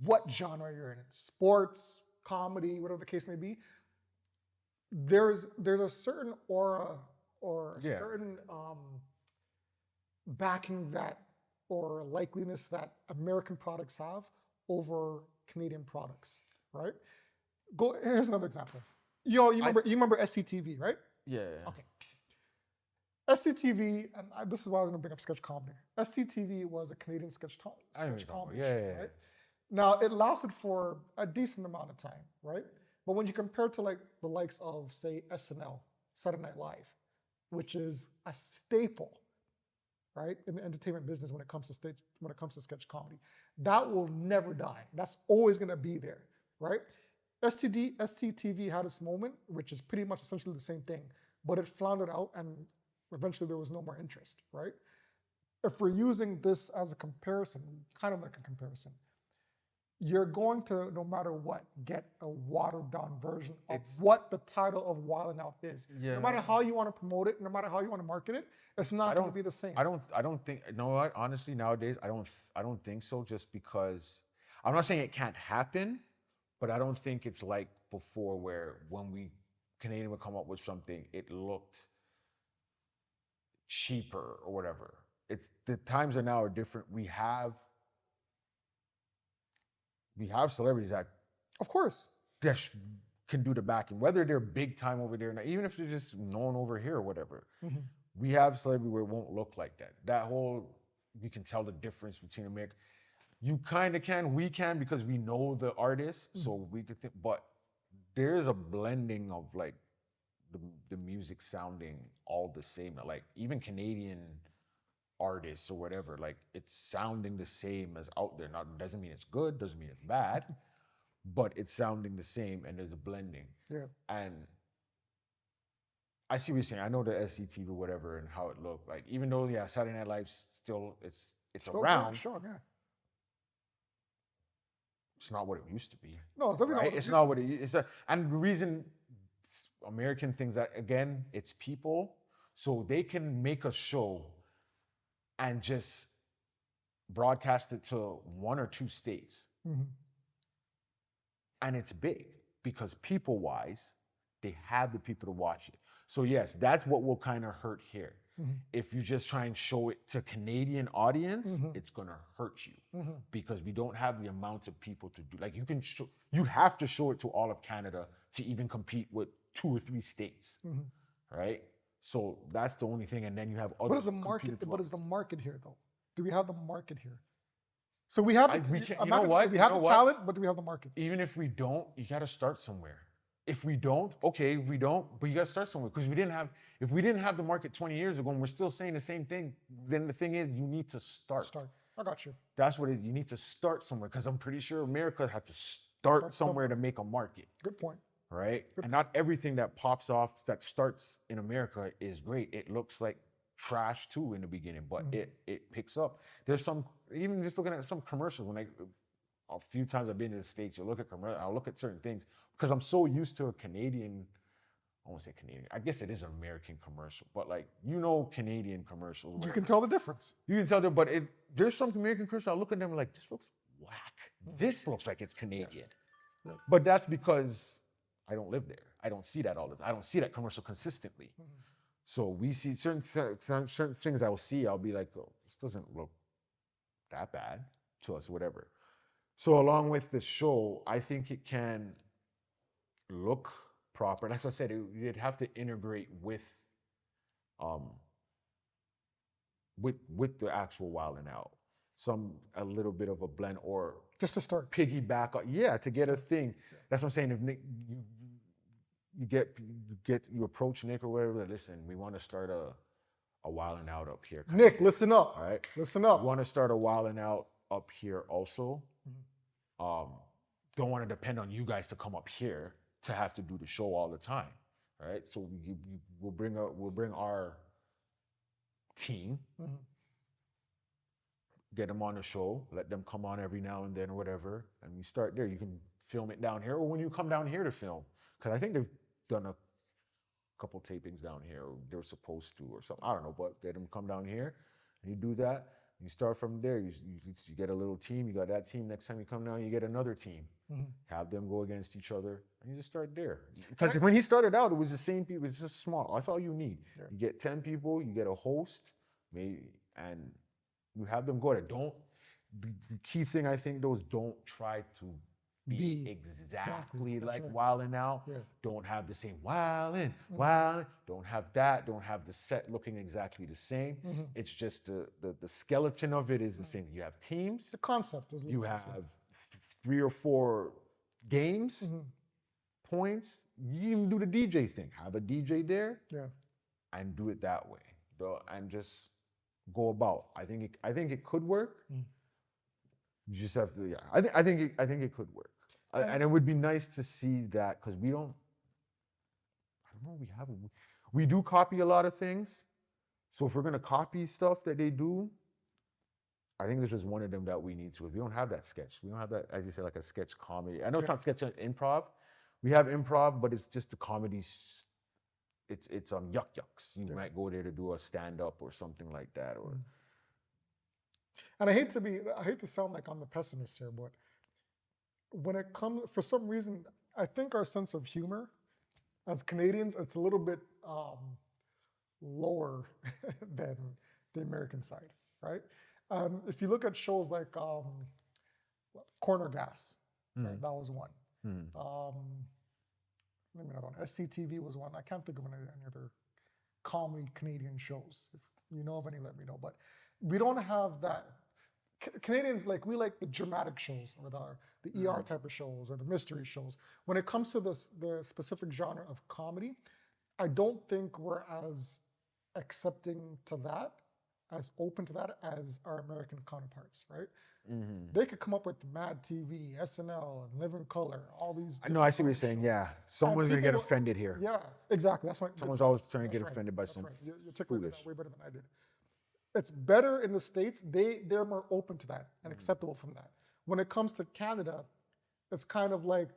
what genre you're in, sports, comedy, whatever the case may be. There's a certain aura or a certain backing that or likeliness that American products have over Canadian products, right? Here's another example. You remember SCTV, right? Yeah. Okay. SCTV, and this is why I was going to bring up sketch comedy. SCTV was a Canadian sketch comedy. Yeah. Right? Now, it lasted for a decent amount of time, right? But when you compare it to like the likes of, say, SNL, Saturday Night Live, which is a staple, right, in the entertainment business when it comes to sketch comedy, that will never die. That's always going to be there, right? SCTV had its moment, which is pretty much essentially the same thing, but it floundered out and eventually there was no more interest, right? If we're using this as a comparison, kind of like a comparison, you're going to, no matter what, get a watered down version of what the title of Wild 'N Out is. Yeah. No matter how you want to promote it, no matter how you want to market it, it's not going to be the same. I don't think, you know what, honestly, nowadays, I don't think so, just because, I'm not saying it can't happen, but I don't think it's like before where when Canadian would come up with something, it looked cheaper or whatever. The times are now different. We have celebrities that, of course, can do the backing, whether they're big time over there, even if they're just known over here or whatever. We have celebrity where it won't look like that. You can tell the difference between America. You kind of can, we can, because we know the artists, so we could think, but there's a blending of like the music sounding all the same. Like even Canadian artists or whatever, like it's sounding the same as out there. Now, doesn't mean it's good, doesn't mean it's bad, but it's sounding the same and there's a blending. Yeah. And I see what you're saying. I know the SCTV or whatever and how it looked. Like, even though, Saturday Night Live still, it's around. Strong, yeah. It's not what it used to be. No, it's definitely right? It's not what it is. And the reason American things that, again, it's people, so they can make a show and just broadcast it to 1 or 2 states. And it's big because people-wise, they have the people to watch it. So yes, that's what will kind of hurt here. If you just try and show it to Canadian audience, it's gonna hurt you because we don't have the amount of people to do. Like you have to show it to all of Canada to even compete with 2 or 3 states, right? So that's the only thing. And then you have other. What is the market? What is the market here, though? Do we have the market here? So we have. We have the talent, but do we have the market? Even if we don't, you got to start somewhere. If we don't, okay, if we don't, but you got to start somewhere because if we didn't have the market 20 years ago and we're still saying the same thing, then the thing is you need to start. I got you. That's what it is. You need to start somewhere because I'm pretty sure America had to start somewhere to make a market. Good point. Right? And not everything that pops off that starts in America is great. It looks like trash too in the beginning, but it picks up. There's some, even just looking at some commercials, a few times I've been to the States, I'll look at certain things because I'm so used to a Canadian I won't say Canadian. I guess it is an American commercial, but like Canadian commercials. You where can tell the difference. you can tell them, but there's some American commercials. I look at them and like, this looks whack. This looks like it's Canadian, Yeah. but that's because I don't live there. I don't see that all the time. I don't see that commercial consistently. So we see certain things I will see. I'll be like, oh, this doesn't look that bad to us, whatever. So along with the show, I think it can look proper. That's what I said. You'd have to integrate um, with the actual Wild 'N Out. A little bit of a blend or Just to start. piggyback. Yeah, to get a thing. That's what I'm saying. If Nick, you approach Nick or whatever. Listen, we want to start a Wild 'N Out up here. Nick, listen up. All right. Listen up. We want to start a Wild 'N Out up here also. Don't want to depend on you guys to come up here to have to do the show all the time. All right. So we'll bring our team, get them on the show, let them come on every now and then or whatever, and we start there. You can film it down here, or when you come down here to film, because I think they've done a couple tapings down here, or they're supposed to, or something. I don't know, but get them come down here, and you do that. You start from there. You get a little team. You got that team. Next time you come down, you get another team. Have them go against each other, and you just start there. Because when he started out, it was the same people. It's just small. That's all you need. Yeah. You get 10 people. You get a host, maybe, and you have them go there. The key thing I think though is don't try to be exactly like right. Wild 'N Out. Yeah. Don't have the same Wild. Don't have that. Don't have the set looking exactly the same. It's just the skeleton of it is the same. You have teams. The concept is You have 3 or 4 games, points. You even do the DJ thing. Have a DJ there, Yeah. and do it that way, and just go about. I think it could work. You just have to. Yeah, I think it could work, and it would be nice to see that because we don't. I don't know. We haven't. We do copy a lot of things, so if we're gonna copy stuff that they do, I think this is one of them that we need to. We don't have that sketch. We don't have that, as you said, like a sketch comedy. I know it's not sketch improv. We have improv, but it's just the comedies. It's yuck yucks. You might go there to do a stand up or something like that, or. And I hate to sound like I'm the pessimist here, but when it comes, for some reason, I think our sense of humor as Canadians, it's a little bit lower than the American side, right? If you look at shows like Corner Gas, right, that was one. Maybe another one. SCTV was one. I can't think of any other comedy Canadian shows. If you know of any, let me know. But we don't have that. Canadians, we like the dramatic shows or the ER type of shows or the mystery shows. When it comes to the specific genre of comedy, I don't think we're as accepting to that, as open to that as our American counterparts, right? They could come up with Mad TV, SNL, and Live in Color, all these. I know. I see what you're saying. Yeah, someone's gonna get offended here. Yeah, exactly. That's what. Someone's always trying to get offended by something You articulated foolish. that way better than I did. It's better in the States. They're more open to that and acceptable from that. When it comes to Canada, it's kind of like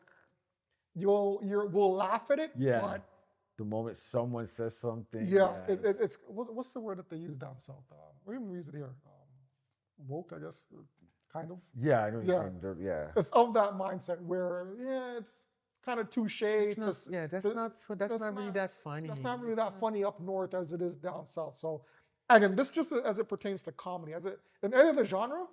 we'll laugh at it. Yeah. But The moment someone says something. yeah, yes. it's what's the word that they use down south? We even use it here. Woke, I guess, kind of. Yeah, I know what you're Yeah. saying. Yeah. It's of that mindset where it's kind of touche. That's not really that funny. That's not really that funny up north as it is down south. So, again, this just as it pertains to comedy, in any other genre.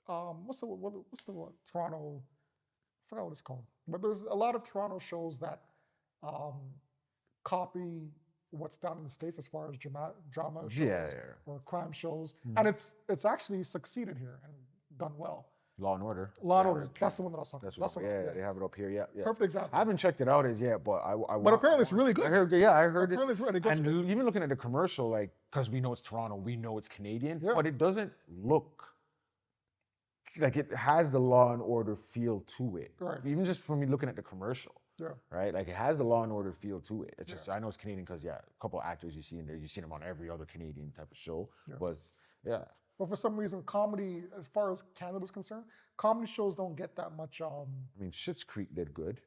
What's the one? Toronto. I forgot what it's called. But there's a lot of Toronto shows that copy what's done in the States as far as drama shows or crime shows, and it's actually succeeded here and done well. Law and Order. Law and Order. That's the one that I was talking about. They have it up here. Yeah. Perfect example. I haven't checked it out as yet, but But apparently it's really good. I heard it. Apparently it's really good. And even looking at the commercial, because we know it's Toronto, we know it's Canadian, Yeah. but it doesn't look like it has the Law and Order feel to it. Right. Even just from me looking at the commercial. Yeah. Right? Like it has the Law and Order feel to it. It's just, I know it's Canadian because, a couple of actors you see in there, you see them on every other Canadian type of show. Yeah. But for some reason, comedy, as far as Canada's concerned, comedy shows don't get that much. I mean, Schitt's Creek did good.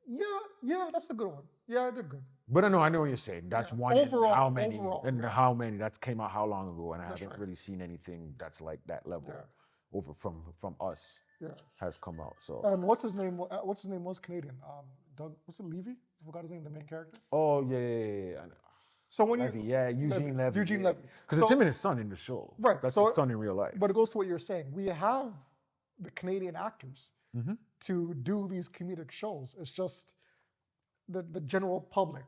Yeah, that's a good one. Yeah, I did good. But I know what you're saying. That's Yeah. one. in Overall- how many? overall, And yeah. how many? That came out how long ago? And I That's haven't right. really seen anything that's like that level Yeah. over from us Yeah. has come out. So. And what's his name? What's his name was Canadian? Doug. What's it? Levy? I forgot his name. The main character. Oh yeah. So when Levy, you yeah, Eugene Levy. Eugene Levy. Because it's him and his son in the show. Right, That's so- his son in real life. But it goes to what you're saying. We have the Canadian actors Mm-hmm. to do these comedic shows. It's just the general public.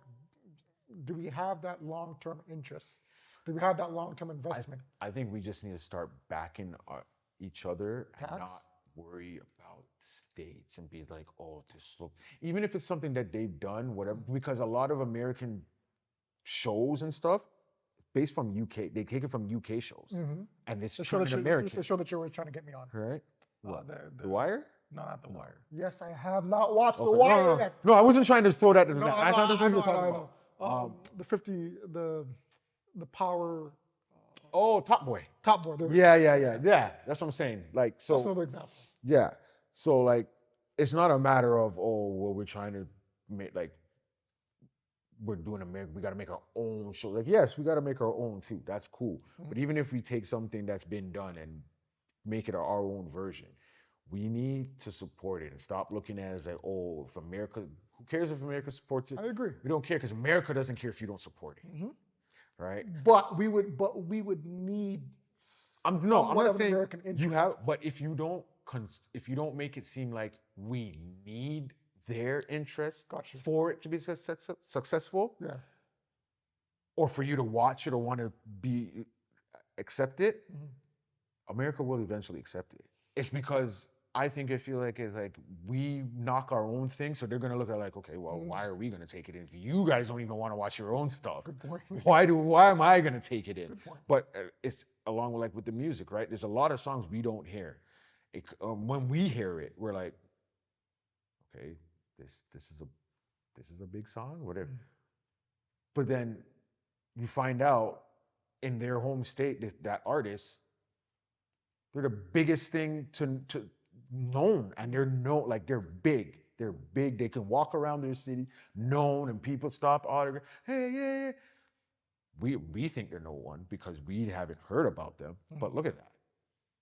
Do we have that long-term interest? Do we have that long-term investment? I think we just need to start backing each other and Tax? not worry about states and be like, oh, this look. Even if it's something that they've done, whatever, because a lot of American shows and stuff, based from UK, they take it from UK shows, and it's The show, turned American, the show that you're always trying to get me on. right? What? The- The Wire? No, not The Wire. Yes, I have not watched The Okay. Wire No, yet. no, I wasn't trying to throw that. No, I thought that's what you were I talking know. about. The 50, the Power Oh, Top Boy. Top Boy. Yeah. That's what I'm saying. Like, so. That's another example. Yeah. So like, it's not a matter of, oh, well, we're trying to make like, we're doing America. We got to make our own show. Like, yes, we got to make our own too. That's cool. But even if we take something that's been done and make it our own version, we need to support it and stop looking at it as like, oh, if America, who cares if America supports it? I agree. We don't care because America doesn't care if you don't support it. Right? But we would need. I'm somewhat not of an saying American you interest. have, but if you don't make it seem like we need their interest Gotcha. for it to be successful, Yeah. or for you to watch it or want to be accept it, America will eventually accept it. It's because I feel like it's like we knock our own thing, so they're gonna look at like, okay, well, why are we gonna take it in? If you guys don't even want to watch your own stuff, Good point. why am I gonna take it in? Good point. But it's along with like with the music, right? There's a lot of songs we don't hear. When we hear it, we're like, okay, this is a big song, whatever. But then you find out in their home state that artist, they're the biggest thing to known, and they're big. They're big. They can walk around their city, known, and people stop autograph. Hey, yeah. We think they're no one because we haven't heard about them. But look at that.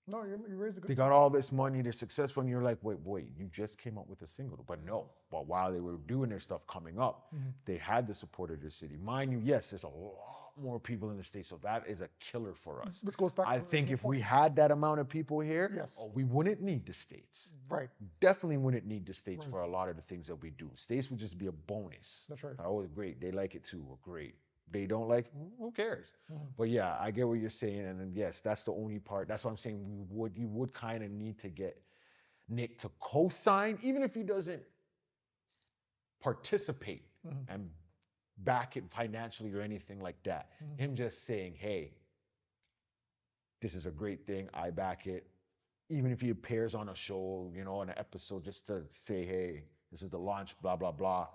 No, you raised a good They got all this money. They're successful, and you're like, wait, you just came up with a single. But no. But while they were doing their stuff coming up, they had the support of their city. Mind you, yes, there's a lot more people in the state, so that is a killer for us. Which goes back to I the think original if we point. had that amount of people here, Yes. we wouldn't need the states. Right. Definitely wouldn't need the states for a lot of the things that we do. States would just be a bonus. That's right. Oh, great. They like it too. Well, great. They don't like it, who cares? But yeah, I get what you're saying. And then, yes, that's the only part. That's what I'm saying. You would kind of need to get Nick to co-sign, even if he doesn't participate and back it financially or anything like that. Him just saying, hey, this is a great thing. I back it. Even if he appears on a show, on an episode, just to say, hey, this is the launch, blah, blah, blah.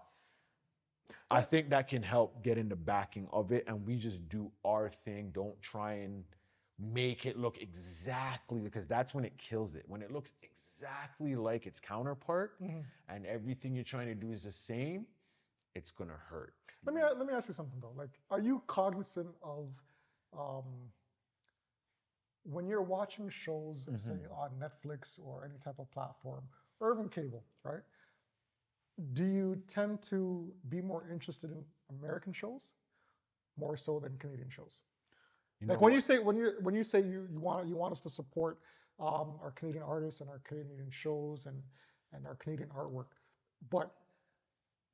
I think that can help get in the backing of it, and we just do our thing. Don't try and make it look exactly, because that's when it kills it. When it looks exactly like its counterpart and everything you're trying to do is the same, it's gonna hurt. Let me ask you something though. Like, are you cognizant of when you're watching shows, say on Netflix or any type of platform, or even cable, right? Do you tend to be more interested in American shows more so than Canadian shows? Like when you say you want us to support our Canadian artists and our Canadian shows and our Canadian artwork, but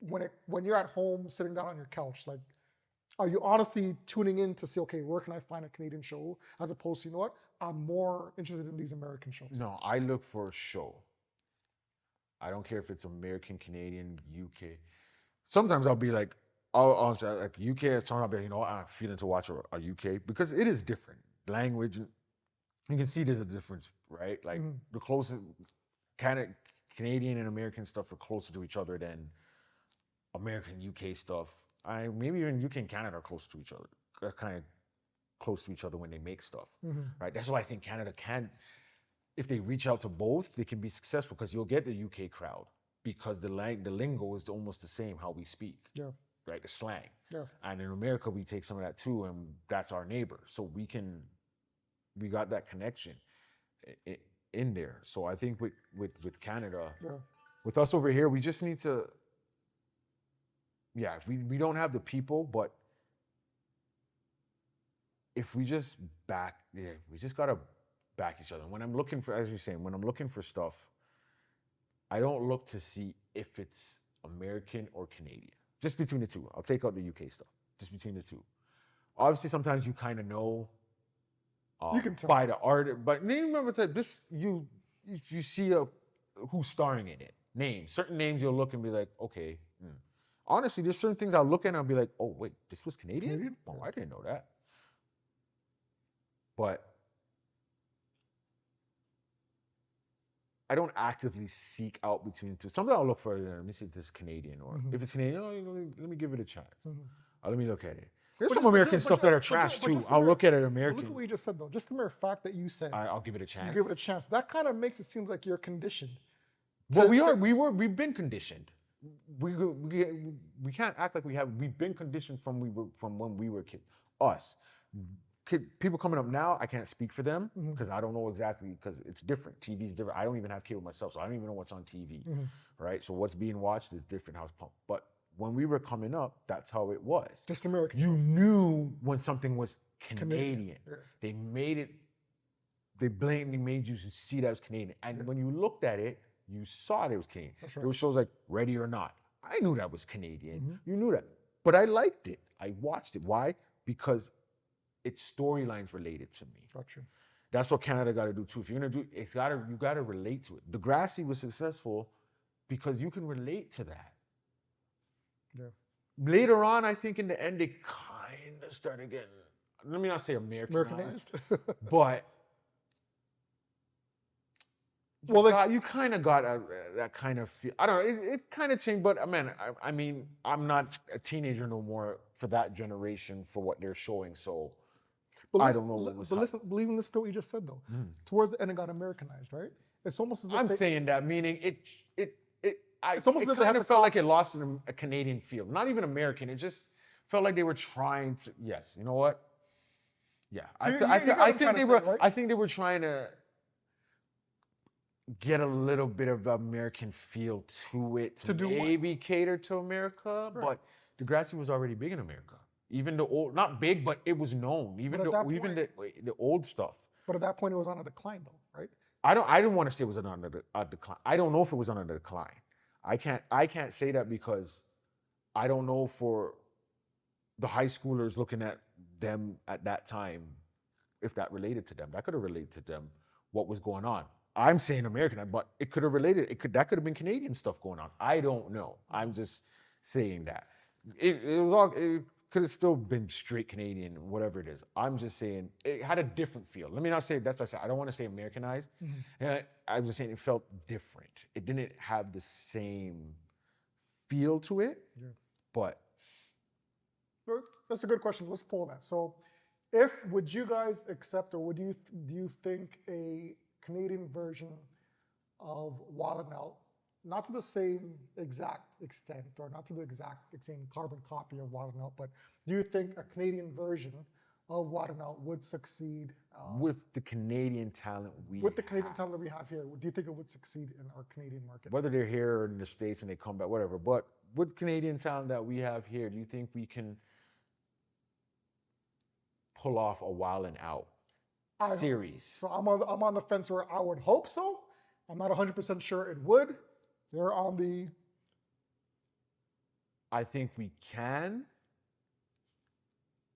when you're at home sitting down on your couch, like, are you honestly tuning in to see, okay, where can I find a Canadian show, as opposed to, you know what, I'm more interested in these American shows? No, I look for a show. I don't care if it's American, Canadian, UK. Sometimes I'll be like, I'll say like UK. Sometimes I'll be, I'm feeling to watch a UK because it is different language. You can see there's a difference, right? Like the closest Canadian and American stuff are closer to each other than American UK stuff. Maybe even UK and Canada are close to each other. They're kind of close to each other when they make stuff, right? That's why I think Canada can. If they reach out to both, they can be successful because you'll get the UK crowd. because the lingo is almost the same how we speak, Yeah. right? The slang. Yeah. And in America, we take some of that too, and that's our neighbor. So we got that connection in there. So I think with Canada, Yeah. with us over here, we just need to, yeah, we don't have the people, but if we just we just gotta back each other. When I'm looking for, as you're saying, when I'm looking for stuff, I don't look to see if it's American or Canadian. Just between the two. I'll take out the UK stuff. Just between the two. Obviously, sometimes you kind of know You can tell. by the art, but remember that this you see who's starring in it. Names, certain names you'll look and be like, okay. Honestly, there's certain things I'll look at and I'll be like, oh wait, this was Canadian? Canadian? Oh, I didn't know that. But I don't actively seek out between the two. Sometimes I'll look for it. Let me see if this is Canadian, or if it's Canadian, let me give it a chance. Let me look at it. There's some American stuff that are trash too. I'll look at it American. Look at what you just said though. Just the mere fact that you said I'll give it a chance. you give it a chance. That kind of makes it seem like you're conditioned. Well, we've been conditioned. We can't act like we've been conditioned from when we were kids. Us. People coming up now, I can't speak for them because I don't know exactly, because it's different. TV's different. I don't even have cable myself, so I don't even know what's on TV, right? So what's being watched is different. How it's pumped. But when we were coming up, that's how it was. Just American. You knew when something was Canadian. Yeah. They made it. They blatantly made you see that was Canadian, and when you looked at it, you saw that it was Canadian. That's There right. were shows like Ready or Not. I knew that was Canadian. You knew that, but I liked it. I watched it. Why? Because its storylines related to me. Gotcha. That's what Canada got to do too. If you're gonna do, you got to relate to it. Degrassi was successful because you can relate to that. Yeah. Later on, I think in the end, they kind of started getting, let me not say Americanized, but you kind of got that kind of feel. I don't know, it kind of changed, but I mean, I'm not a teenager no more for that generation for what they're showing, so I don't know what was listen to what you just said though. Towards the end, it got Americanized, right? It's almost as if I'm saying that, meaning it It's almost as if they kind had of to felt like it lost a Canadian feel. Not even American. It just felt like they were trying to. Yes, you know what? Yeah, So I think they were trying to get a little bit of American feel to it to do maybe cater to America. Right. But Degrassi was already big in America. Even the old, not big, but it was known. Even the old stuff. But at that point, it was on a decline though, right? I don't want to say it was on a decline. I don't know if it was on a decline. I can't say that because I don't know for the high schoolers looking at them at that time if that related to them. That could have related to them what was going on. I'm saying American, but it could have related. That could have been Canadian stuff going on. I don't know. I'm just saying that it could have still been straight Canadian, whatever it is. I'm just saying it had a different feel. Let me not say that's what I said. I don't want to say Americanized. I'm just saying it felt different. It didn't have the same feel to it. Yeah. But that's a good question. Let's pull that. So, would you guys accept, or do you think a Canadian version of Wild 'N Out, not to the same exact extent, or not to the exact same carbon copy of Wild 'N Out, but do you think a Canadian version of Wild 'N Out would succeed with the Canadian talent we have here? Do you think it would succeed in our Canadian market? whether they're here or in the States and they come back, whatever. But with Canadian talent that we have here, do you think we can pull off a Wild 'N Out series? So I'm on the fence where I would hope so. I'm not 100% sure it would. You're on the. I think we can.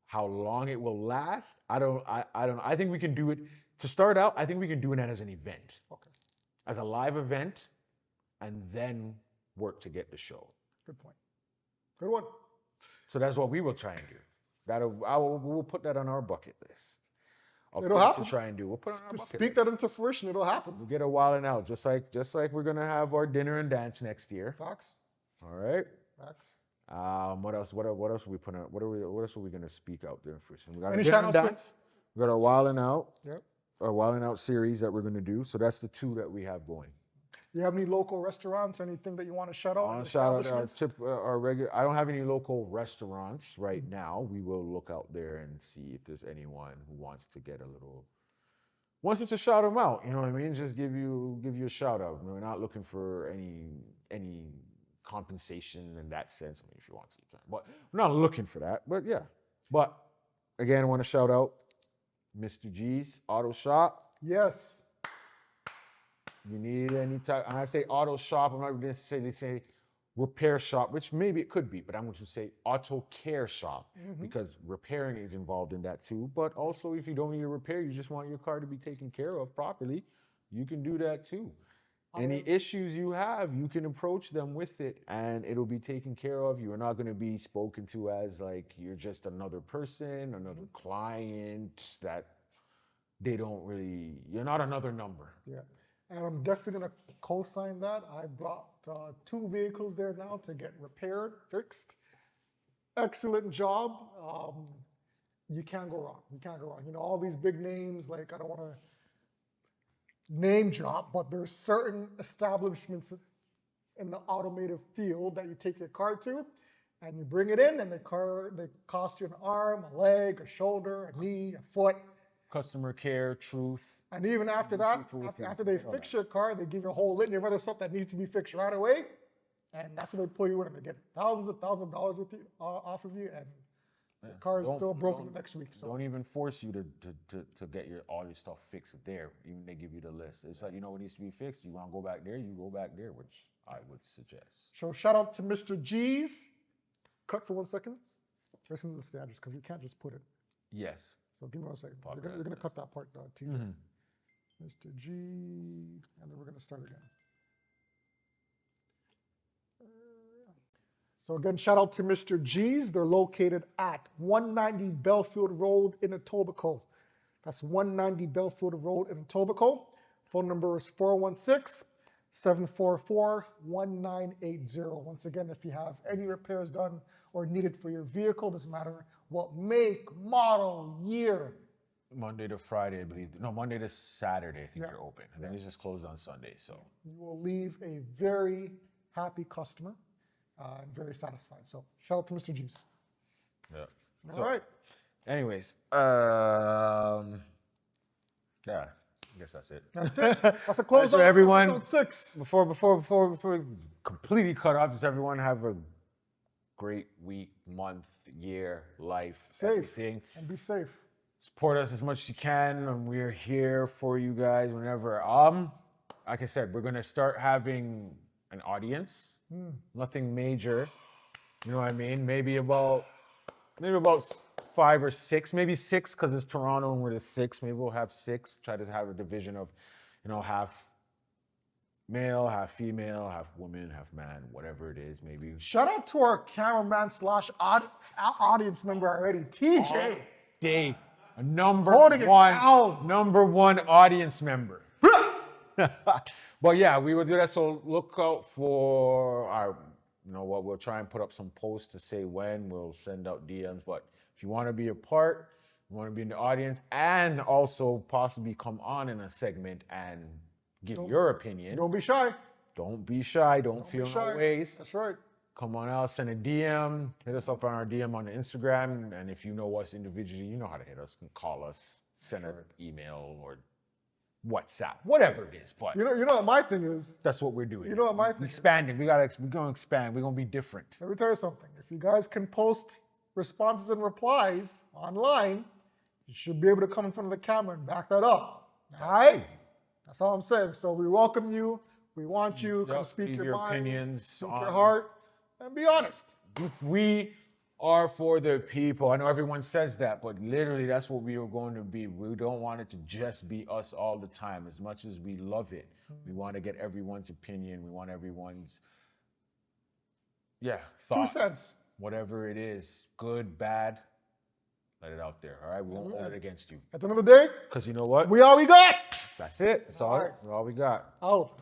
How long it will last, I don't know. I think we can do it. To start out, I think we can do it as an event. Okay. As a live event, and then work to get the show. Good point. Good one. So that's what we will try and do. We'll put that on our bucket list. It'll happen. To try and do. We'll put it on our bucket Speak list. that into fruition. It'll happen. We'll get a Wild 'N Out, just like we're gonna have our dinner and dance next year. Facts. All right. Facts. What else? What else are we putting? What else are we gonna speak out there for? We got a Any dinner and shout-outs? dance. We got a Wild 'N Out. Yep. A Wild 'N Out series that we're gonna do. So that's the two that we have going. You have any local restaurants, anything that you want to shout out? Any Shout out establishments? our regular. I don't have any local restaurants right now. We will look out there and see if there's anyone who wants to get a little. Wants us to shout them out. You know what I mean? Just give you a shout out. We're not looking for any compensation in that sense. I mean, if you want to, you can. But we're not looking for that. But yeah. But again, I want to shout out Mr. G's Auto Shop. Yes. You need any type, and I say auto shop, I'm not going to say repair shop, which maybe it could be, but I'm going to say auto care shop because repairing is involved in that too. But also, if you don't need a repair, you just want your car to be taken care of properly, you can do that too. Any issues you have, you can approach them with it and it'll be taken care of. You're not going to be spoken to as like you're just another person, another client that they don't really, you're not another number. Yeah. And I'm definitely going to co-sign that. I brought 2 vehicles there now to get repaired, fixed. Excellent job. You can't go wrong. You can't go wrong. You know, all these big names, like I don't want to name drop, but there's certain establishments in the automotive field that you take your car to and you bring it in and they cost you an arm, a leg, a shoulder, a knee, a foot. Customer care, truth. And even after that, after they fix your car, they give you a whole litany of other stuff that needs to be fixed right away. And that's when they pull you in and they get thousands of dollars with you, off of you, and the car is still broken the next week. So don't even force you to get all your stuff fixed there. Even they give you the list. It's like, you know what needs to be fixed? You want to go back there? You go back there, which I would suggest. So shout out to Mr. G's. Cut for 1 second. Listen to the standards because we can't just put it. Yes. So give me 1 second. You're gonna cut that part, TJ. Mr. G, and then we're going to start again. So again, shout out to Mr. G's. They're located at 190 Belfield Road in Etobicoke. That's 190 Belfield Road in Etobicoke. Phone number is 416-744-1980. Once again, if you have any repairs done or needed for your vehicle, doesn't matter what make, model, year. Monday to Friday, I believe. No, Monday to Saturday, I think you're open. And then it's just closed on Sunday. So you will leave a very happy customer and very satisfied. So shout out to Mr. G's. Yeah. All right. Anyways, yeah, I guess that's it. That's it. That's a close So out of everyone, episode 6. Before we completely cut off, does everyone have a great week, month, year, life, everything? And be safe. Support us as much as you can, and we're here for you guys whenever. Like I said, we're gonna start having an audience. Nothing major, you know what I mean? Maybe about 5 or 6, maybe 6 because it's Toronto and we're the 6. Maybe we'll have 6. Try to have a division of, half male, half female, half woman, half man, whatever it is. Maybe. Shout out to our cameraman / audience member already, TJ. Day. A number one audience member. But yeah, we will do that. So look out for our, we'll try and put up some posts to say when. We'll send out DMs. But if you want to be a part, you want to be in the audience, and also possibly come on in a segment and give your opinion. Don't be shy. Don't be shy. Don't feel no ways. That's right. Come on out, send a DM, hit us up on our DM on the Instagram, and if you know us individually, you know how to hit us. You can call us, send an email or WhatsApp, whatever it is. But you know what my thing is. That's what we're doing. You know what my thing is. Expanding. We're gonna expand. We're gonna be different. Let me tell you something. If you guys can post responses and replies online, you should be able to come in front of the camera and back that up. All right? That's all I'm saying. So we welcome you. We want you. Come speak your mind, opinions, speak your heart. And be honest. We are for the people. I know everyone says that, but literally that's what we are going to be. We don't want it to just be us all the time. As much as we love it, we want to get everyone's opinion. We want everyone's, thoughts. 2 cents. Whatever it is, good, bad, let it out there. All right, we won't hold it against you. At the end of the day, because you know what? We all we got. That's it. That's all we got. Oh.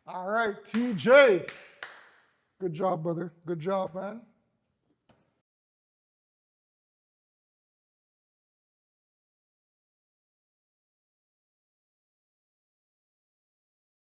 All right, TJ. Good job, brother. Good job, man.